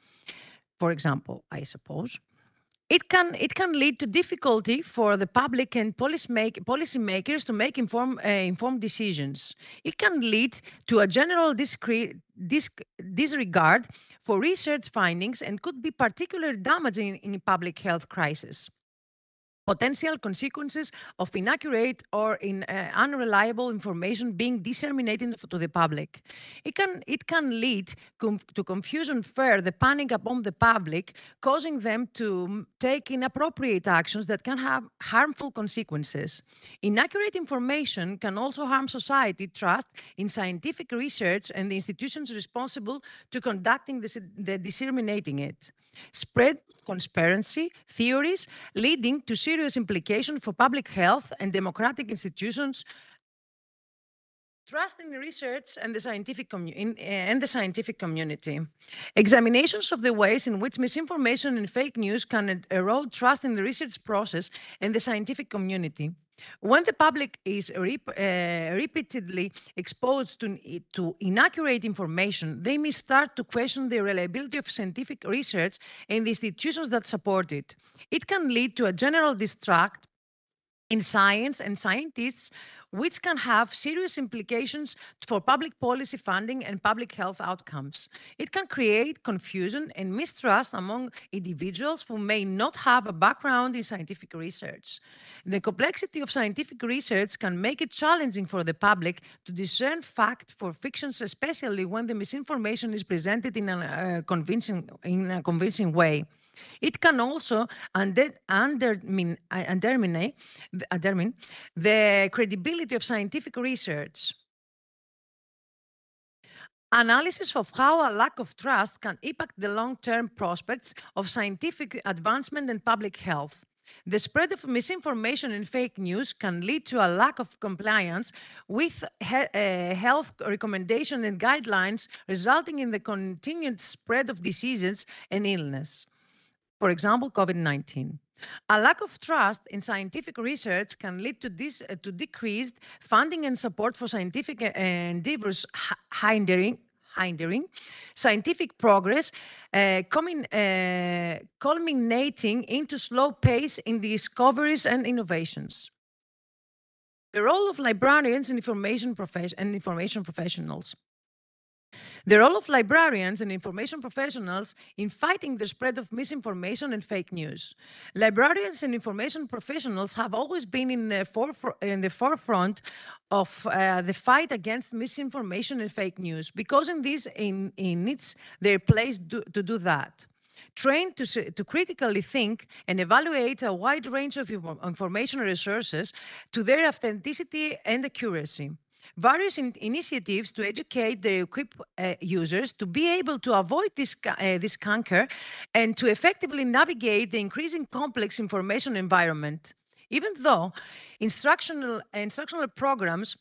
for example, I suppose. It can lead to difficulty for the public and policymakers to make informed decisions. It can lead to a general disregard for research findings and could be particularly damaging in a public health crisis. Potential consequences of inaccurate or unreliable information being disseminated to the public. It can lead to confusion, fear, the panic upon the public, causing them to take inappropriate actions that can have harmful consequences. Inaccurate information can also harm society trust in scientific research and the institutions responsible to conducting the disseminating it. Spread conspiracy theories leading to serious implications for public health and democratic institutions. Trust in research and the scientific community. Examinations of the ways in which misinformation and fake news can erode trust in the research process and the scientific community. When the public is repeatedly exposed to inaccurate information, they may start to question the reliability of scientific research and the institutions that support it. It can lead to a general distrust in science and scientists, which can have serious implications for public policy funding and public health outcomes. It can create confusion and mistrust among individuals who may not have a background in scientific research. The complexity of scientific research can make it challenging for the public to discern fact for fictions, especially when the misinformation is presented in a convincing way. It can also undermine the credibility of scientific research. Analysis of how a lack of trust can impact the long-term prospects of scientific advancement and public health. The spread of misinformation and fake news can lead to a lack of compliance with health recommendations and guidelines, resulting in the continued spread of diseases and illness. For example, COVID-19. A lack of trust in scientific research can lead to decreased funding and support for scientific endeavors, hindering scientific progress, culminating into slow pace in discoveries and innovations. The role of librarians and information professionals. The role of librarians and information professionals in fighting the spread of misinformation and fake news. Librarians and information professionals have always been in the forefront of the fight against misinformation and fake news, because it's their place to do that. Trained to critically think and evaluate a wide range of information resources to their authenticity and accuracy. Various initiatives to educate the equipped users to be able to avoid this canker and to effectively navigate the increasing complex information environment. Even though instructional programs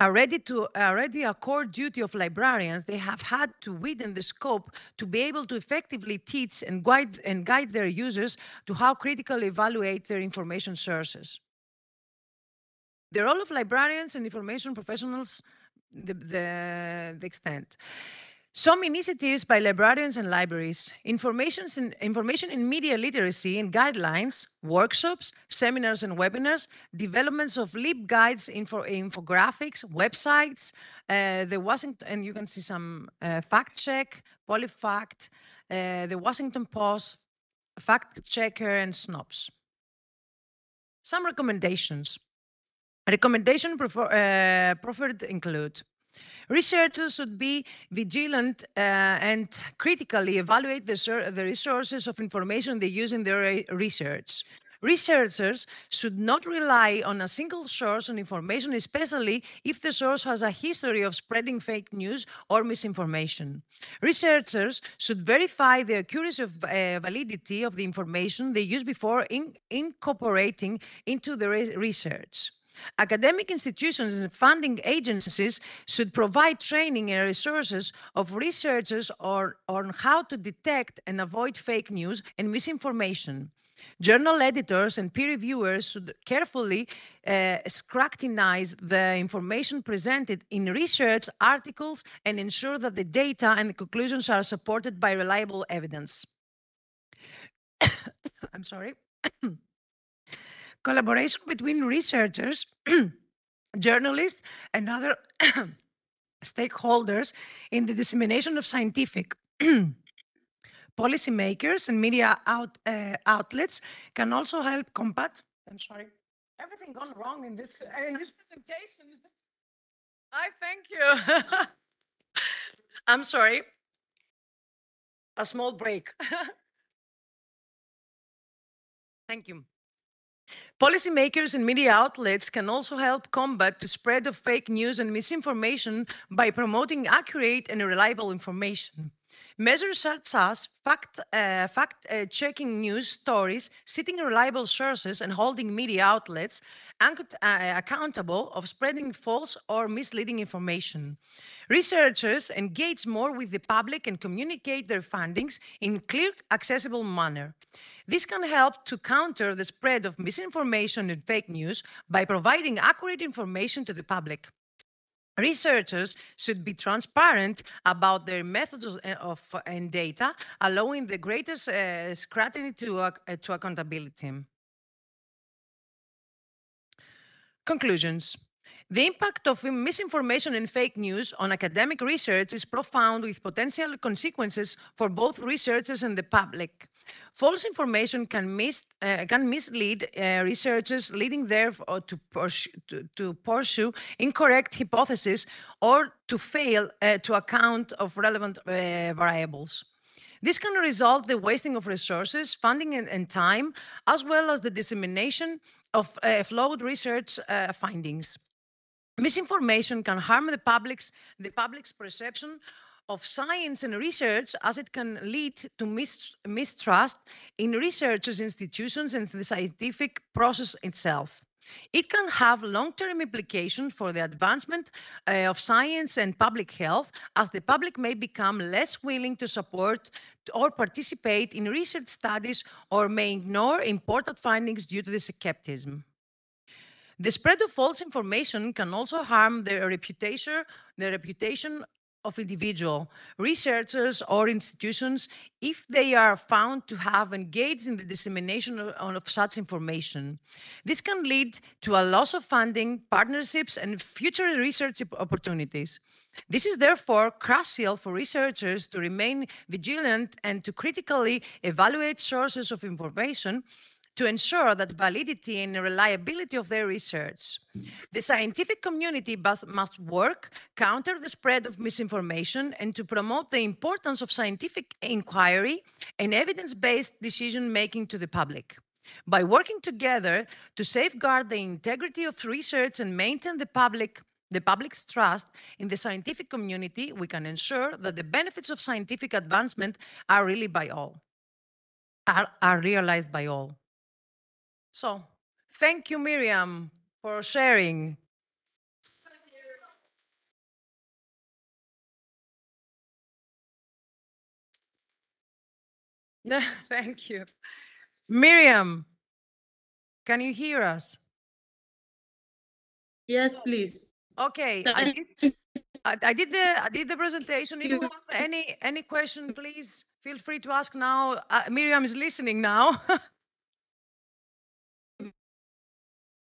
are already a core duty of librarians, they have had to widen the scope to be able to effectively teach and guide their users to how critically evaluate their information sources. The role of librarians and information professionals, the extent. Some initiatives by librarians and libraries, information in media literacy and guidelines, workshops, seminars and webinars, developments of LibGuides, infographics, websites, the Washington, and you can see some fact check, PolitiFact, the Washington Post, Fact Checker, and SNOPS. Some recommendations. Recommendations preferred include: researchers should be vigilant and critically evaluate the resources of information they use in their research. Researchers should not rely on a single source of information, especially if the source has a history of spreading fake news or misinformation. Researchers should verify the accuracy of validity of the information they use before incorporating into the research. Academic institutions and funding agencies should provide training and resources of researchers on how to detect and avoid fake news and misinformation. Journal editors and peer reviewers should carefully scrutinize the information presented in research articles and ensure that the data and the conclusions are supported by reliable evidence. I'm sorry. Collaboration between researchers, journalists, and other stakeholders in the dissemination of scientific policymakers and media outlets can also help combat. I'm sorry, everything gone wrong in this presentation. I thank you. I'm sorry. A small break. Thank you. Policymakers and media outlets can also help combat the spread of fake news and misinformation by promoting accurate and reliable information. Measures such as fact-checking news stories, citing reliable sources, and holding media outlets accountable of spreading false or misleading information. Researchers engage more with the public and communicate their findings in a clear, accessible manner. This can help to counter the spread of misinformation and fake news by providing accurate information to the public. Researchers should be transparent about their methods and data, allowing the greatest scrutiny to accountability. Conclusions. The impact of misinformation and fake news on academic research is profound, with potential consequences for both researchers and the public. False information can mislead researchers, leading them to pursue incorrect hypotheses or to fail to account of relevant variables. This can result in the wasting of resources, funding, and time, as well as the dissemination of flawed research findings. Misinformation can harm the public's perception of science and research, as it can lead to mistrust in researchers' institutions and the scientific process itself. It can have long-term implications for the advancement of science and public health, as the public may become less willing to support or participate in research studies, or may ignore important findings due to the skepticism. The spread of false information can also harm the reputation of individual researchers or institutions if they are found to have engaged in the dissemination of such information. This can lead to a loss of funding, partnerships, and future research opportunities. This is therefore crucial for researchers to remain vigilant and to critically evaluate sources of information to ensure that validity and reliability of their research. The scientific community must work counter the spread of misinformation and to promote the importance of scientific inquiry and evidence-based decision-making to the public. By working together to safeguard the integrity of research and maintain the public's trust in the scientific community, we can ensure that the benefits of scientific advancement are realized by all. So, thank you, Miriam, for sharing. Thank you. Miriam, can you hear us? Yes, please. Okay, I did the presentation. If you have any question, please feel free to ask now. Miriam is listening now.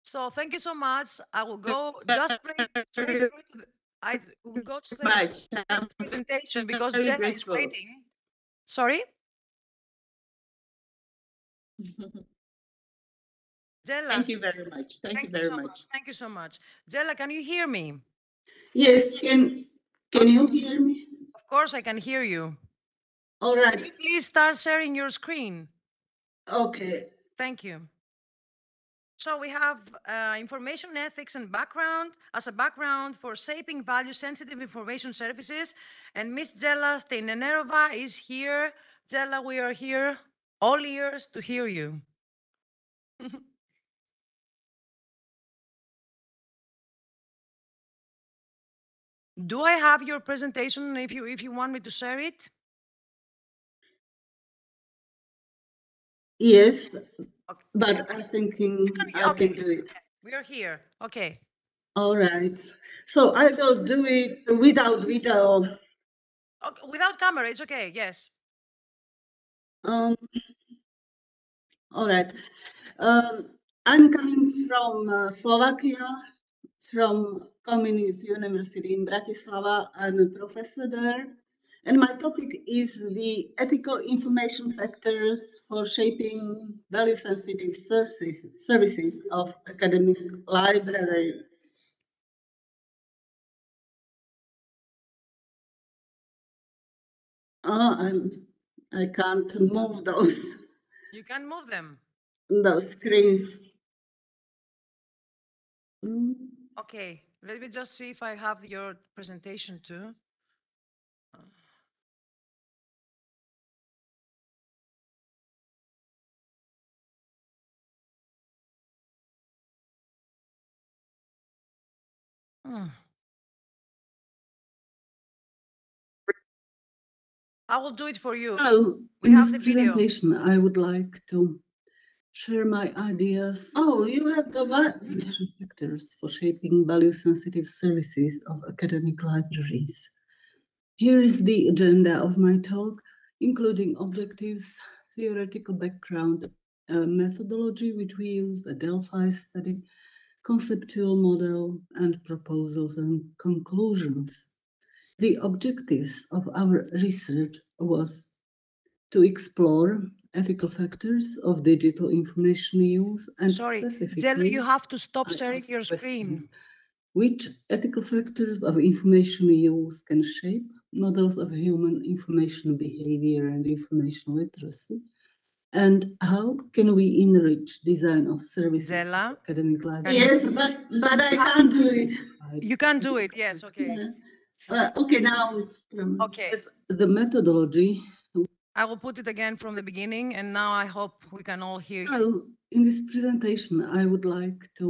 So thank you so much. I will go just straight through I will go to the presentation because Jenna is waiting. Sorry? Jella. Thank you very much. Thank you very much. Thank you so much. Jella, can you hear me? Yes, can you hear me? Of course I can hear you. All right. Can you please start sharing your screen? Okay. Thank you. So we have information ethics and background as a background for shaping value-sensitive information services. And Ms. Jella Steinerova is here. Jella, we are here, all ears to hear you. Do I have your presentation if you want me to share it? Yes, okay. But I'm thinking I can do it. We are here. Okay. All right. So I will do it without video. Okay, without camera, it's okay. Yes. All right. I'm coming from Slovakia, from Comenius University in Bratislava. I'm a professor there. And my topic is the ethical information factors for shaping value-sensitive services of academic libraries. I can't move those. You can move them. The screen. Okay, let me just see if I have your presentation too. I will do it for you. Oh, we have the video. Presentation, I would like to share my ideas. Oh, you have the factors for shaping value-sensitive services of academic libraries. Here is the agenda of my talk, including objectives, theoretical background, methodology which we use, the Delphi study, conceptual model, and proposals and conclusions. The objectives of our research was to explore ethical factors of digital information use and Sorry, specifically, Jel, you have to stop I sharing asked your screen. questions. Which ethical factors of information use can shape models of human information behavior and information literacy? And how can we enrich design of services Zella, of academic can library? you- Yes, but I can't do it. You can do it, yes, okay. Okay, now, Okay. the methodology. I will put it again from the beginning, and now I hope we can all hear you. Now, in this presentation, I would like to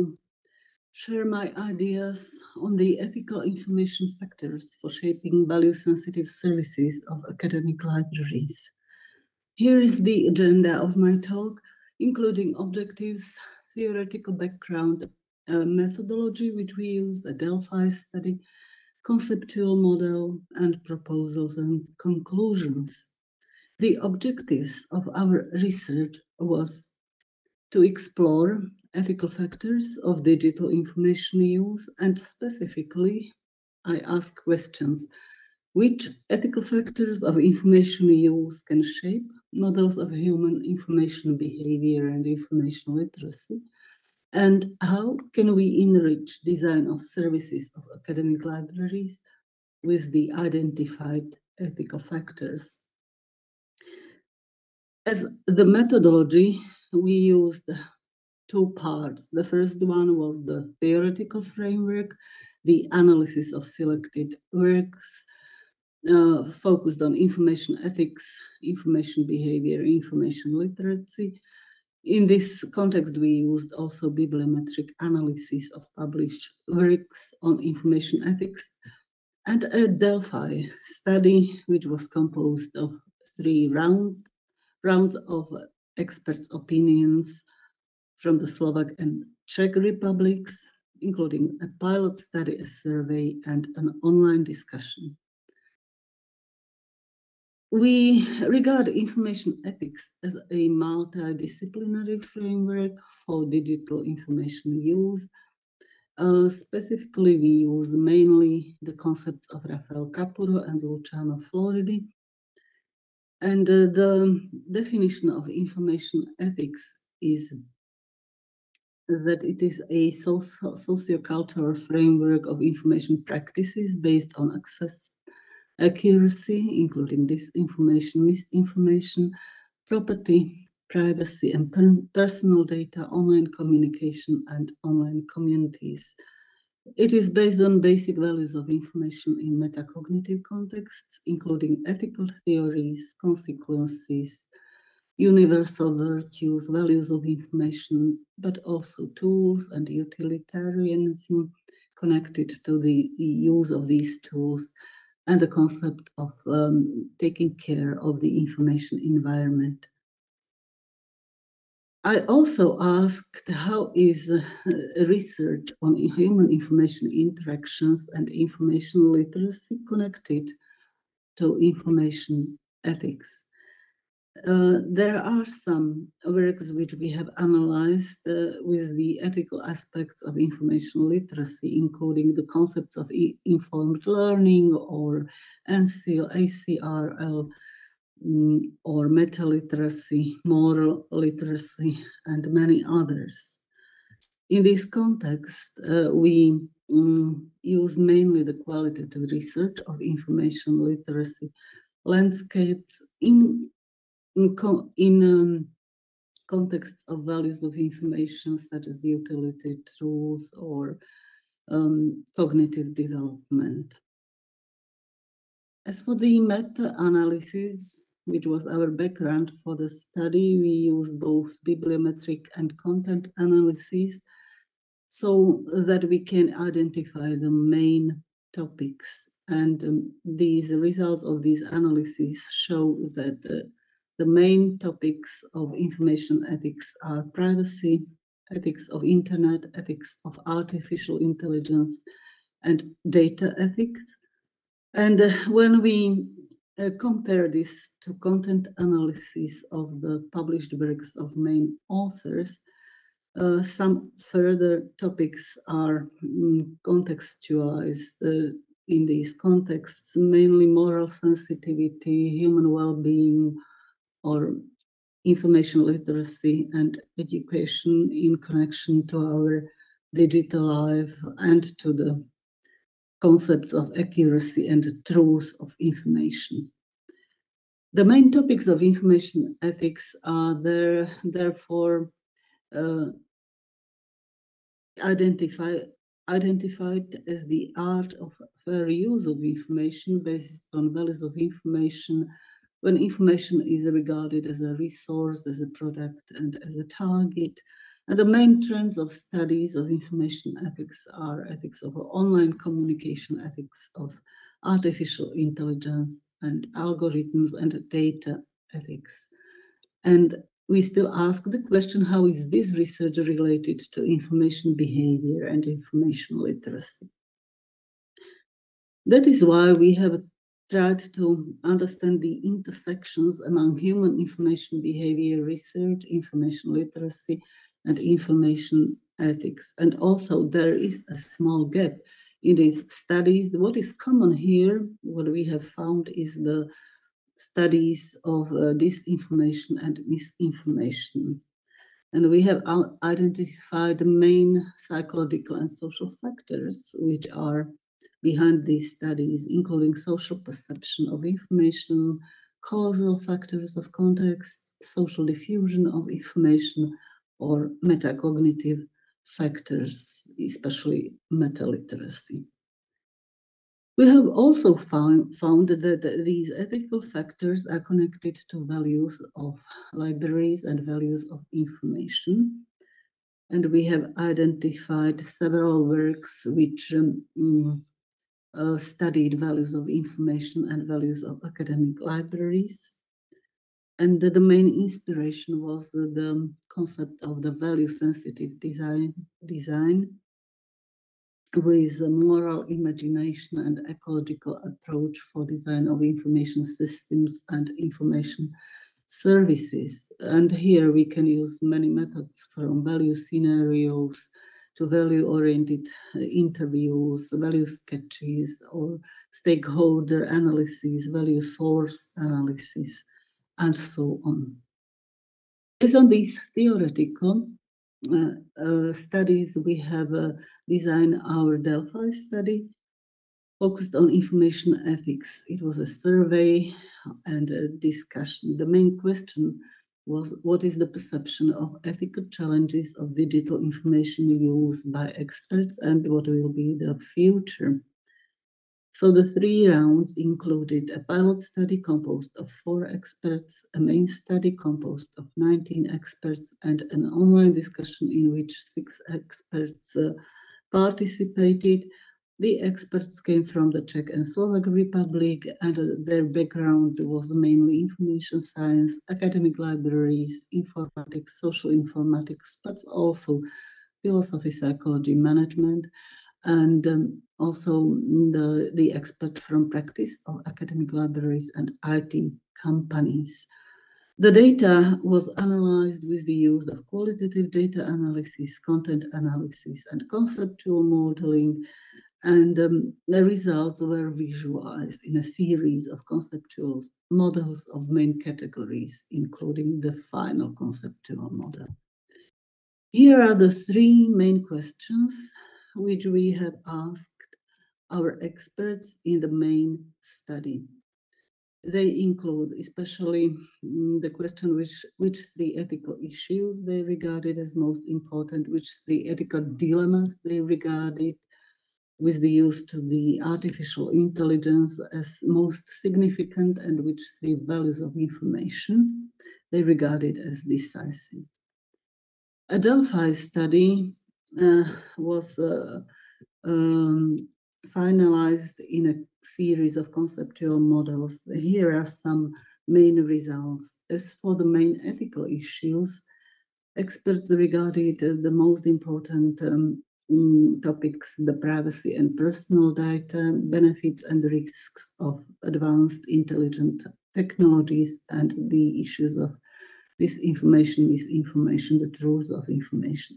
share my ideas on the ethical information factors for shaping value-sensitive services of academic libraries. Here is the agenda of my talk, including objectives, theoretical background, methodology which we used, a Delphi study, conceptual model, and proposals and conclusions. The objectives of our research was to explore ethical factors of digital information use, and specifically, I ask questions. Which ethical factors of information use can shape models of human information behavior and information literacy? And how can we enrich design of services of academic libraries with the identified ethical factors? As the methodology, we used two parts. The first one was the theoretical framework, the analysis of selected works, focused on information ethics, information behavior, information literacy. In this context, we used also bibliometric analysis of published works on information ethics and a Delphi study, which was composed of 3 rounds of experts' opinions from the Slovak and Czech republics, including a pilot study, a survey, and an online discussion. We regard information ethics as a multidisciplinary framework for digital information use. Specifically, we use mainly the concepts of Rafael Capurro and Luciano Floridi. And the definition of information ethics is that it is a sociocultural framework of information practices based on access, accuracy, including disinformation, misinformation, property, privacy, and personal data, online communication, and online communities. It is based on basic values of information in metacognitive contexts, including ethical theories, consequences, universal virtues, values of information, but also tools and utilitarianism connected to the use of these tools and the concept of taking care of the information environment. I also asked how is research on human information interactions and information literacy connected to information ethics. There are some works which we have analyzed with the ethical aspects of information literacy, including the concepts of informed learning or NCL, ACRL, or meta-literacy, moral literacy, and many others. In this context, we use mainly the qualitative research of information literacy landscapes in contexts of values of information such as utility, truth, or cognitive development. As for the meta-analysis, which was our background for the study, we used both bibliometric and content analysis so that we can identify the main topics. And these results of these analyses show that the main topics of information ethics are privacy, ethics of internet, ethics of artificial intelligence, and data ethics. And when we compare this to content analysis of the published works of main authors, Some further topics are contextualized in these contexts, mainly moral sensitivity, human well-being, or information literacy and education in connection to our digital life and to the concepts of accuracy and truth of information. The main topics of information ethics are therefore identified as the art of fair use of information based on values of information, when information is regarded as a resource, as a product, and as a target. And the main trends of studies of information ethics are ethics of online communication, ethics of artificial intelligence and algorithms, and data ethics. And we still ask the question, how is this research related to information behavior and information literacy? That is why we have tried to understand the intersections among human information behavior research, information literacy, and information ethics. And also there is a small gap in these studies. What is common here, what we have found, is the studies of disinformation and misinformation. And we have identified the main psychological and social factors which are behind these studies, including social perception of information, causal factors of context, social diffusion of information, or metacognitive factors, especially meta-literacy. We have also found that these ethical factors are connected to values of libraries and values of information. And we have identified several works which studied values of information and values of academic libraries. And the main inspiration was the concept of the value-sensitive design with a moral imagination and ecological approach for design of information systems and information services. And here we can use many methods, from value scenarios to value-oriented interviews, value sketches, or stakeholder analysis, value source analysis, and so on. Based on these theoretical studies, we have designed our Delphi study focused on information ethics. It was a survey and a discussion. The main question was, what is the perception of ethical challenges of digital information use by experts, and what will be the future? So the 3 rounds included a pilot study composed of 4 experts, a main study composed of 19 experts, and an online discussion in which 6 experts participated. The experts came from the Czech and Slovak Republic, and their background was mainly information science, academic libraries, informatics, social informatics, but also philosophy, psychology, management, and also the expert from practice of academic libraries and IT companies. The data was analyzed with the use of qualitative data analysis, content analysis, and conceptual modeling, and the results were visualized in a series of conceptual models of main categories, including the final conceptual model. Here are the 3 main questions which we have asked our experts in the main study. They include especially the question which 3 ethical issues they regarded as most important, which 3 ethical dilemmas they regarded with the use to the artificial intelligence as most significant, and which 3 values of information they regarded as decisive. A Delphi study was finalized in a series of conceptual models. Here are some main results. As for the main ethical issues, experts regarded the most important topics: the privacy and personal data, benefits and risks of advanced intelligent technologies, and the issues of disinformation, misinformation, the truth of information.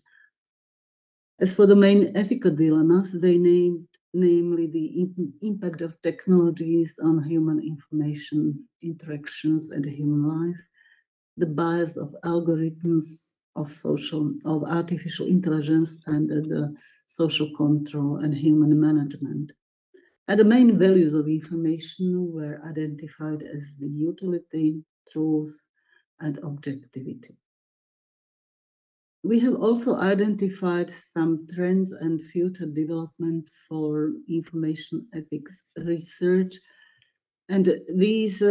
As for the main ethical dilemmas, they named namely the impact of technologies on human information interactions and human life, the bias of algorithms of artificial intelligence, and the social control and human management. And the main values of information were identified as the utility, truth, and objectivity. We have also identified some trends and future development for information ethics research. And these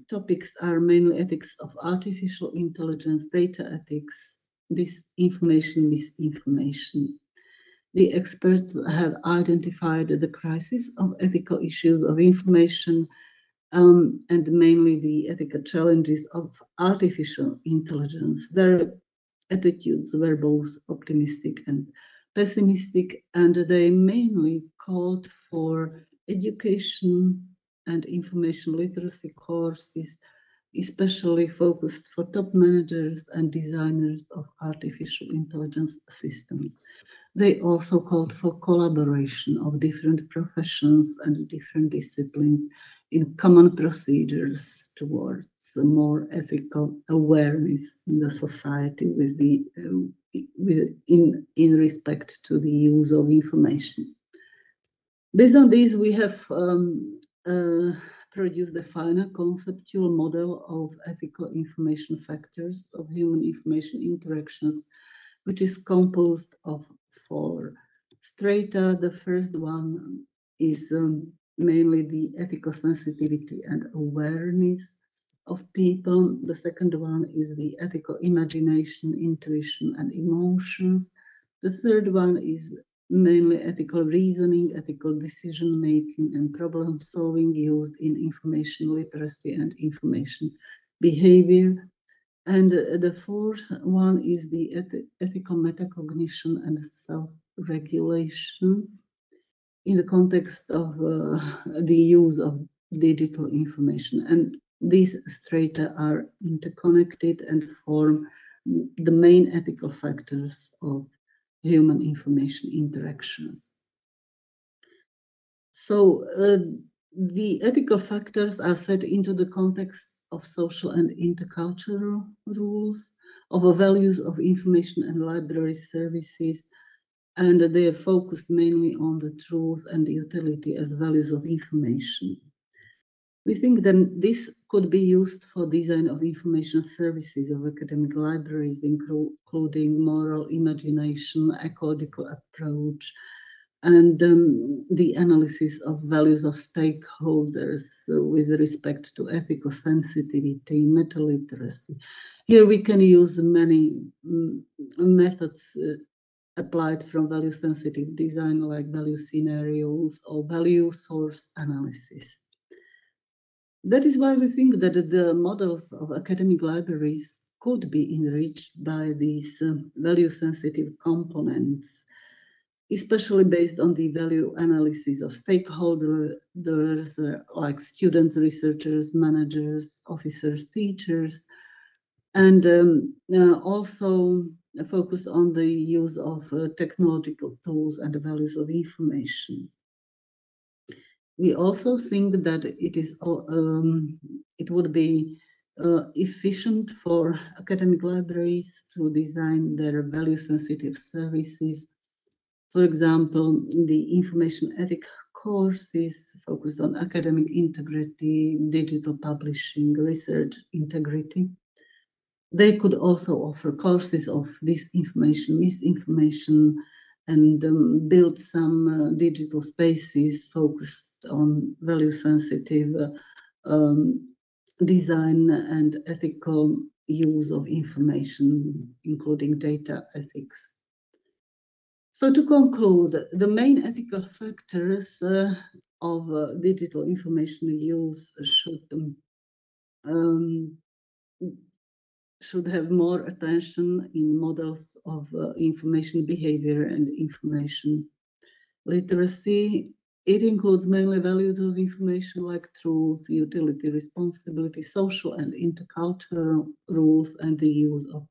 topics are mainly ethics of artificial intelligence, data ethics, disinformation, misinformation. The experts have identified the crisis of ethical issues of information and mainly the ethical challenges of artificial intelligence. Their attitudes were both optimistic and pessimistic, and they mainly called for education and information literacy courses, especially focused for top managers and designers of artificial intelligence systems. They also called for collaboration of different professions and different disciplines in common procedures towards a more ethical awareness in the society in respect to the use of information. Based on this, we have produced a final conceptual model of ethical information factors of human information interactions, which is composed of 4 strata. The first one is mainly the ethical sensitivity and awareness of people. The second one is the ethical imagination, intuition, and emotions. The third one is mainly ethical reasoning, ethical decision-making, and problem-solving used in information literacy and information behavior. And the fourth one is the ethical metacognition and self-regulation in the context of the use of digital information. And these strata are interconnected and form the main ethical factors of human information interactions. So the ethical factors are set into the context of social and intercultural rules, of the values of information and library services, and they are focused mainly on the truth and the utility as values of information. We think that this could be used for design of information services of academic libraries, including moral imagination, ecological approach, and the analysis of values of stakeholders with respect to ethical sensitivity, meta-literacy. Here we can use many methods applied from value-sensitive design, like value scenarios or value source analysis. That is why we think that the models of academic libraries could be enriched by these value-sensitive components, especially based on the value analysis of stakeholders like students, researchers, managers, officers, teachers, and also focus on the use of technological tools and the values of information. We also think that it would be efficient for academic libraries to design their value-sensitive services. For example, the information ethics courses focused on academic integrity, digital publishing, research integrity. They could also offer courses of disinformation, misinformation, and build some digital spaces focused on value-sensitive design and ethical use of information, including data ethics. So to conclude, the main ethical factors of digital information use should have more attention in models of information behavior and information literacy. It includes mainly values of information like truth, utility, responsibility, social and intercultural rules, and the use of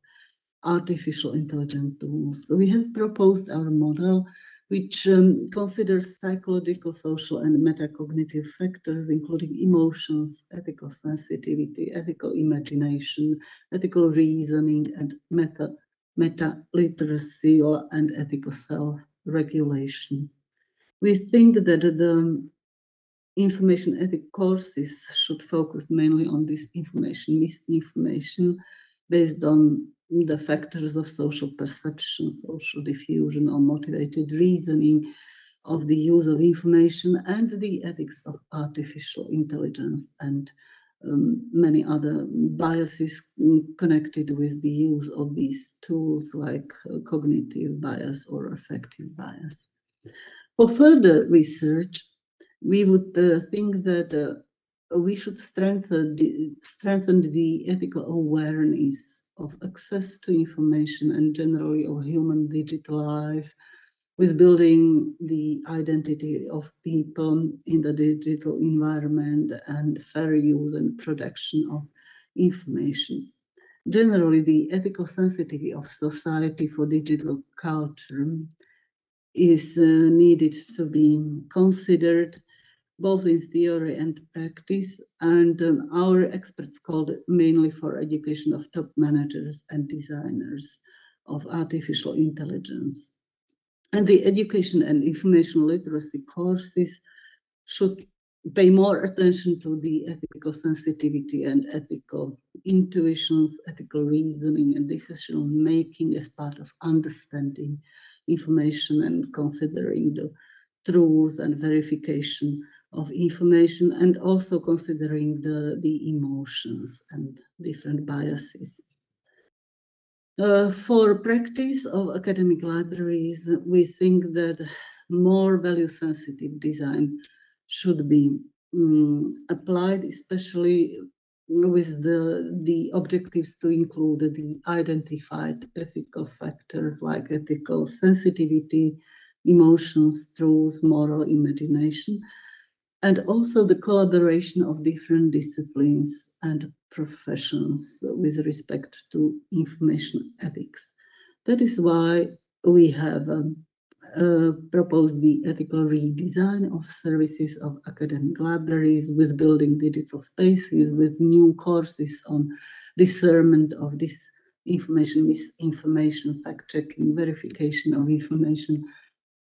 artificial intelligence tools. We have proposed our model, which considers psychological, social, and metacognitive factors, including emotions, ethical sensitivity, ethical imagination, ethical reasoning, and meta-literacy and ethical self-regulation. We think that the information ethics courses should focus mainly on this information, misinformation, based on the factors of social perception, social diffusion, or motivated reasoning of the use of information, and the ethics of artificial intelligence, and many other biases connected with the use of these tools, like cognitive bias or affective bias. For further research, we would think that we should strengthen the ethical awareness of access to information and generally of human digital life, with building the identity of people in the digital environment and fair use and production of information. Generally, the ethical sensitivity of society for digital culture is needed to be considered both in theory and practice, and our experts called it mainly for education of top managers and designers of artificial intelligence. And the education and information literacy courses should pay more attention to the ethical sensitivity and ethical intuitions, ethical reasoning, and decision making as part of understanding information and considering the truth and verification of information, and also considering the emotions and different biases. For practice of academic libraries, we think that more value-sensitive design should be applied, especially with the objectives to include the identified ethical factors like ethical sensitivity, emotions, truth, moral imagination, and also the collaboration of different disciplines and professions with respect to information ethics. That is why we have proposed the ethical redesign of services of academic libraries, with building digital spaces, with new courses on discernment of this information, misinformation, fact-checking, verification of information,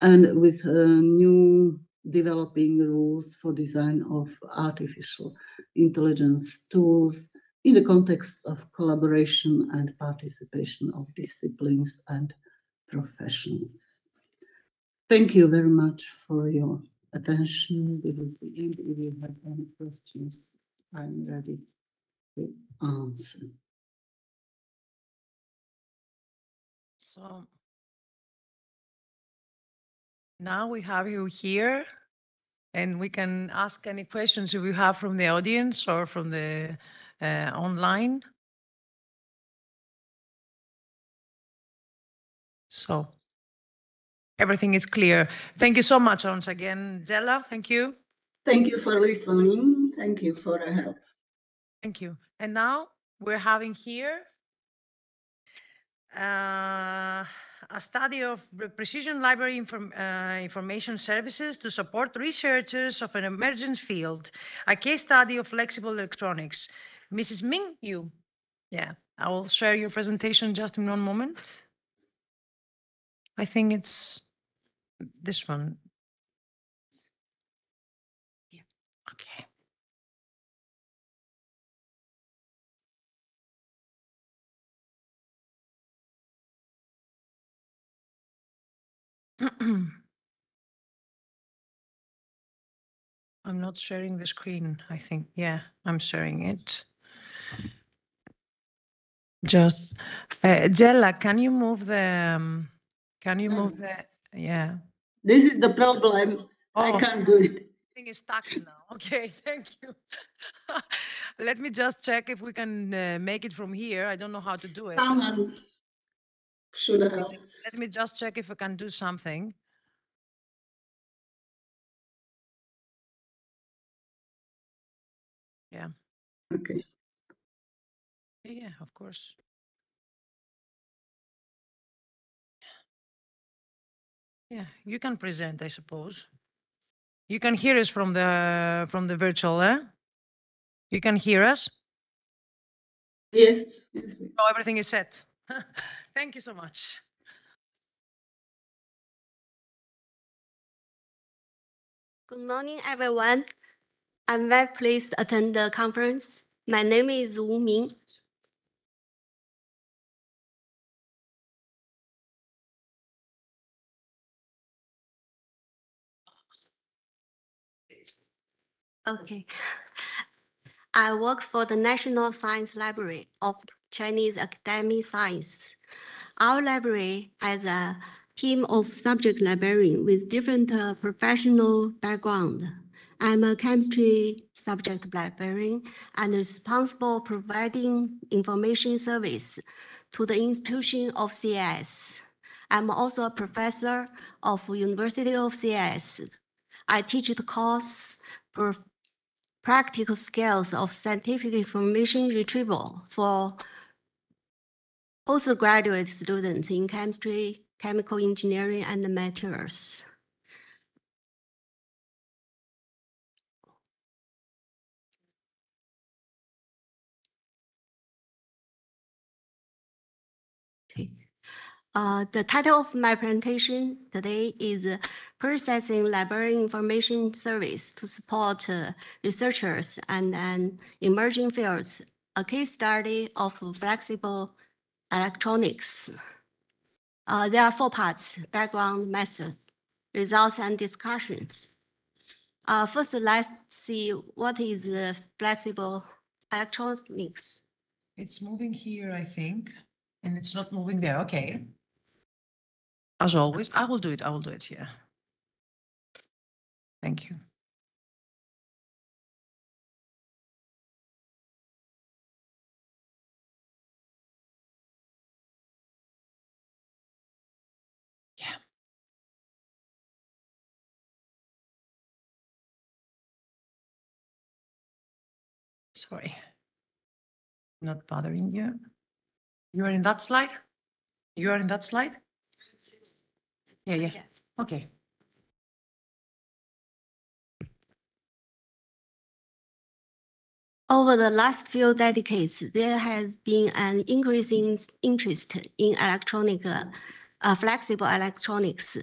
and with new developing rules for design of artificial intelligence tools in the context of collaboration and participation of disciplines and professions. Thank you very much for your attention. We will begin. If you have any questions, I'm ready to answer. So now we have you here, and we can ask any questions if you have from the audience or from the online. So everything is clear. Thank you so much once again, Zella. Thank you. Thank you for listening. Thank you for the help. Thank you. And now we're having here a study of precision library information services to support researchers of an emerging field, a case study of flexible electronics. Mrs. Ming, you. Yeah, I will share your presentation just in one moment. I think it's this one. Yeah. Okay. I'm not sharing the screen, I think. Yeah, I'm sharing it. Just, Jella, can you move the, yeah. This is the problem. I Oh. can't do it. Thing is stuck now. Okay, thank you. Let me just check if we can make it from here. I don't know how to do it. Someone should help. Let me just check if I can do something. Yeah. Okay. Yeah, of course. Yeah, you can present, I suppose. You can hear us from the virtual, eh? You can hear us? Yes. Yes. Oh, everything is set. Thank you so much. Good morning, everyone. I'm very pleased to attend the conference. My name is Wu Ming. Okay. I work for the National Science Library of Chinese Academy Science. Our library has a team of subject librarians with different professional background. I'm a chemistry subject librarian and responsible providing information service to the institution of CIS. I'm also a professor of University of CIS. I teach the course practical skills of scientific information retrieval for postgraduate students in chemistry, chemical engineering, and materials. Okay. The title of my presentation today is Processing Library Information Service to Support Researchers and Emerging Fields, a case study of flexible electronics. There are 4 parts: background, methods, results, and discussions. First, let's see what is flexible electronics. It's moving here, I think, and it's not moving there. Okay. As always, I will do it. I will do it here. Thank you. Yeah. Sorry. Not bothering you. You are in that slide? You are in that slide? Yeah, yeah. Okay. Over the last few decades, there has been an increasing interest in flexible electronics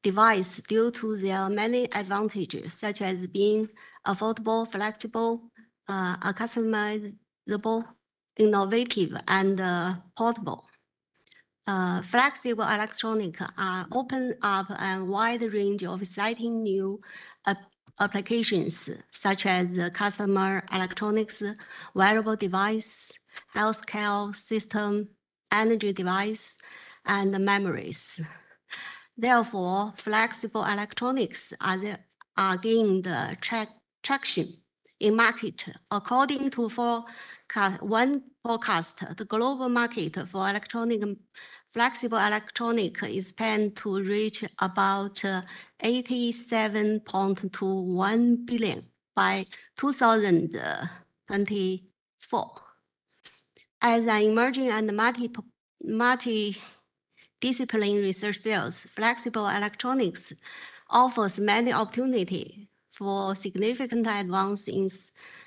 device due to their many advantages, such as being affordable, flexible, customizable, innovative, and portable. Flexible electronics open up a wide range of exciting new applications, such as customer electronics, wearable device, healthcare system, energy device, and memories. Therefore, flexible electronics are gaining traction in market. According to one forecast, the global market for flexible electronic is planned to reach about 87.21 billion by 2024. As an emerging and multi-discipline research fields, flexible electronics offers many opportunities for significant advance in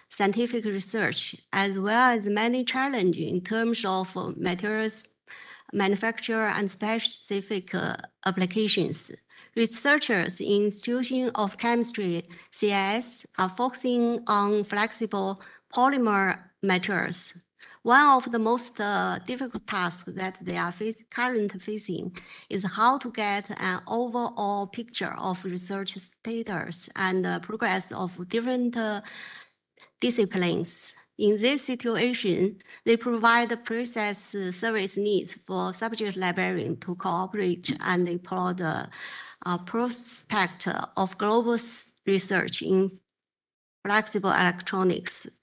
scientific research, as well as many challenges in terms of materials manufacture and specific applications. Researchers in Institution of Chemistry, CIS, are focusing on flexible polymer materials. One of the most difficult tasks that they are currently facing is how to get an overall picture of research status and progress of different disciplines. In this situation, they provide the process service needs for subject librarians to cooperate and explore the prospect of global research in flexible electronics.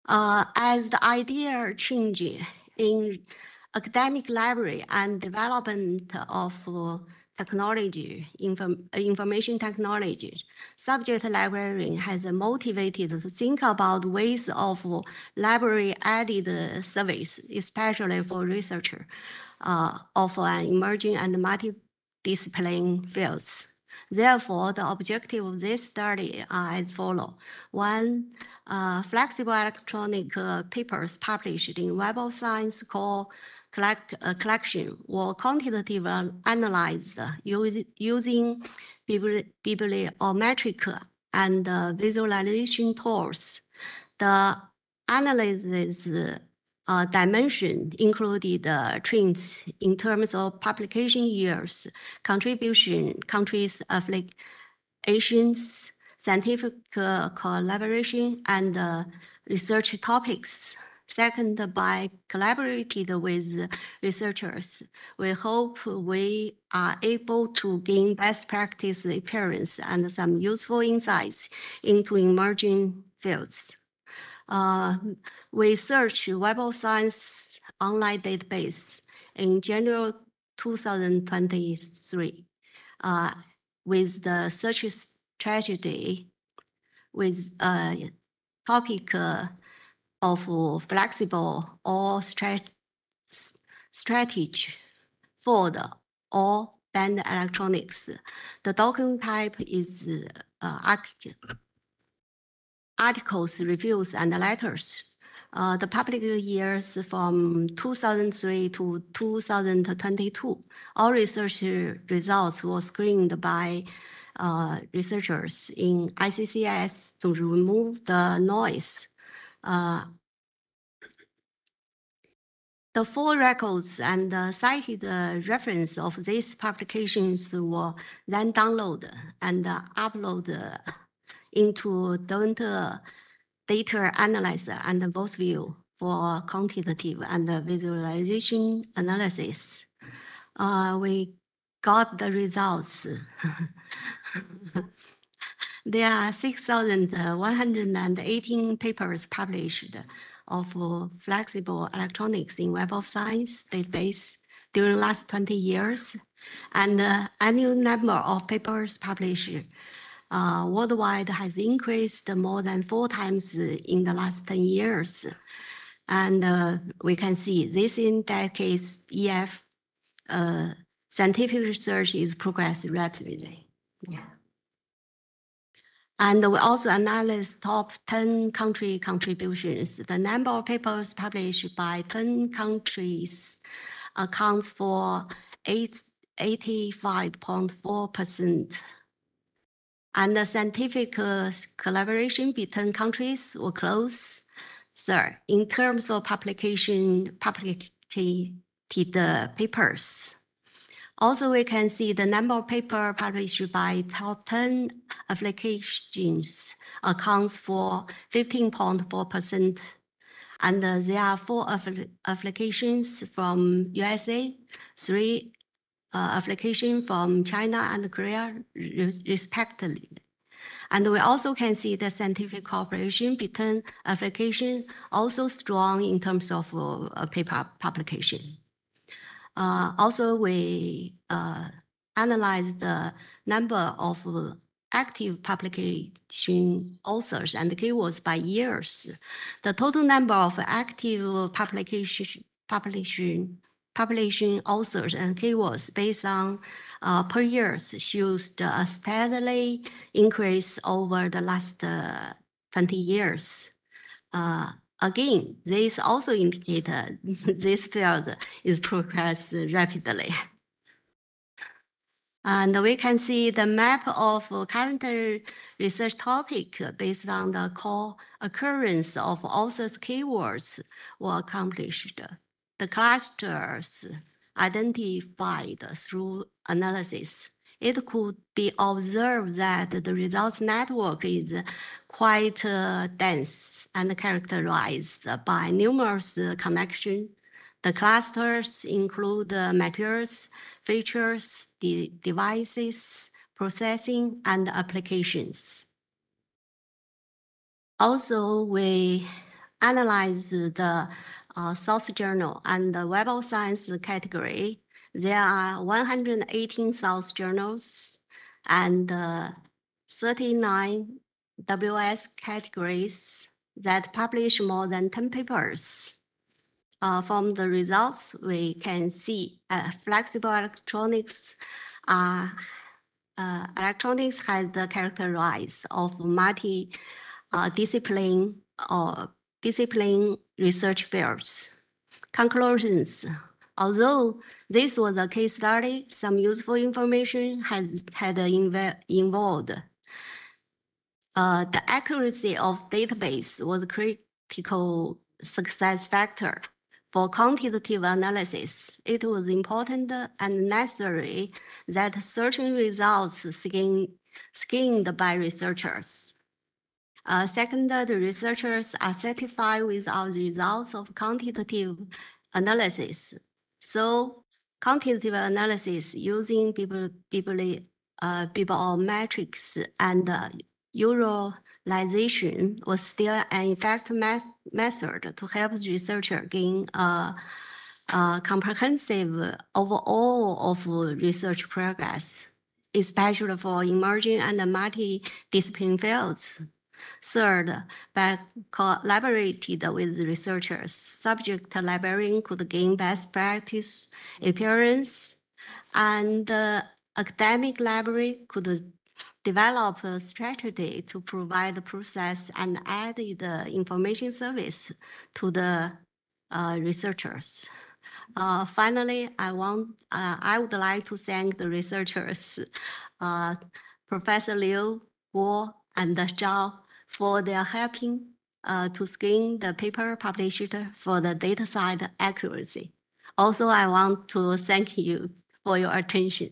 As the idea change in academic library and development of technology, information technology, subject librarian has motivated to think about ways of library added service, especially for researcher of an emerging and discipline fields. Therefore, the objective of this study are as follows. One, flexible electronic papers published in Web of Science called collection were quantitatively analyzed using bibliometric and visualization tools. The analysis dimension included trends in terms of publication years, contribution, countries' affiliations, scientific collaboration, and research topics. Second, by collaborating with researchers, we hope we are able to gain best practice experience and some useful insights into emerging fields. We searched Web of Science online database in January 2023 with the search strategy with a topic of flexible or strategy for the or band electronics. The document type is articles, reviews, and letters. The public years from 2003 to 2022. All research results were screened by researchers in ICCS to remove the noise. The full records and cited reference of these publications were then downloaded and uploaded into Dante data analyzer and VOSView for quantitative and visualization analysis. We got the results. There are 6,118 papers published of flexible electronics in Web of Science database during the last 20 years, and the annual number of papers published worldwide has increased more than 4 times in the last 10 years. And we can see this indicates EF scientific research is progressing rapidly. Yeah. And we also analyzed top 10 country contributions. The number of papers published by 10 countries accounts for 85.4%. And the scientific collaboration between countries were close. Third, in terms of publicated papers. Also, we can see the number of papers published by top 10 applications accounts for 15.4%. And there are 4 applications from USA, 3 applications from China and Korea, respectively. And we also can see the scientific cooperation between applications also strong in terms of paper publication. Also, we analyzed the number of active publication authors and keywords by years. The total number of active publication authors and keywords based on per years shows a steadily increase over the last 20 years. Again, this also indicates this field is progressing rapidly. And we can see the map of current research topic based on the co-occurrence of authors' keywords were accomplished. The clusters identified through analysis. It could be observed that the results network is quite dense and characterized by numerous connections. The clusters include materials, features, devices, processing, and applications. Also, we analyzed the source journal and the Web of Science category. There are 118 source journals and 39 WS categories that publish more than 10 papers. From the results, we can see flexible electronics electronics has the characterized of discipline research fields. Conclusions. Although this was a case study, some useful information had involved. The accuracy of database was a critical success factor. For quantitative analysis, it was important and necessary that certain results screened by researchers. Second, the researchers are satisfied with our results of quantitative analysis. So quantitative analysis using bibliometrics and utilization was still an effective method to help the researcher gain a comprehensive overall of research progress, especially for emerging and multidisciplinary fields. Third, by collaborating with researchers, subject librarian could gain best practice experience, and the academic library could develop a strategy to provide the process and added information service to the researchers. Finally, I would like to thank the researchers, Professor Liu, Guo, and Zhao, for their helping to screen the paper published for the data side accuracy. Also, I want to thank you for your attention.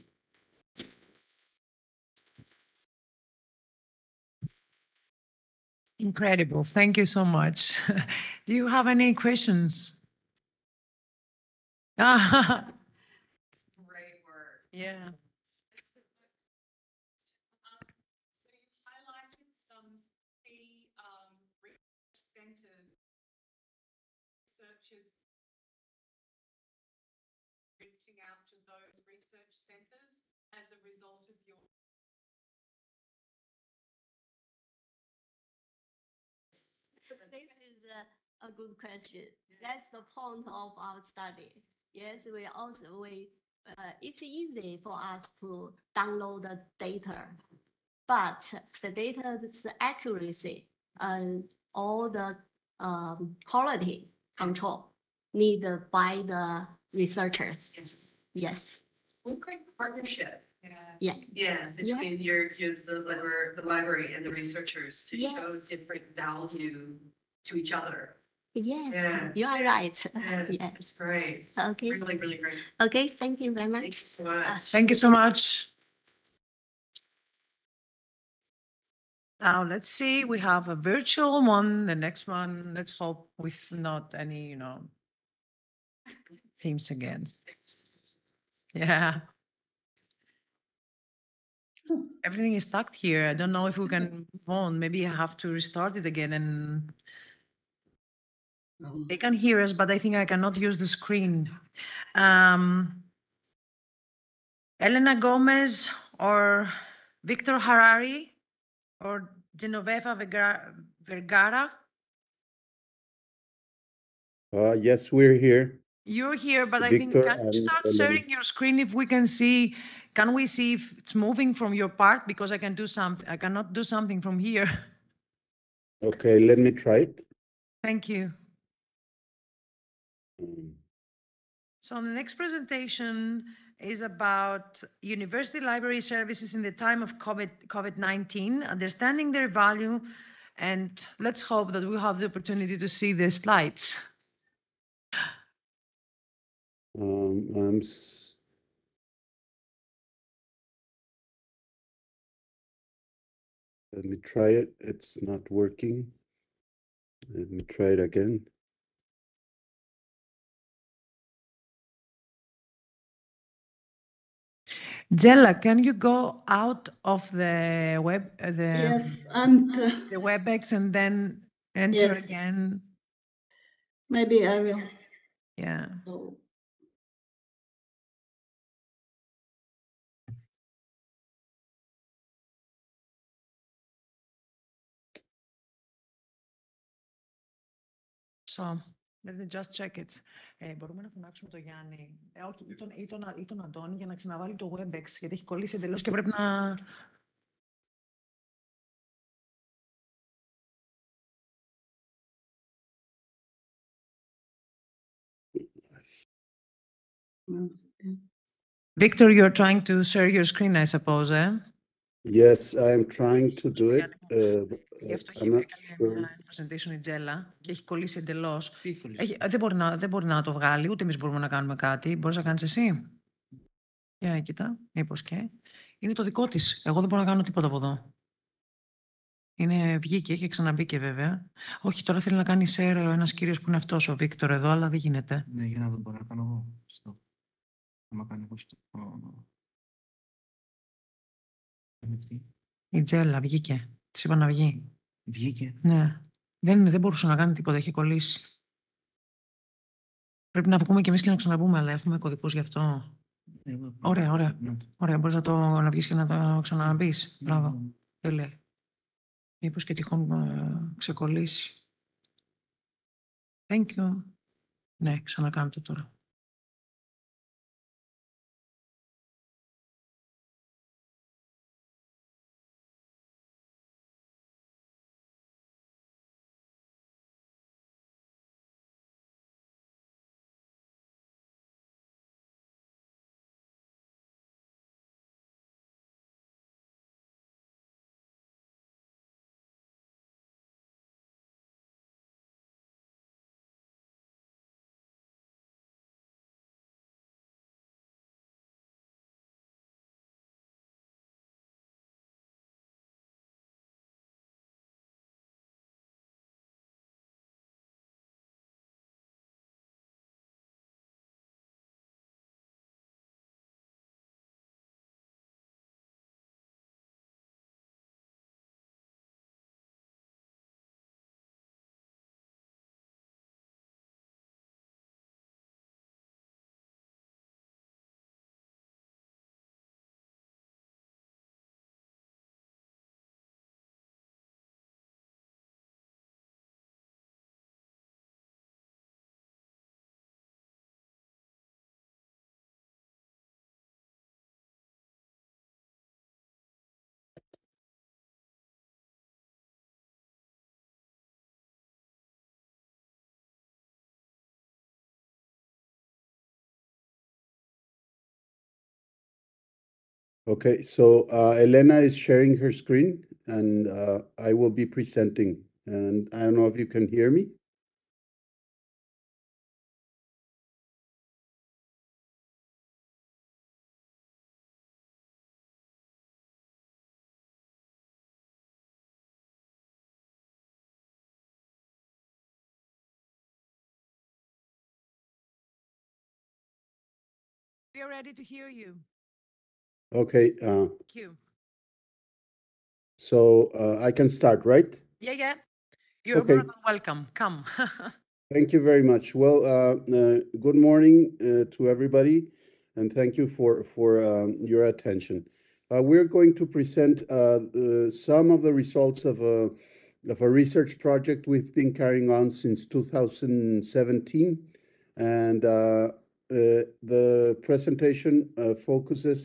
Incredible. Thank you so much. Do you have any questions? Great work. Yeah. So you highlighted some key research-centered researchers reaching out to those research centers as a result of your This is a good question. That's the point of our study. Yes, it's easy for us to download the data, but the data's accuracy and all the quality control needed by the researchers. Yes. What great partnership. Yeah. Yeah, between the library and the researchers to show different value to each other. Yes, Yeah. you are right. Yeah, Yes. It's great. It's Okay. Really, really great. Okay, thank you very much. Thank you so much. Thank you so much. Now, let's see, we have a virtual one, the next one, let's hope with not any, themes against. Yeah. Everything is stuck here. I don't know if we can move on. Maybe I have to restart it again and they can hear us, but I think I cannot use the screen. Elena Gomez or Victor Harari or Genoveva Vergara? Yes, we're here. You're here, but I think, Victor can you and start Elena. sharing your screen if we can see, can we see if it's moving from your part? Because I can do something, I cannot do something from here. Okay, let me try it. Thank you. So the next presentation is about university library services in the time of COVID-19, understanding their value, and let's hope that we'll have the opportunity to see the slides. Let me try it. It's not working. Let me try it again. Jella, can you go out of the web, Yes, and the WebEx and then enter yes. again? Maybe I will. Yeah. Oh. So Let me just check it. Μπορούμε να φωνάξουμε τον Γιάννη, όχι, ή τον Αντώνη για να ξαναβάλει το WebEx, γιατί έχει κολλήσει εντελώς και πρέπει να... Victor, you're trying to share your screen, I suppose, eh? Yes, I am trying to do it. Γι' αυτό I'm not sure. ένα presentation η Τζέλα και έχει κολλήσει εντελώς. Δεν μπορεί να το βγάλει, ούτε εμείς μπορούμε να κάνουμε κάτι. Μπορείς να κάνεις εσύ. Για κοίτα, μήπως και. Είναι το δικό της. Εγώ δεν μπορώ να κάνω τίποτα από εδώ. Βγήκε και ξαναμπήκε βέβαια. Όχι, τώρα θέλει να κάνει share ένας κύριος που είναι αυτός ο Βίκτορ εδώ, αλλά δεν γίνεται. Ναι, για να δω, μπορώ να κάνω εγώ. Άμα κάνω εγώ στο... Η Τζέλα βγήκε. Της είπα να βγει. Βγήκε. Ναι. Δεν μπορούσε να κάνει τίποτα, έχει κολλήσει. Πρέπει να βγούμε κι εμείς και να ξαναμπούμε, αλλά έχουμε κωδικούς γι' αυτό. Ωραία, ωραία. Ωραία, μπορείς να βγεις και να το ξαναμπείς. Μπράβο. Τέλεια. Μήπως και τυχόν ξεκολλήσει. Thank you. Ναι, ξανακάνετε τώρα. Okay, so Elena is sharing her screen and I will be presenting. And I don't know if you can hear me. We are ready to hear you. Okay, Thank you. so I can start, right? Yeah. You're Okay. more than welcome. Come. Thank you very much. Well, good morning to everybody, and thank you for your attention. We're going to present some of the results of a research project we've been carrying on since 2017, and the presentation focuses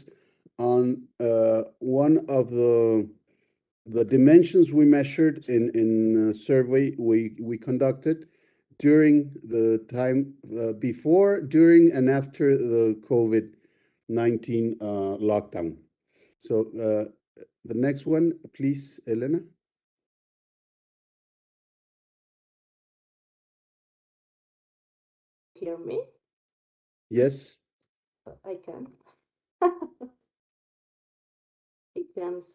on one of the dimensions we measured in a survey we conducted during the time before, during, and after the COVID-19 lockdown. So the next one, please, Elena. Hear me? Yes. I can. I can't.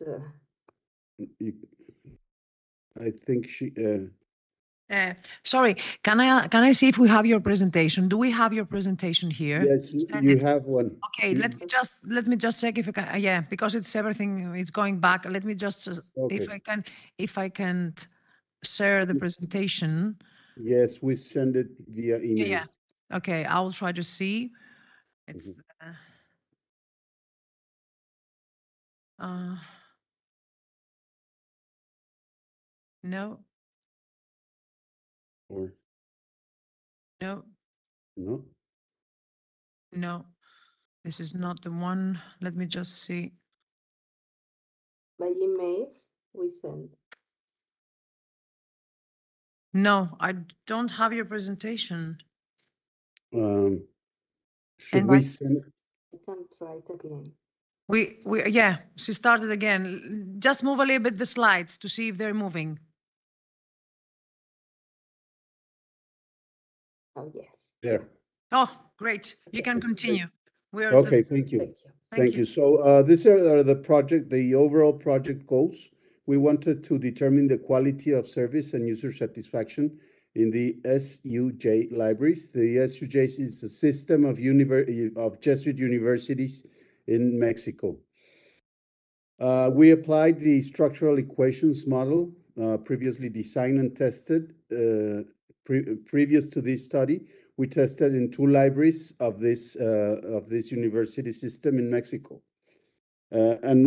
I think she. Sorry, can I see if we have your presentation? Do we have your presentation here? Yes, you have one. Okay, let me just check if I can. Yeah, because it's everything. It's going back. Let me just if I can share the presentation. Yes, we send it via email. Yeah. Okay, I will try to see. It's. No. Or No, No? no, this is not the one. Let me just see. By email, we send. No, I don't have your presentation. Should And we I- send? I can try it again. Yeah, she started again. Just move a little bit the slides to see if they're moving. Oh, yes. There. Oh, great. You can continue. We're Okay, thank you. Thank you. So these are the overall project goals. We wanted to determine the quality of service and user satisfaction in the SUJ libraries. The SUJs is a system of Jesuit universities in Mexico. We applied the structural equations model previously designed and tested. Previous to this study, we tested in 2 libraries of this university system in Mexico. And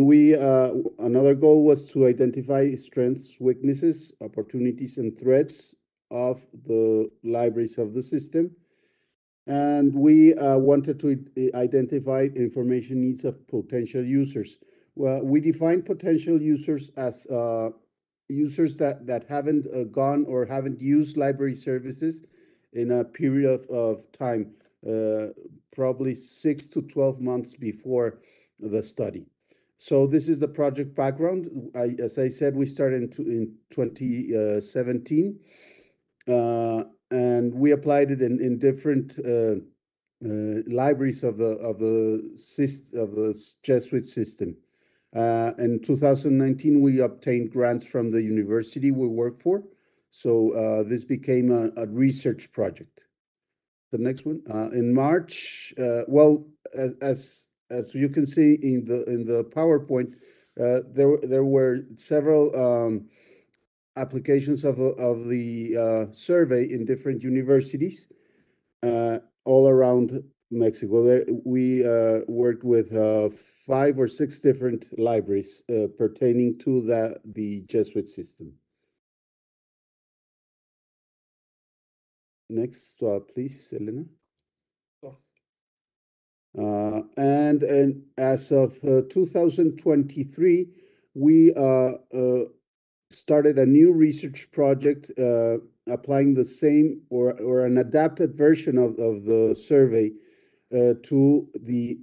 another goal was to identify strengths, weaknesses, opportunities, and threats of the libraries of the system. And we wanted to identify information needs of potential users. Well, we define potential users as users that haven't gone or haven't used library services in a period of time, probably 6 to 12 months before the study. So this is the project background. As I said, we started in 2017, and we applied it in different libraries of the Jesuit system. In 2019, we obtained grants from the university we work for. So this became a research project. The next one, in March, well, as you can see in the PowerPoint, there were several applications of the survey in different universities all around Mexico. There, we worked with 5 or 6 different libraries pertaining to the Jesuit system. Next, please, Elena. Yes. And as of 2023, we started a new research project applying the same or an adapted version of the survey to the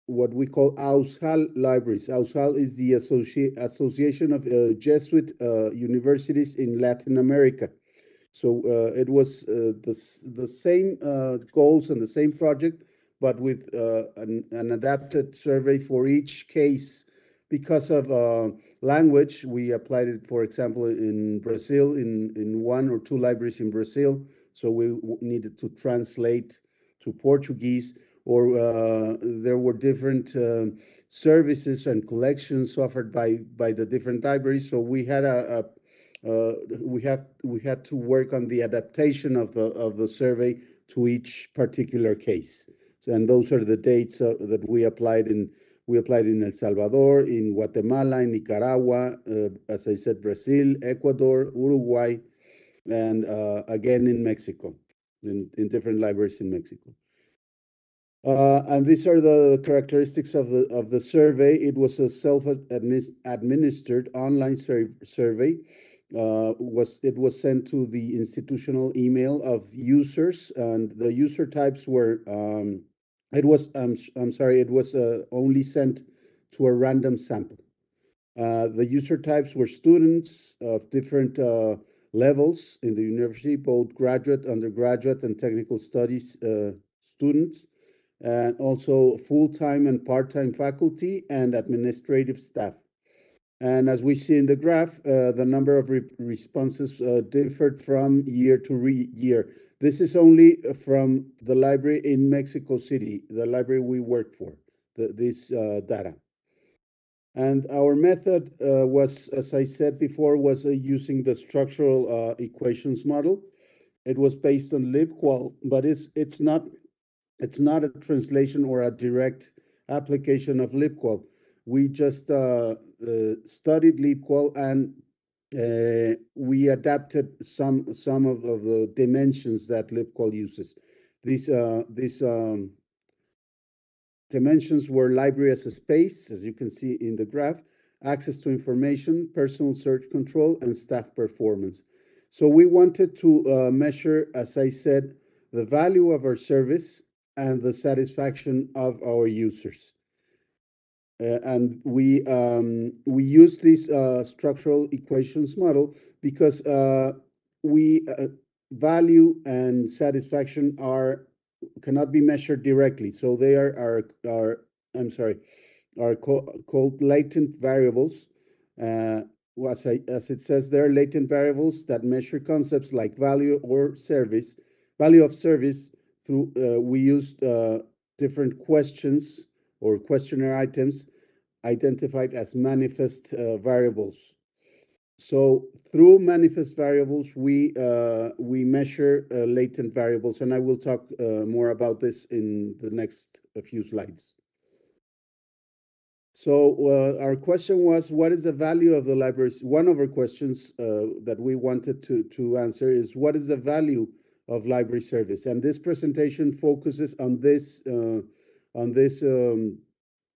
what we call AUSJAL libraries. AUSJAL is the Association of Jesuit Universities in Latin America. So it was the same goals and the same project, but with an adapted survey for each case. Because of language, we applied it, for example, in Brazil, in 1 or 2 libraries in Brazil. So we needed to translate to Portuguese, or there were different services and collections offered by the different libraries. So we had we had to work on the adaptation of the survey to each particular case. So, and those are the dates that we applied in. We applied in El Salvador, in Guatemala, in Nicaragua, as I said, Brazil, Ecuador, Uruguay, and again in Mexico, in different libraries in Mexico. And these are the characteristics of the survey. It was a self-administered online survey. It was sent to the institutional email of users, and the user types were. It was only sent to a random sample. The user types were students of different levels in the university, both graduate, undergraduate, and technical studies students, and also full-time and part-time faculty and administrative staff. And as we see in the graph, the number of responses differed from year to year. This is only from the library in Mexico City, the library we work for, this data. And our method was, as I said before, was using the structural equations model. It was based on LibQual, but it's not a translation or a direct application of LibQual. We just studied LibQual and we adapted some of the dimensions that LibQual uses. These dimensions were library as a space, as you can see in the graph, access to information, personal search control, and staff performance. So we wanted to measure, as I said, the value of our service and the satisfaction of our users. And we use this structural equations model because value and satisfaction cannot be measured directly. So they are called latent variables. As it says there, latent variables that measure concepts like value of service through we used different questions or questionnaire items identified as manifest variables. So through manifest variables, we measure latent variables, and I will talk more about this in the next few slides. So our question was, what is the value of the libraries? One of our questions that we wanted to answer is, what is the value of library service? And this presentation focuses on this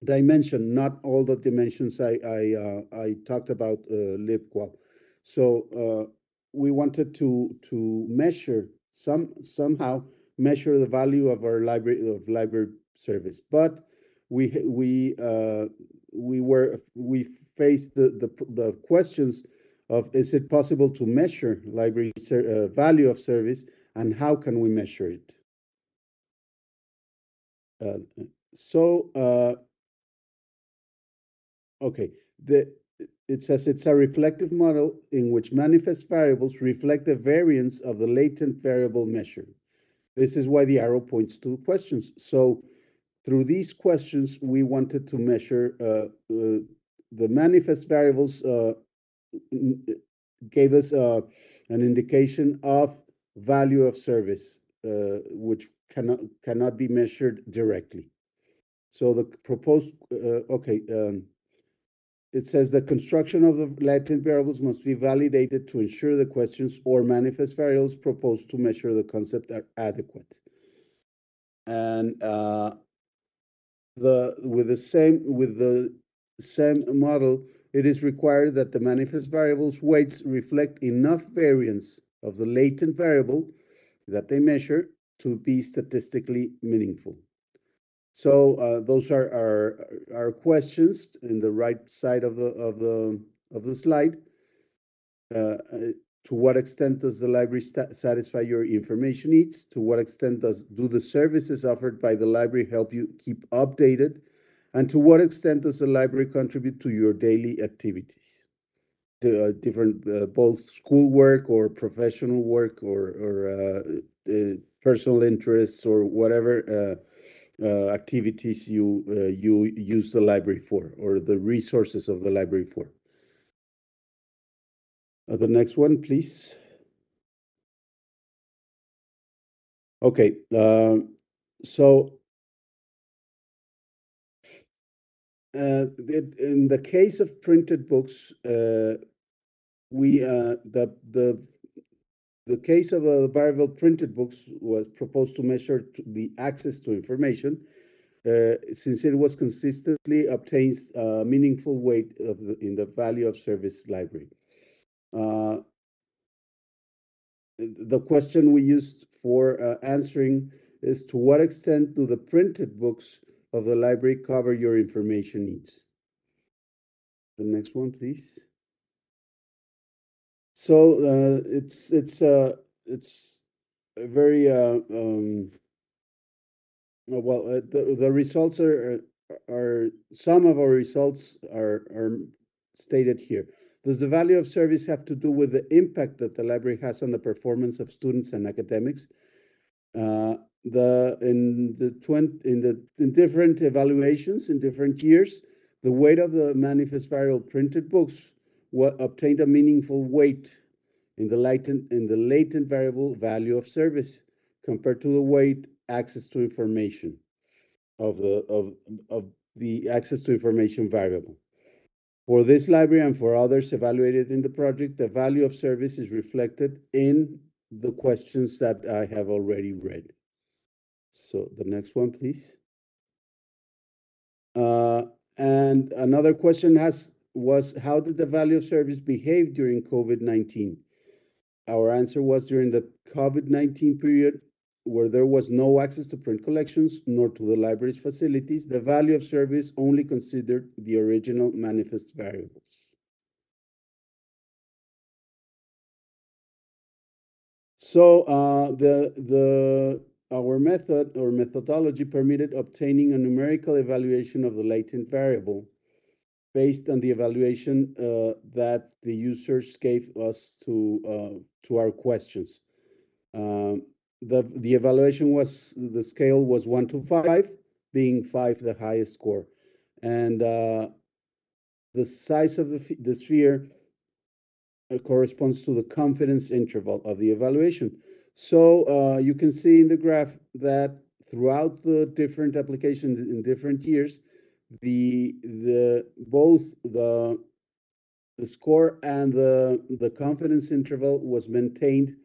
dimension, not all the dimensions I talked about LibQual. So we wanted to measure somehow measure the value of our library service, but we faced the questions of, is it possible to measure library value of service, and how can we measure it? Okay, it says it's a reflective model in which manifest variables reflect the variance of the latent variable measured. This is why the arrow points to questions. So through these questions, we wanted to measure the manifest variables gave us an indication of value of service, which cannot be measured directly. So the proposed, it says the construction of the latent variables must be validated to ensure the questions or manifest variables proposed to measure the concept are adequate. And with the same model, it is required that the manifest variables weights reflect enough variance of the latent variable that they measure to be statistically meaningful. So those are our questions in the right side of the slide. To what extent does the library satisfy your information needs? To what extent do the services offered by the library help you keep updated? And to what extent does the library contribute to your daily activities? To different, both schoolwork or professional work or personal interests or whatever activities you use the library for, or the resources of the library for. The next one, please. Okay, so in the case of printed books, the case of a variable printed books was proposed to measure the access to information, since it was consistently obtains meaningful weight in the value of service library. The question we used for answering is, to what extent do the printed books of the library cover your information needs? The next one, please. So it's a very well. The results are some of our results are stated here. Does the value of service have to do with the impact that the library has on the performance of students and academics? In different evaluations in different years, the weight of the manifest variable printed books obtained a meaningful weight in the latent variable value of service compared to the weight access to information of the access to information variable. For this library and for others evaluated in the project, the value of service is reflected in the questions that I have already read. So the next one, please. And another question was how did the value of service behave during COVID-19? Our answer was during the COVID-19 period, where there was no access to print collections nor to the library's facilities, the value of service only considered the original manifest variables. So our method or methodology permitted obtaining a numerical evaluation of the latent variable based on the evaluation that the users gave us to our questions. The evaluation was, the scale was 1 to 5, being 5 the highest score. And the size of the sphere corresponds to the confidence interval of the evaluation. So you can see in the graph that throughout the different applications in different years, both the score and the confidence interval was maintained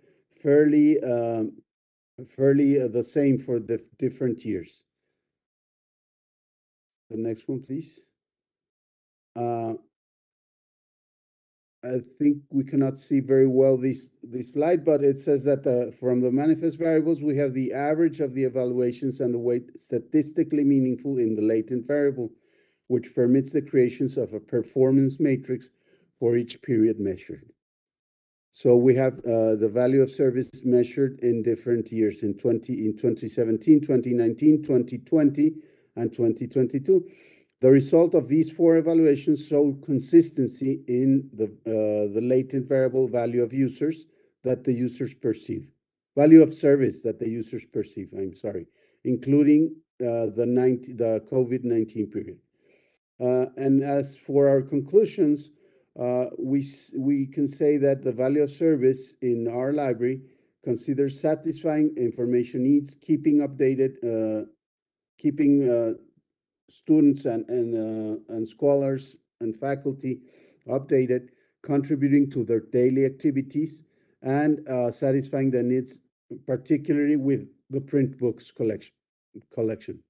fairly the same for the different years. The next one, please. I think we cannot see very well this slide, but it says that from the manifest variables, we have the average of the evaluations and the weight statistically meaningful in the latent variable, which permits the creations of a performance matrix for each period measured. So we have the value of service measured in different years in 2017, 2019, 2020, and 2022. The result of these 4 evaluations show consistency in the latent variable value of users that the users perceive. Value of service that the users perceive, I'm sorry, including the COVID-19 period. And as for our conclusions, we can say that the value of service in our library considers satisfying information needs, keeping updated, keeping students and scholars and faculty updated, contributing to their daily activities, and satisfying their needs, particularly with the print books collection.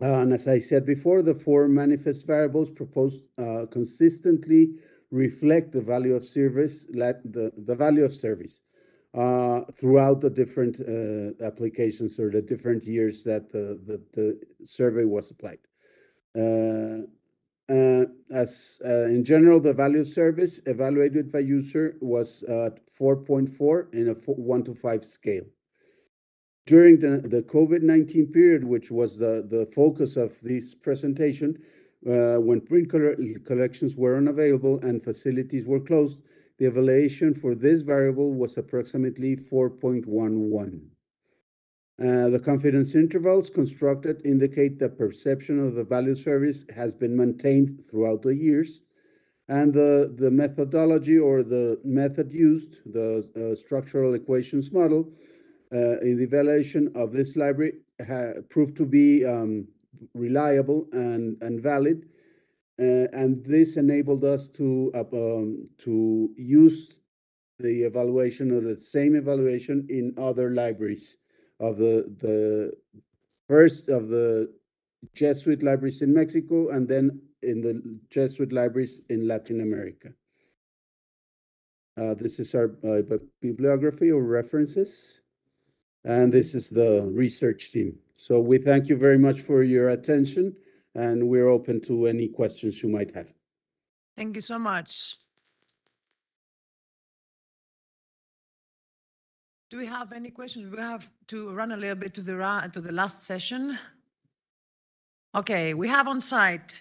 And as I said before, the 4 manifest variables proposed consistently reflect the value of service, the value of service throughout the different applications or the different years that the survey was applied. As in general, the value of service evaluated by user was 4.4 in a 1 to 5 scale. During the COVID-19 period, which was the focus of this presentation, when print collections were unavailable and facilities were closed, the evaluation for this variable was approximately 4.11. The confidence intervals constructed indicate that perception of the value service has been maintained throughout the years, and the methodology or the method used, the structural equations model, in the evaluation of this library proved to be reliable and valid, and this enabled us to use the evaluation or the same evaluation in other libraries of the first of the Jesuit libraries in Mexico, and then in the Jesuit libraries in Latin America. This is our bibliography or references. And this is the research team. So we thank you very much for your attention, and we're open to any questions you might have. Thank you so much. Do we have any questions? We have to run a little bit to the last session. Okay, we have on site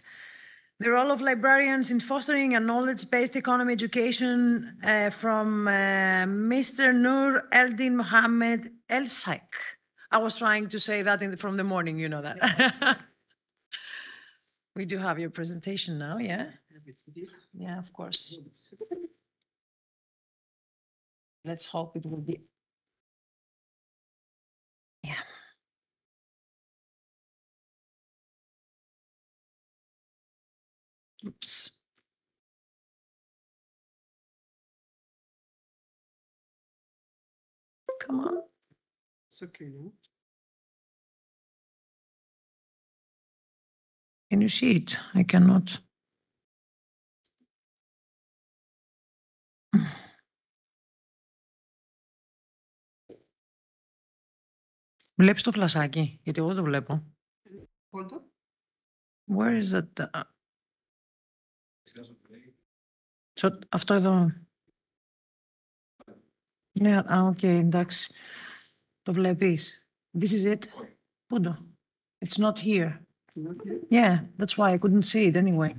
the role of librarians in fostering a knowledge-based economy education from Mr. Nur Eldin Mohammed El Sheikh. I was trying to say that from the morning, you know that. We do have your presentation now, yeah? Yeah, of course. Let's hope it will be. Yeah. Oops. Come on. It's okay, no? Can you see it? I cannot. Βλέπεις το φλασάκι, γιατί εγώ το βλέπω. Hold up. Where is it? Αυτό εδώ. Ναι, οκ, εντάξει. Το βλέπεις. This is it. Πού το? It's not here. Yeah, that's why I couldn't see it anyway.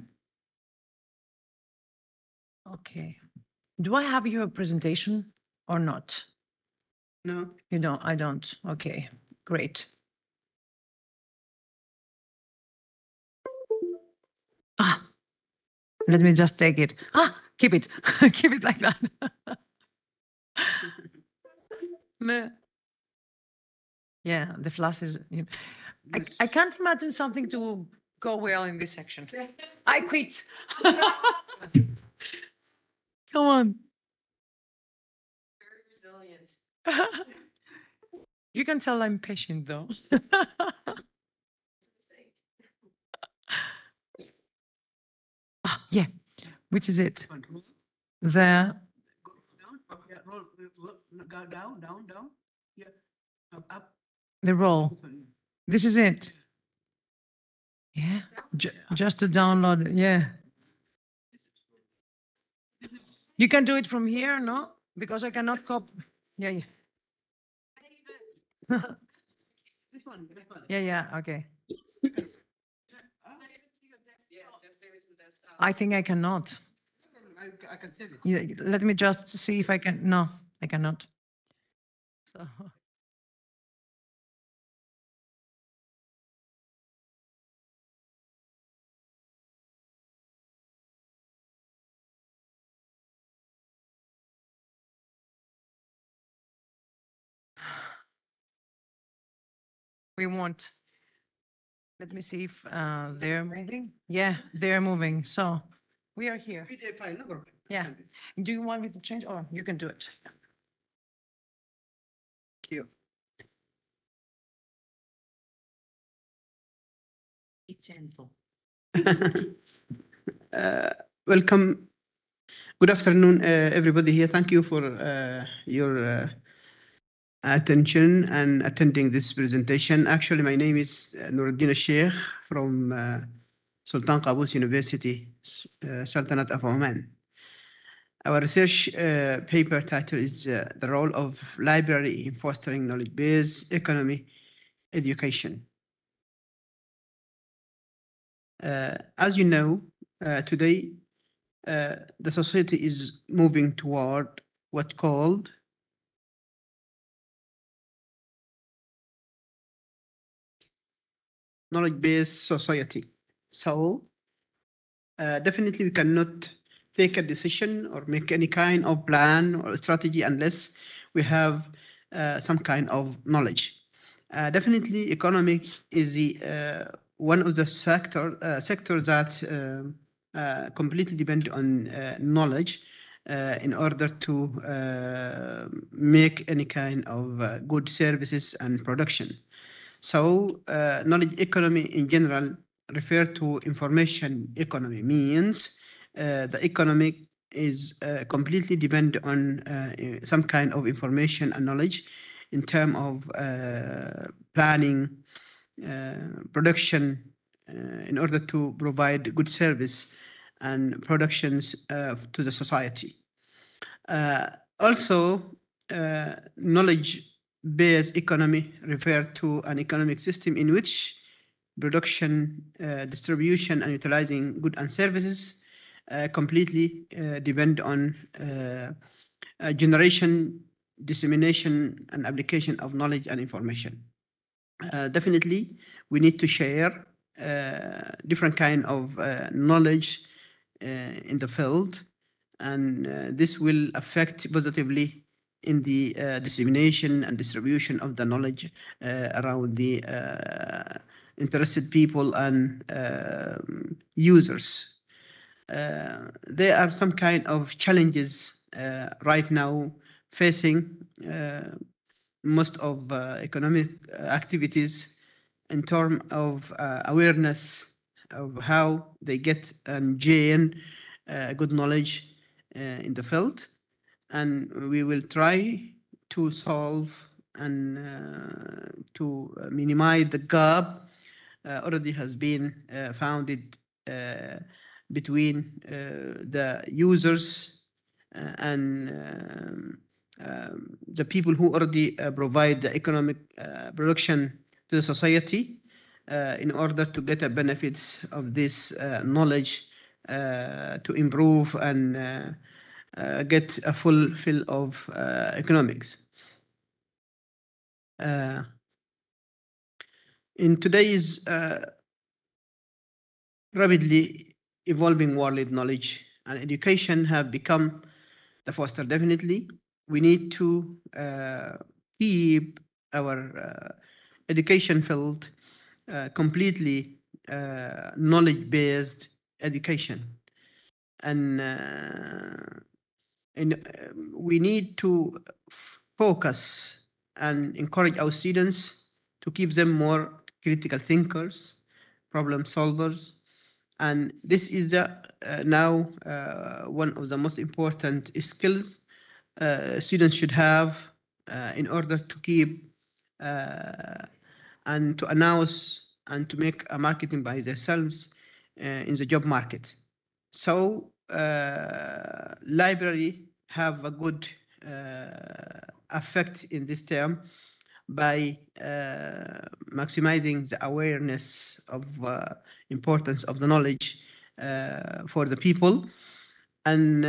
Okay. Do I have your presentation or not? No. You don't, I don't. Okay, great. Let me just take it. Keep it. Keep it like that. Yeah, the flash is. I can't imagine something to go well in this section. I quit. Come on. Very resilient. You can tell I'm patient though. Yeah, which is it? There. Go down. Yeah. Up. The roll. This is it. Yeah, just to download it. Yeah. You can do it from here, no? Because I cannot copy. Yeah. Yeah, okay. I think I cannot. I can save it. Yeah, let me just see if I can. No, I cannot. So. We won't. Let me see if they're moving. Yeah, they're moving. So we are here. PDF file, no problem. Yeah. Do you want me to change or you can do it? Thank you. Welcome. Good afternoon, everybody here. Thank you for your attention and attending this presentation. Actually, my name is Nuruddin Sheikh from Sultan Qaboos University, Sultanate of Oman. Our research paper title is The Role of Library in Fostering Knowledge-Based Economy Education. As you know, today, the society is moving toward what's called knowledge-based society. So definitely we cannot take a decision or make any kind of plan or strategy unless we have some kind of knowledge. Definitely economics is the one of the sectors that completely depend on knowledge in order to make any kind of good services and production. So knowledge economy in general refer to information economy, means the economic is completely depend on some kind of information and knowledge in terms of planning, production, in order to provide good service and productions to the society. Also, knowledge-based economy refer to an economic system in which production, distribution, and utilizing goods and services completely depend on generation, dissemination, and application of knowledge and information. Definitely, we need to share different kind of knowledge in the field, and this will affect positively in the dissemination and distribution of the knowledge around the interested people and users. There are some kind of challenges right now facing most of economic activities in terms of awareness of how they get and gain good knowledge in the field. And we will try to solve and to minimize the gap already has been founded between the users and the people who already provide the economic production to the society in order to get the benefits of this knowledge to improve and get a full fill of economics. In today's rapidly evolving world, knowledge and education have become the foster. Definitely, we need to keep our education field completely knowledge-based education, and we need to focus and encourage our students to keep them more critical thinkers, problem solvers, and this is now one of the most important skills students should have in order to keep and to announce and to make a marketing by themselves in the job market. So library have a good effect in this term by maximizing the awareness of importance of the knowledge for the people, and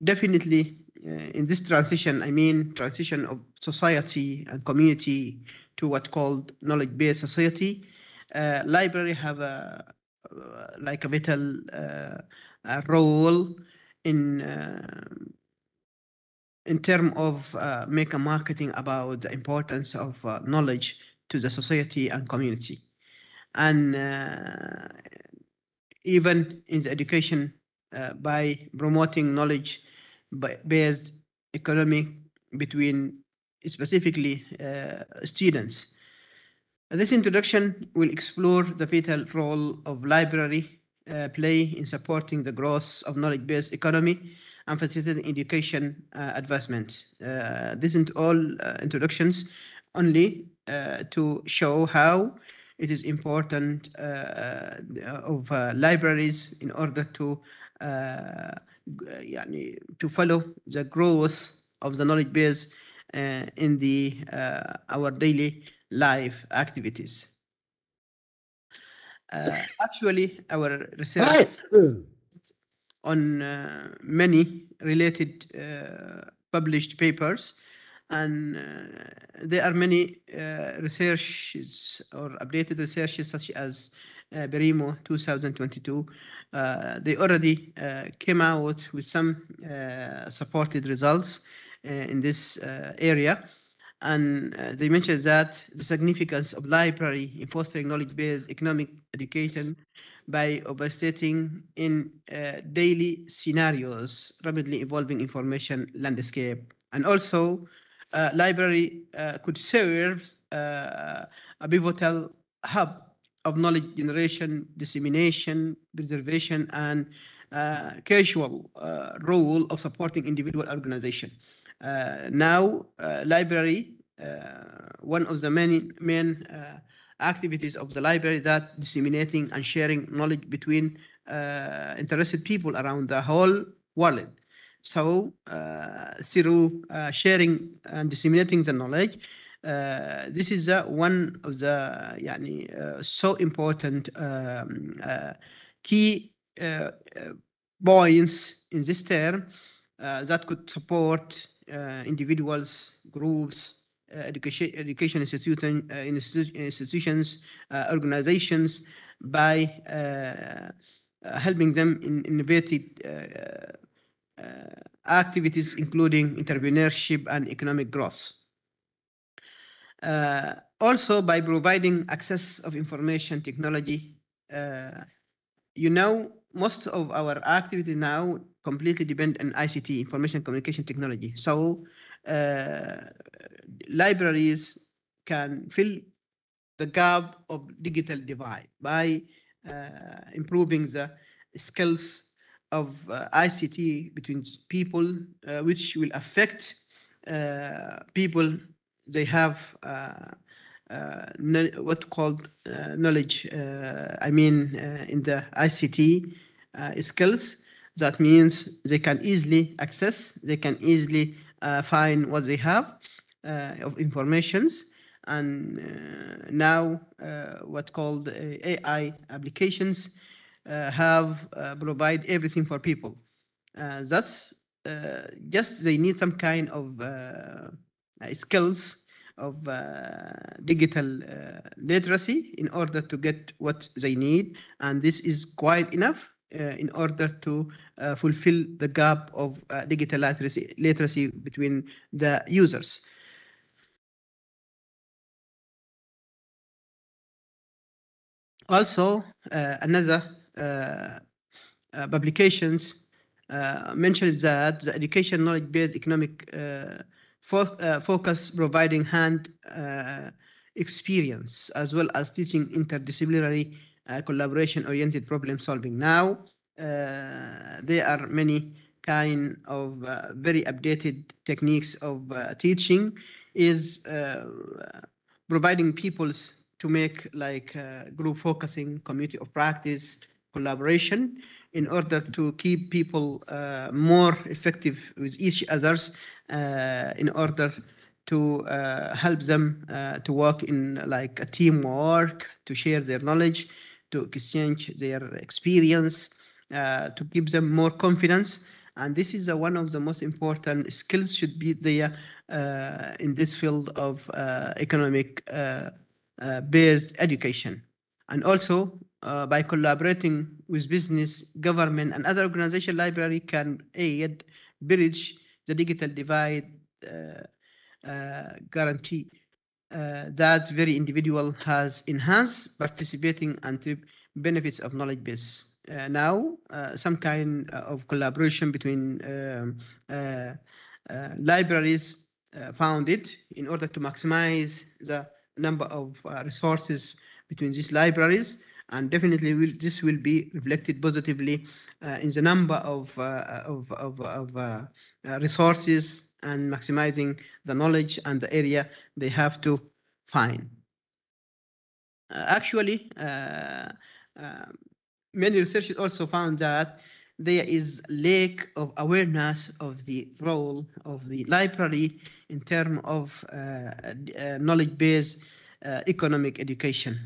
definitely in this transition, I mean transition of society and community to what called knowledge-based society, library have a like a vital role in terms of make a marketing about the importance of knowledge to the society and community, and even in the education by promoting knowledge-based economic between specifically students. This introduction will explore the vital role of library play in supporting the growth of knowledge-based economy and facilitating education advancement. This is all introductions only to show how it is important of libraries in order to follow the growth of the knowledge base in the our daily life activities. Actually, our research on many related published papers, and there are many researches or updated researches such as Berimo 2022. They already came out with some supported results in this area, and they mentioned that the significance of library in fostering knowledge-based economic education by overstating in daily scenarios, rapidly evolving information landscape. And also, library could serve a pivotal hub of knowledge generation, dissemination, preservation, and casual role of supporting individual organization. Now, library, one of the main activities of the library that disseminating and sharing knowledge between interested people around the whole world. So through sharing and disseminating the knowledge, this is one of the so important key points in this term that could support individuals, groups, education institutions, organizations by helping them in innovative activities, including entrepreneurship and economic growth. Also, by providing access of information technology, most of our activities now completely depend on ICT, information communication technology. So libraries can fill the gap of digital divide by improving the skills of ICT between people, which will affect people. They have what called knowledge. In the ICT skills. That means they can easily access. They can easily find what they have of informations. And now what called AI applications have provide everything for people. That's just they need some kind of skills of digital literacy in order to get what they need, and this is quite enough in order to fulfill the gap of digital literacy between the users. Also, another publications mentioned that the education knowledge-based economic focus providing hand experience as well as teaching interdisciplinary collaboration-oriented problem solving. Now, there are many kind of very updated techniques of teaching is providing peoples to make like group focusing, community of practice, collaboration in order to keep people more effective with each others in order to help them to work in like a teamwork, to share their knowledge, to exchange their experience, to give them more confidence. And this is one of the most important skills should be there in this field of economic based education. And also by collaborating with business, government, and other organization, library can aid bridge the digital divide guarantee that very individual has enhanced participating and the benefits of knowledge base. Now, some kind of collaboration between libraries founded in order to maximize the number of resources between these libraries, and definitely this will be reflected positively in the number of resources and maximizing the knowledge and the area they have to find. Actually, many researchers also found that there is lack of awareness of the role of the library in terms of knowledge-based economic education.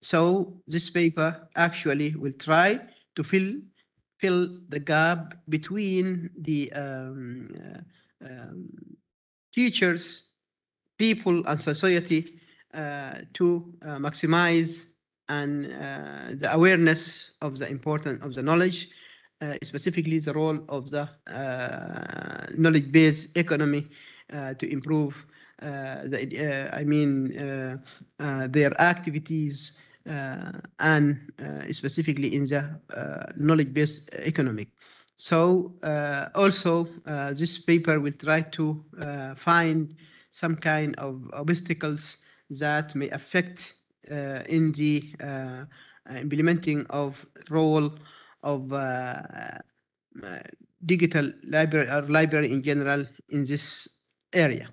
So this paper actually will try to fill the gap between the teachers, people, and society to maximize and the awareness of the importance of the knowledge, specifically the role of the knowledge-based economy to improve their activities and specifically in the knowledge-based economic. So also this paper will try to find some kind of obstacles that may affect in the implementing of role of digital library or library in general in this area.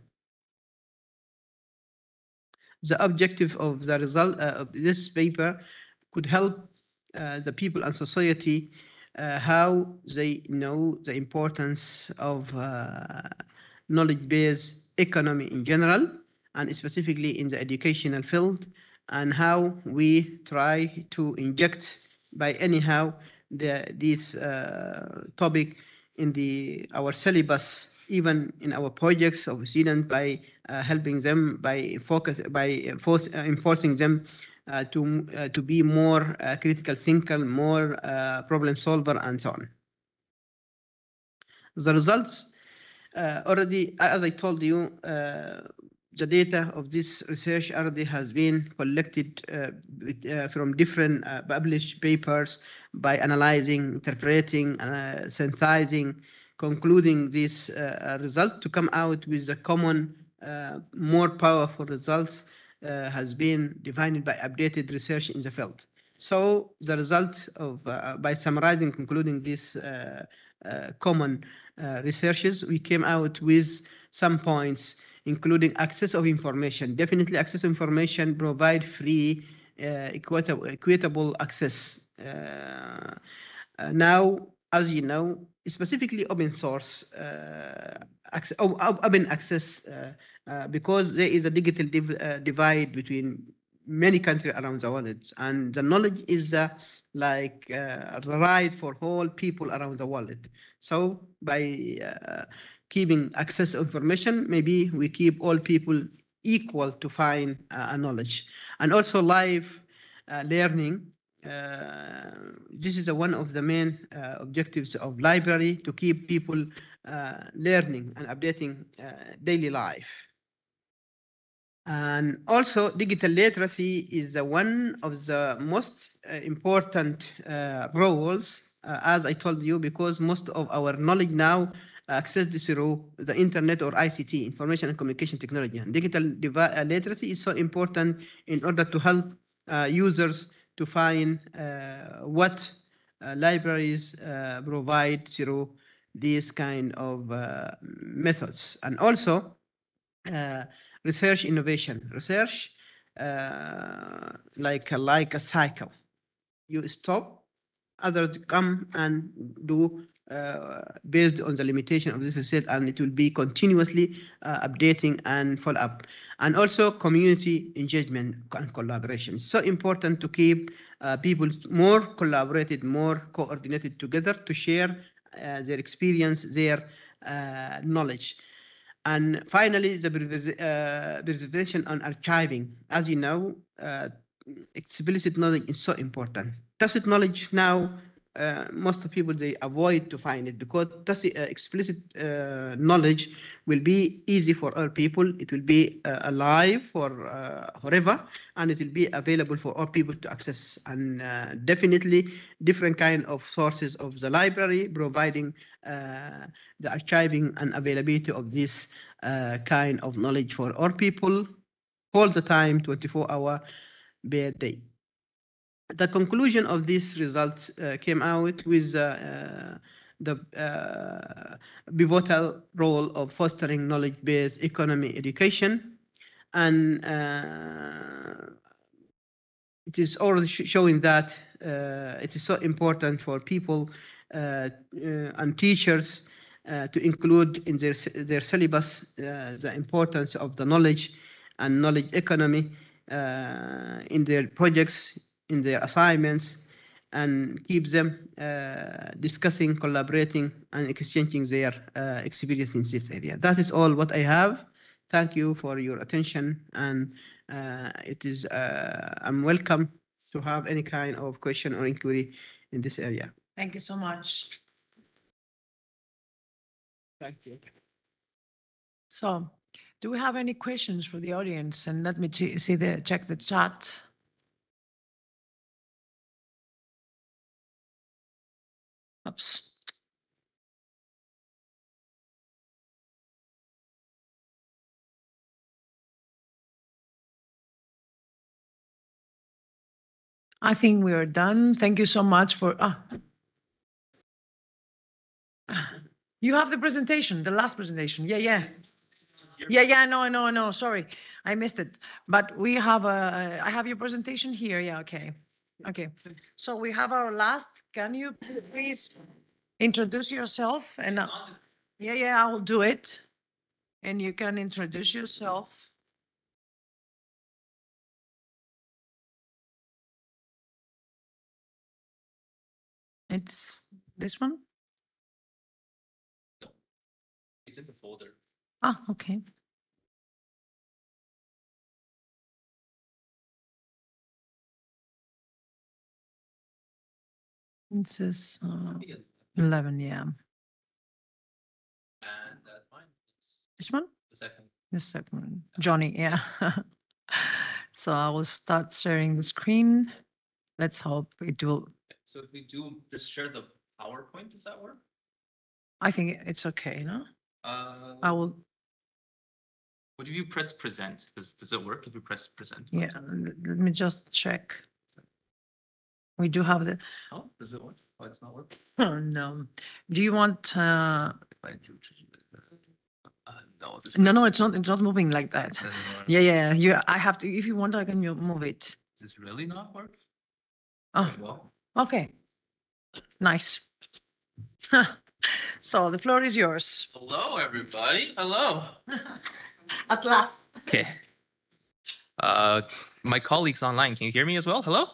The objective of the result of this paper could help the people and society how they know the importance of knowledge-based economy in general, and specifically in the educational field, and how we try to inject by anyhow this topic in our syllabus, even in our projects of students, by helping them, by enforcing them to be more critical thinker, more problem solver, and so on. The results already, as I told you, the data of this research already has been collected from different published papers by analyzing, interpreting, synthesizing, concluding this result to come out with a common, more powerful results has been defined by updated research in the field. So the result of, by summarizing, concluding this common researches, we came out with some points, including access of information. Definitely access to information provide free, equitable access. Now, as you know, specifically open source open access, because there is a digital divide between many countries around the world, and the knowledge is like a right for all people around the world. So by keeping access to information, maybe we keep all people equal to find knowledge. And also live learning. This is one of the main objectives of library, to keep people learning and updating daily life. And also digital literacy is one of the most important roles, as I told you, because most of our knowledge now accessed through the internet or ICT, information and communication technology. And digital literacy is so important in order to help users to find what libraries provide through these kind of methods. And also research innovation. Research like a cycle. You stop, others come and do based on the limitation of this research, and it will be continuously updating and follow up. And also community engagement and collaboration. It's so important to keep people more collaborated, more coordinated together to share their experience, their knowledge. And finally, the preservation and archiving. As you know, explicit knowledge is so important. Tacit knowledge now, most people, they avoid to find it, because explicit knowledge will be easy for all people. It will be alive for forever, and it will be available for all people to access. And definitely different kind of sources of the library providing the archiving and availability of this kind of knowledge for all people all the time, 24 hours per day. The conclusion of this result came out with the pivotal role of fostering knowledge-based economy education. And it is already showing that it is so important for people and teachers to include in their syllabus the importance of the knowledge and knowledge economy in their projects, in their assignments, and keep them discussing, collaborating, and exchanging their experience in this area. That is all what I have. Thank you for your attention, and it is I'm welcome to have any kind of question or inquiry in this area. Thank you so much. Thank you. So, do we have any questions for the audience? And let me check the chat. Oops. I think we are done. Thank you so much for. You have the presentation, the last presentation. Yeah. I know. Sorry, I missed it. But we have I have your presentation here. Yeah, okay. So we have our last. Can you please introduce yourself? And I will do it. And you can introduce yourself. It's this one? It's in the folder. Okay. It says 11, yeah. And that's fine. This one? The second. The second one. Johnny, yeah. So I will start sharing the screen. Let's hope it will. So if we do just share the PowerPoint, does that work? I think it's okay, no? I will, What if you press present? Does it work if you press present? yeah, let me just check. We do have the, Oh, does it work? Oh, it's not working. oh, no. Do you want, No, no, it's not moving like that. doesn't work. Yeah, I have to, if you want, I can move it. Does this really not work? Oh, Well, okay. Nice. So the floor is yours. hello, everybody. Hello. At last. Okay. My colleagues online, can you hear me as well? Hello?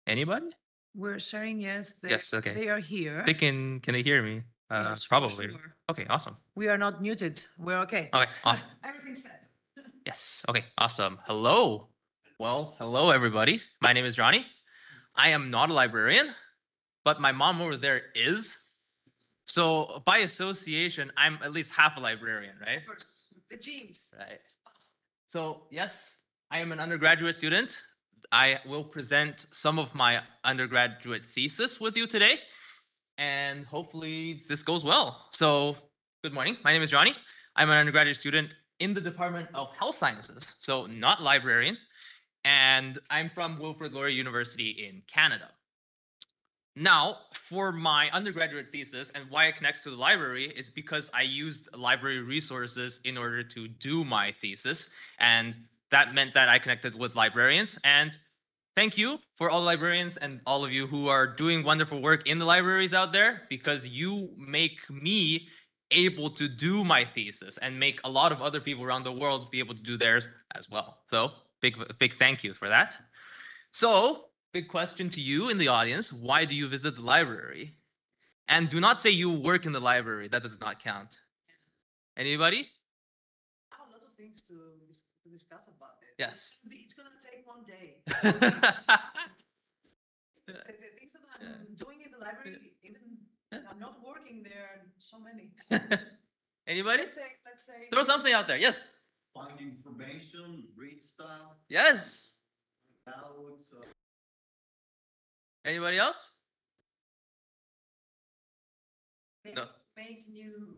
Anybody? We're saying yes. Yes, okay. They are here. Can they hear me? Yes, for Probably. sure. Okay, awesome. We are not muted. We're okay. Okay, awesome. Everything's set. Yes. Okay. Awesome. Hello. Well, hello, everybody. My name is Johnny. I am not a librarian, but my mom over there is. So by association, I'm at least half a librarian, right? The genes. Right. So yes, I am an undergraduate student. I will present some of my undergraduate thesis with you today, and hopefully this goes well. So good morning. My name is Johnny. I'm an undergraduate student in the Department of Health Sciences, so not librarian, and I'm from Wilfrid Laurier University in Canada. Now, for my undergraduate thesis and why it connects to the library is because I used library resources in order to do my thesis, and that meant that I connected with librarians. And thank you for all the librarians and all of you who are doing wonderful work in the libraries out there, because you make me able to do my thesis and make a lot of other people around the world be able to do theirs as well. So big thank you for that. So big question to you in the audience: why do you visit the library? And do not say you work in the library. That does not count. Anybody? I have a lot of things to discuss about it. Yes. It's gonna take one day. The things that I'm doing in the library, even I'm not working there, so many. Anybody? Let's say. Throw something out there. Yes. Find information, read stuff. Yes. Downloads. Anybody else? No. Make new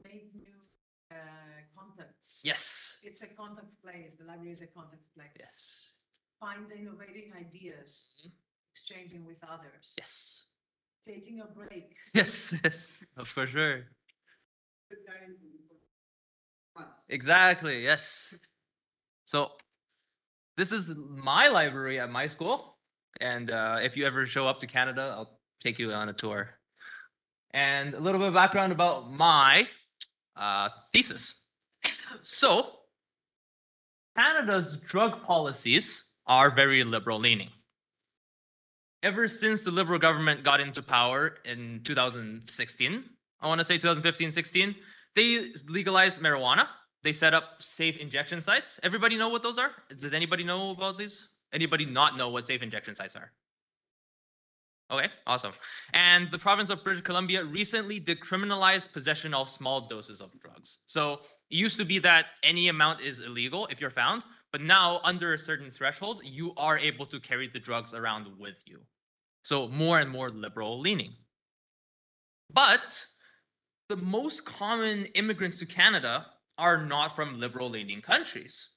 contacts. Yes. It's a contact place. The library is a contact place. Yes. Find the innovating ideas, exchanging with others. Yes. Taking a break. Yes, for sure. Exactly, yes. So this is my library at my school. And if you ever show up to Canada, I'll take you on a tour. And a little bit of background about my thesis. So Canada's drug policies are very liberal leaning. Ever since the Liberal government got into power in 2016, I want to say 2015-16, they legalized marijuana. They set up safe injection sites. Everybody know what those are? Does anybody know about these? Anybody not know what safe injection sites are? Okay, awesome. And the province of British Columbia recently decriminalized possession of small doses of drugs. So it used to be that any amount is illegal if you're found, but now under a certain threshold, you are able to carry the drugs around with you. So more and more liberal leaning. But the most common immigrants to Canada are not from liberal leaning countries.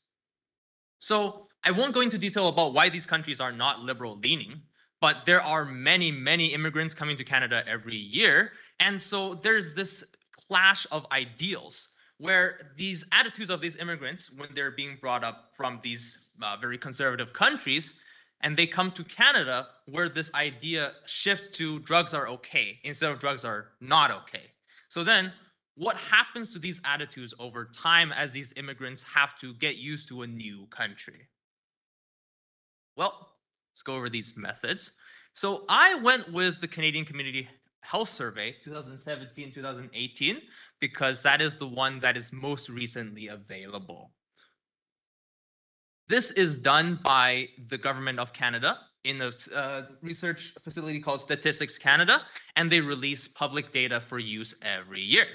So I won't go into detail about why these countries are not liberal leaning, but there are many, many immigrants coming to Canada every year. And so there's this clash of ideals where these attitudes of these immigrants, when they're being brought up from these very conservative countries, and they come to Canada, where this idea shifts to drugs are okay instead of drugs are not okay. So then what happens to these attitudes over time as these immigrants have to get used to a new country? Well, let's go over these methods. So I went with the Canadian Community Health Survey 2017-2018 because that is the one that is most recently available. This is done by the Government of Canada in a research facility called Statistics Canada, and they release public data for use every year.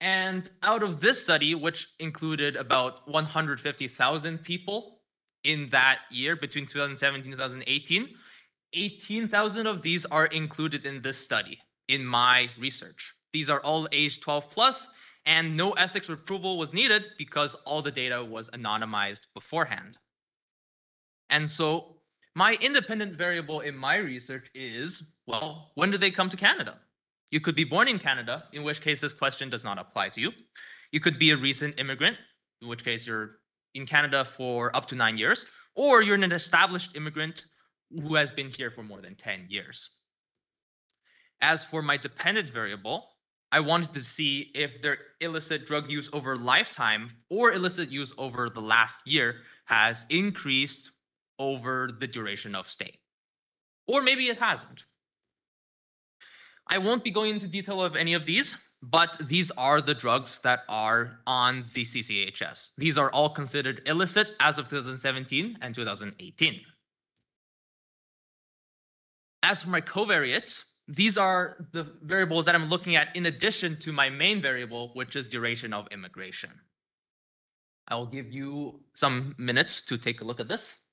And out of this study, which included about 150,000 people in that year between 2017 and 2018, 18,000 of these are included in this study. in my research. These are all age 12 plus, and no ethics approval was needed because all the data was anonymized beforehand. And so my independent variable in my research is, well, when did they come to Canada? You could be born in Canada, in which case this question does not apply to you. You could be a recent immigrant, in which case you're in Canada for up to 9 years, or you're an established immigrant who has been here for more than 10 years. As for my dependent variable, I wanted to see if their illicit drug use over lifetime or illicit use over the last year has increased over the duration of stay. Or maybe it hasn't. I won't be going into detail of any of these, but these are the drugs that are on the CCHS. These are all considered illicit as of 2017 and 2018. As for my covariates, these are the variables that I'm looking at in addition to my main variable, which is duration of immigration. I will give you some minutes to take a look at this.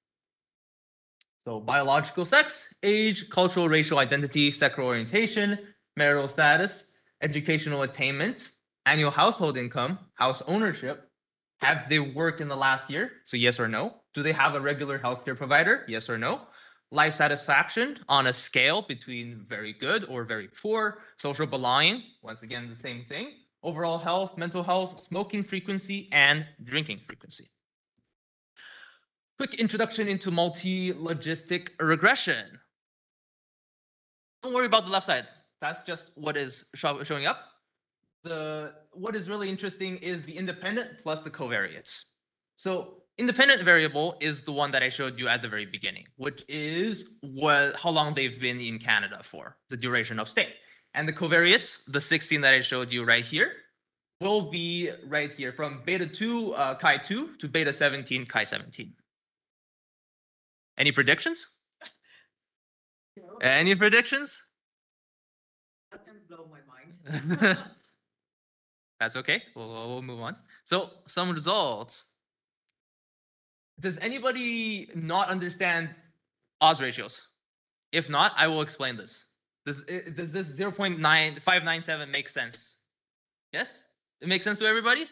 So biological sex, age, cultural, racial identity, sexual orientation, marital status, educational attainment, annual household income, house ownership. Have they worked in the last year? So yes or no. Do they have a regular healthcare provider? Yes or no. Life satisfaction on a scale between very good or very poor. Social belonging, once again, the same thing. Overall health, mental health, smoking frequency, and drinking frequency. Quick introduction into multi-logistic regression. Don't worry about the left side. That's just what is showing up. What is really interesting is the independent plus the covariates. So independent variable is the one that I showed you at the very beginning, which is how long they've been in Canada for, the duration of stay. And the covariates, the 16 that I showed you right here, will be right here from beta 2 chi 2 to beta 17 chi 17. Any predictions? Any predictions? That can blow my mind. That's okay. We'll move on. So some results. Does anybody not understand odds ratios? If not, I will explain this. Does this 0.9597 make sense? Yes? It makes sense to everybody?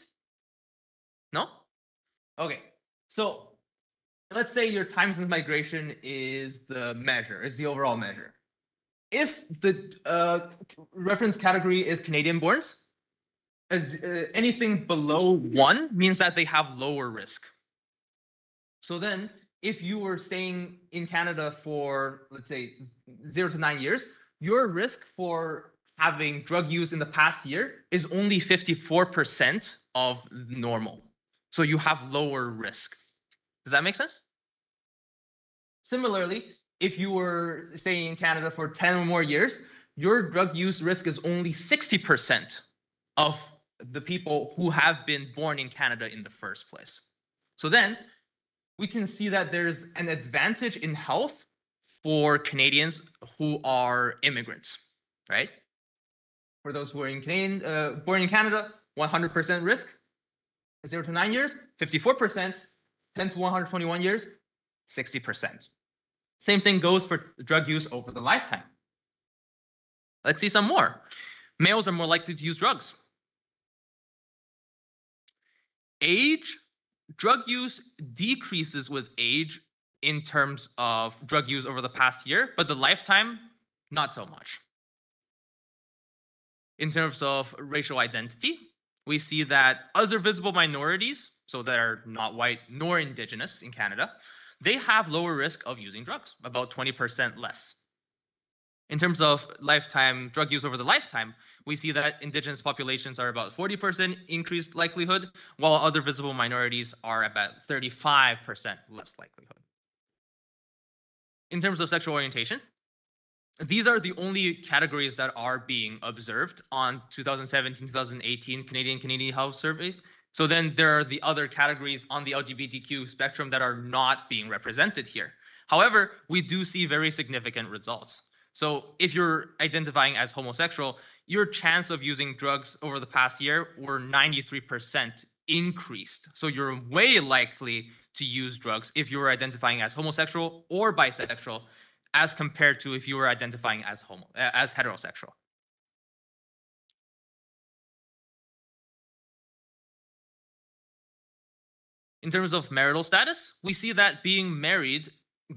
No? Okay. So let's say your time since migration is the measure, is the overall measure. If the reference category is Canadian borns, anything below 1 means that they have lower risk. So then if you were staying in Canada for, let's say, 0 to 9 years, your risk for having drug use in the past year is only 54% of normal. So you have lower risk. Does that make sense? Similarly, if you were staying in Canada for 10 or more years, your drug use risk is only 60% of the people who have been born in Canada in the first place. So then we can see that there's an advantage in health for Canadians who are immigrants, right? For those who are born in Canada, 100% risk, 0 to 9 years, 54%, 10 to 121 years, 60%. Same thing goes for drug use over the lifetime. Let's see some more. Males are more likely to use drugs. Age, drug use decreases with age in terms of drug use over the past year, but the lifetime, not so much. In terms of racial identity, we see that other visible minorities, so that are not white nor Indigenous in Canada, they have lower risk of using drugs, about 20% less. In terms of lifetime drug use over the lifetime, we see that Indigenous populations are about 40% increased likelihood, while other visible minorities are about 35% less likelihood. In terms of sexual orientation, these are the only categories that are being observed on 2017-2018 Canadian Health Survey. So then there are the other categories on the LGBTQ spectrum that are not being represented here. However, we do see very significant results. So if you're identifying as homosexual, your chance of using drugs over the past year were 93% increased. So you're way likely to use drugs if you were identifying as homosexual or bisexual, as compared to if you were identifying as heterosexual. In terms of marital status, we see that being married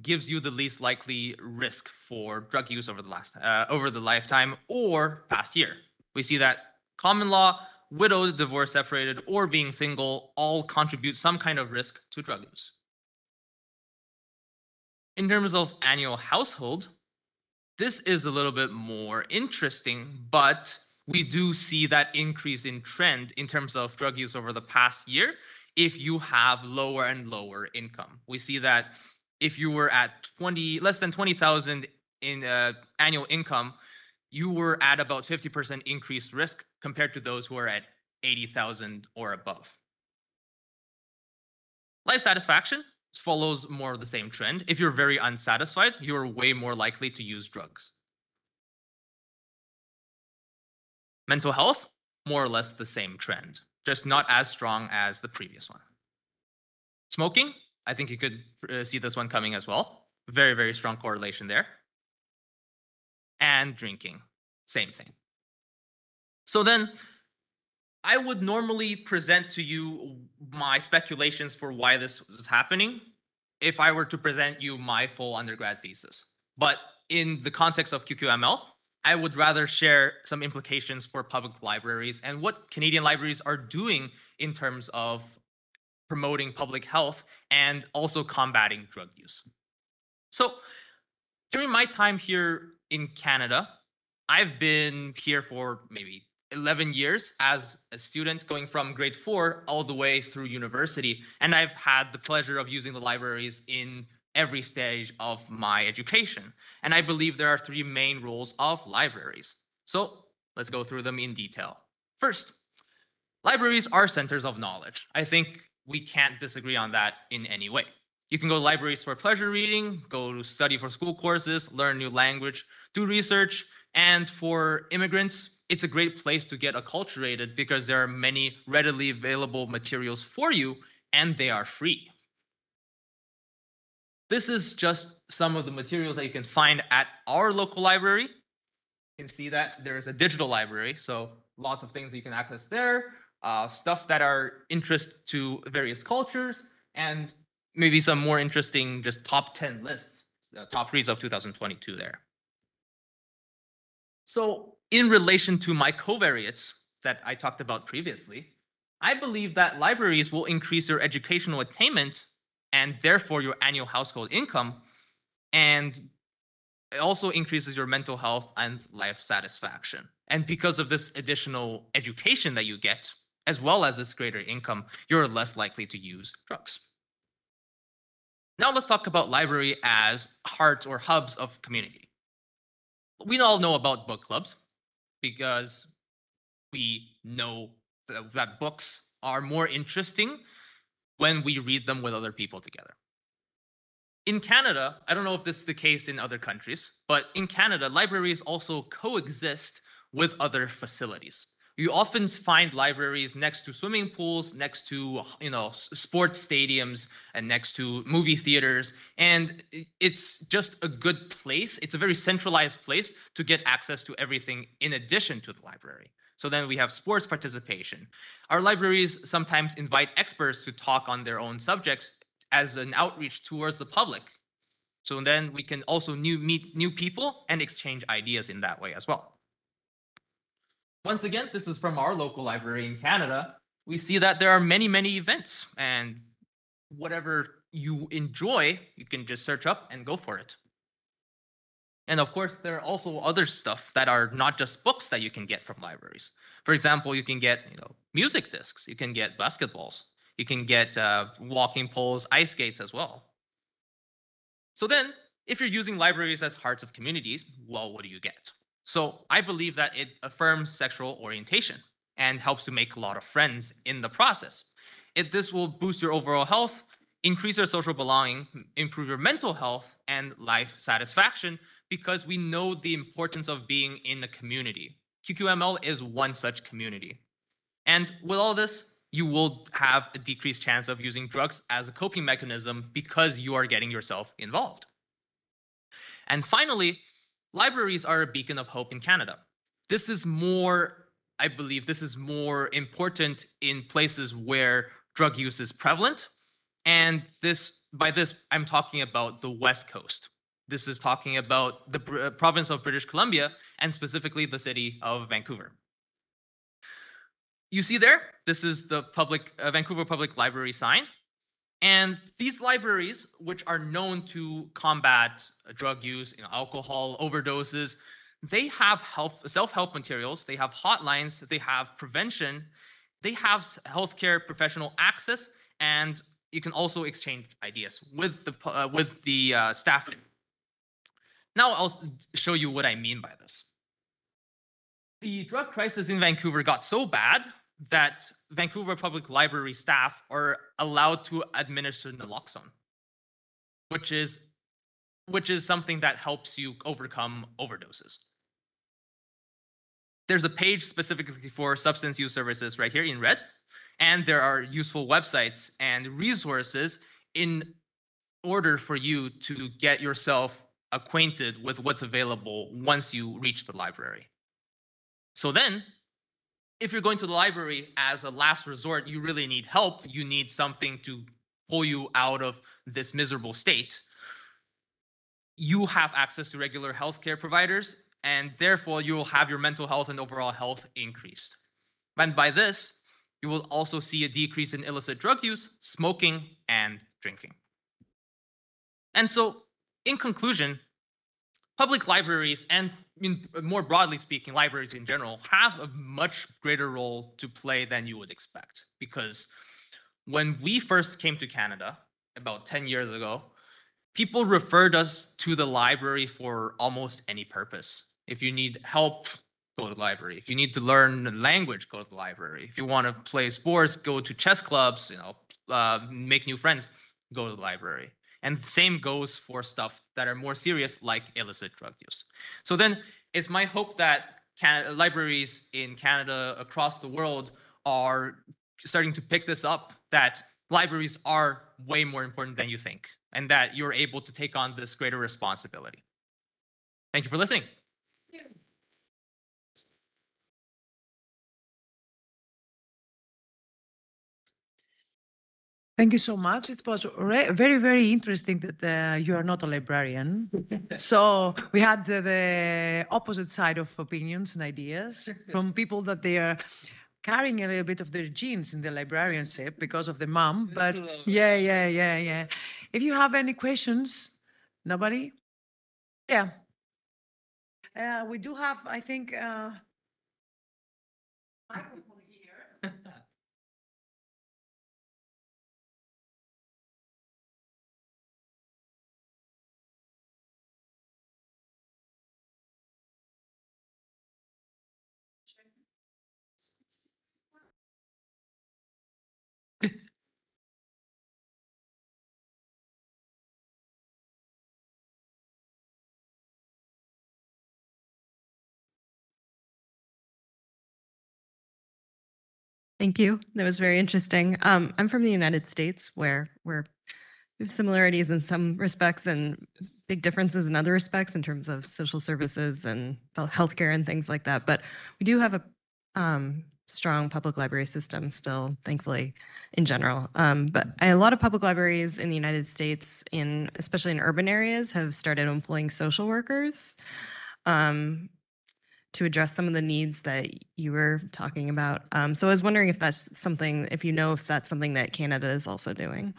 gives you the least likely risk for drug use over the lifetime or past year. We see that common law, widowed, divorced, separated, or being single all contribute some kind of risk to drug use. In terms of annual household, this is a little bit more interesting, but we do see that increase in trend in terms of drug use over the past year if you have lower and lower income. We see that if you were at less than 20,000 in annual income, you were at about 50% increased risk compared to those who are at 80,000 or above. Life satisfaction follows more of the same trend. If you're very unsatisfied, you're way more likely to use drugs. Mental health, more or less the same trend, just not as strong as the previous one. Smoking, I think you could see this one coming as well. Very, very strong correlation there. And drinking, same thing. So then I would normally present to you my speculations for why this was happening if I were to present you my full undergrad thesis. But in the context of QQML, I would rather share some implications for public libraries and what Canadian libraries are doing in terms of promoting public health and also combating drug use. So during my time here in Canada, I've been here for maybe 11 years as a student, going from grade 4 all the way through university. And I've had the pleasure of using the libraries in every stage of my education. And I believe there are 3 main roles of libraries. So let's go through them in detail. First, libraries are centers of knowledge. I think we can't disagree on that in any way. You can go to libraries for pleasure reading, go to study for school courses, learn new language, do research, and for immigrants, it's a great place to get acculturated because there are many readily available materials for you and they are free. This is just some of the materials that you can find at our local library. You can see that there's a digital library, so lots of things that you can access there, stuff that are interest to various cultures, and maybe some more interesting just top 10 lists, top reads of 2022 there. So in relation to my covariates that I talked about previously, I believe that libraries will increase your educational attainment and therefore your annual household income, and it also increases your mental health and life satisfaction. And because of this additional education that you get, as well as this greater income, you're less likely to use drugs. Now let's talk about library as hearts or hubs of community. We all know about book clubs because we know that books are more interesting when we read them with other people together. In Canada, I don't know if this is the case in other countries, but in Canada, libraries also coexist with other facilities. You often find libraries next to swimming pools, next to sports stadiums, and next to movie theaters. And it's just a good place. It's a very centralized place to get access to everything in addition to the library. So then we have sports participation. Our libraries sometimes invite experts to talk on their own subjects as an outreach towards the public. So then we can also meet new people and exchange ideas in that way as well. Once again, this is from our local library in Canada. We see that there are many, many events, and whatever you enjoy, you can just search up and go for it. And of course, there are also other stuff that are not just books that you can get from libraries. For example, you can get music discs, you can get basketballs, you can get walking poles, ice skates as well. So then, if you're using libraries as hearts of communities, well, what do you get? So I believe that it affirms sexual orientation and helps to make a lot of friends in the process. This will boost your overall health, increase your social belonging, improve your mental health and life satisfaction, because we know the importance of being in a community. QQML is one such community. And with all this, you will have a decreased chance of using drugs as a coping mechanism because you are getting yourself involved. And finally, libraries are a beacon of hope in Canada. This is more, I believe, this is more important in places where drug use is prevalent And by this, I'm talking about the West Coast. This is talking about the province of British Columbia and specifically the city of Vancouver. You see there, this is the Vancouver Public Library sign. And these libraries, which are known to combat drug use, alcohol overdoses, they have self-help materials, they have hotlines, they have prevention, they have healthcare professional access, and you can also exchange ideas with the staff. Now I'll show you what I mean by this. The drug crisis in Vancouver got so bad that Vancouver Public Library staff are allowed to administer naloxone, which is something that helps you overcome overdoses. There's a page specifically for substance use services right here in red, and there are useful websites and resources in order for you to get yourself acquainted with what's available once you reach the library. So then, if you're going to the library as a last resort, you really need help. You need something to pull you out of this miserable state. You have access to regular healthcare providers, and therefore you will have your mental health and overall health increased. And by this, you will also see a decrease in illicit drug use, smoking, and drinking. And so, in conclusion, public libraries and more broadly speaking, libraries in general have a much greater role to play than you would expect. Because when we first came to Canada about 10 years ago, people referred us to the library for almost any purpose. If you need help, go to the library. If you need to learn a language, go to the library. If you want to play sports, go to chess clubs, make new friends, go to the library. And the same goes for stuff that are more serious, like illicit drug use. So then it's my hope that libraries in Canada, across the world, are starting to pick this up, that libraries are way more important than you think, and that you're able to take on this greater responsibility. Thank you for listening. Thank you so much. It was very, very interesting that you are not a librarian. So we had the opposite side of opinions and ideas from people that they are carrying a little bit of their genes in the librarianship because of the mom. But yeah. If you have any questions, nobody? Yeah. We do have, I think, microphone here. Thank you. That was very interesting. I'm from the United States, where we have similarities in some respects and big differences in other respects in terms of social services and healthcare and things like that. But we do have a strong public library system still, thankfully, in general. But a lot of public libraries in the United States, especially in urban areas, have started employing social workers to address some of the needs that you were talking about. So I was wondering if that's something, if that's something that Canada is also doing.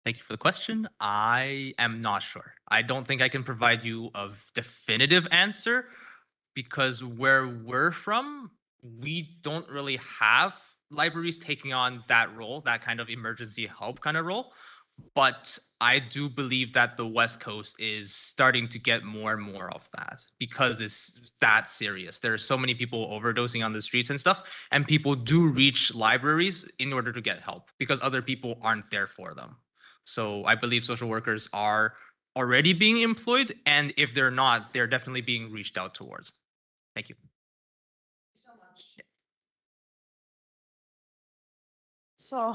Thank you for the question. I am not sure. I don't think I can provide you a definitive answer because where we're from, we don't really have libraries taking on that role, that kind of emergency help kind of role. But I do believe that the West Coast is starting to get more and more of that because it's that serious. There are so many people overdosing on the streets and stuff, and people do reach libraries in order to get help because other people aren't there for them. So I believe social workers are already being employed, and if they're not, they're definitely being reached out towards. Thank you. So much. So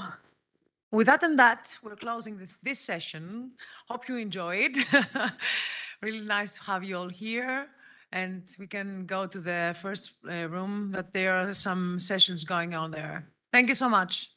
with that and that, we're closing this session. Hope you enjoyed. Really nice to have you all here. And we can go to the first room that there are some sessions going on there. Thank you so much.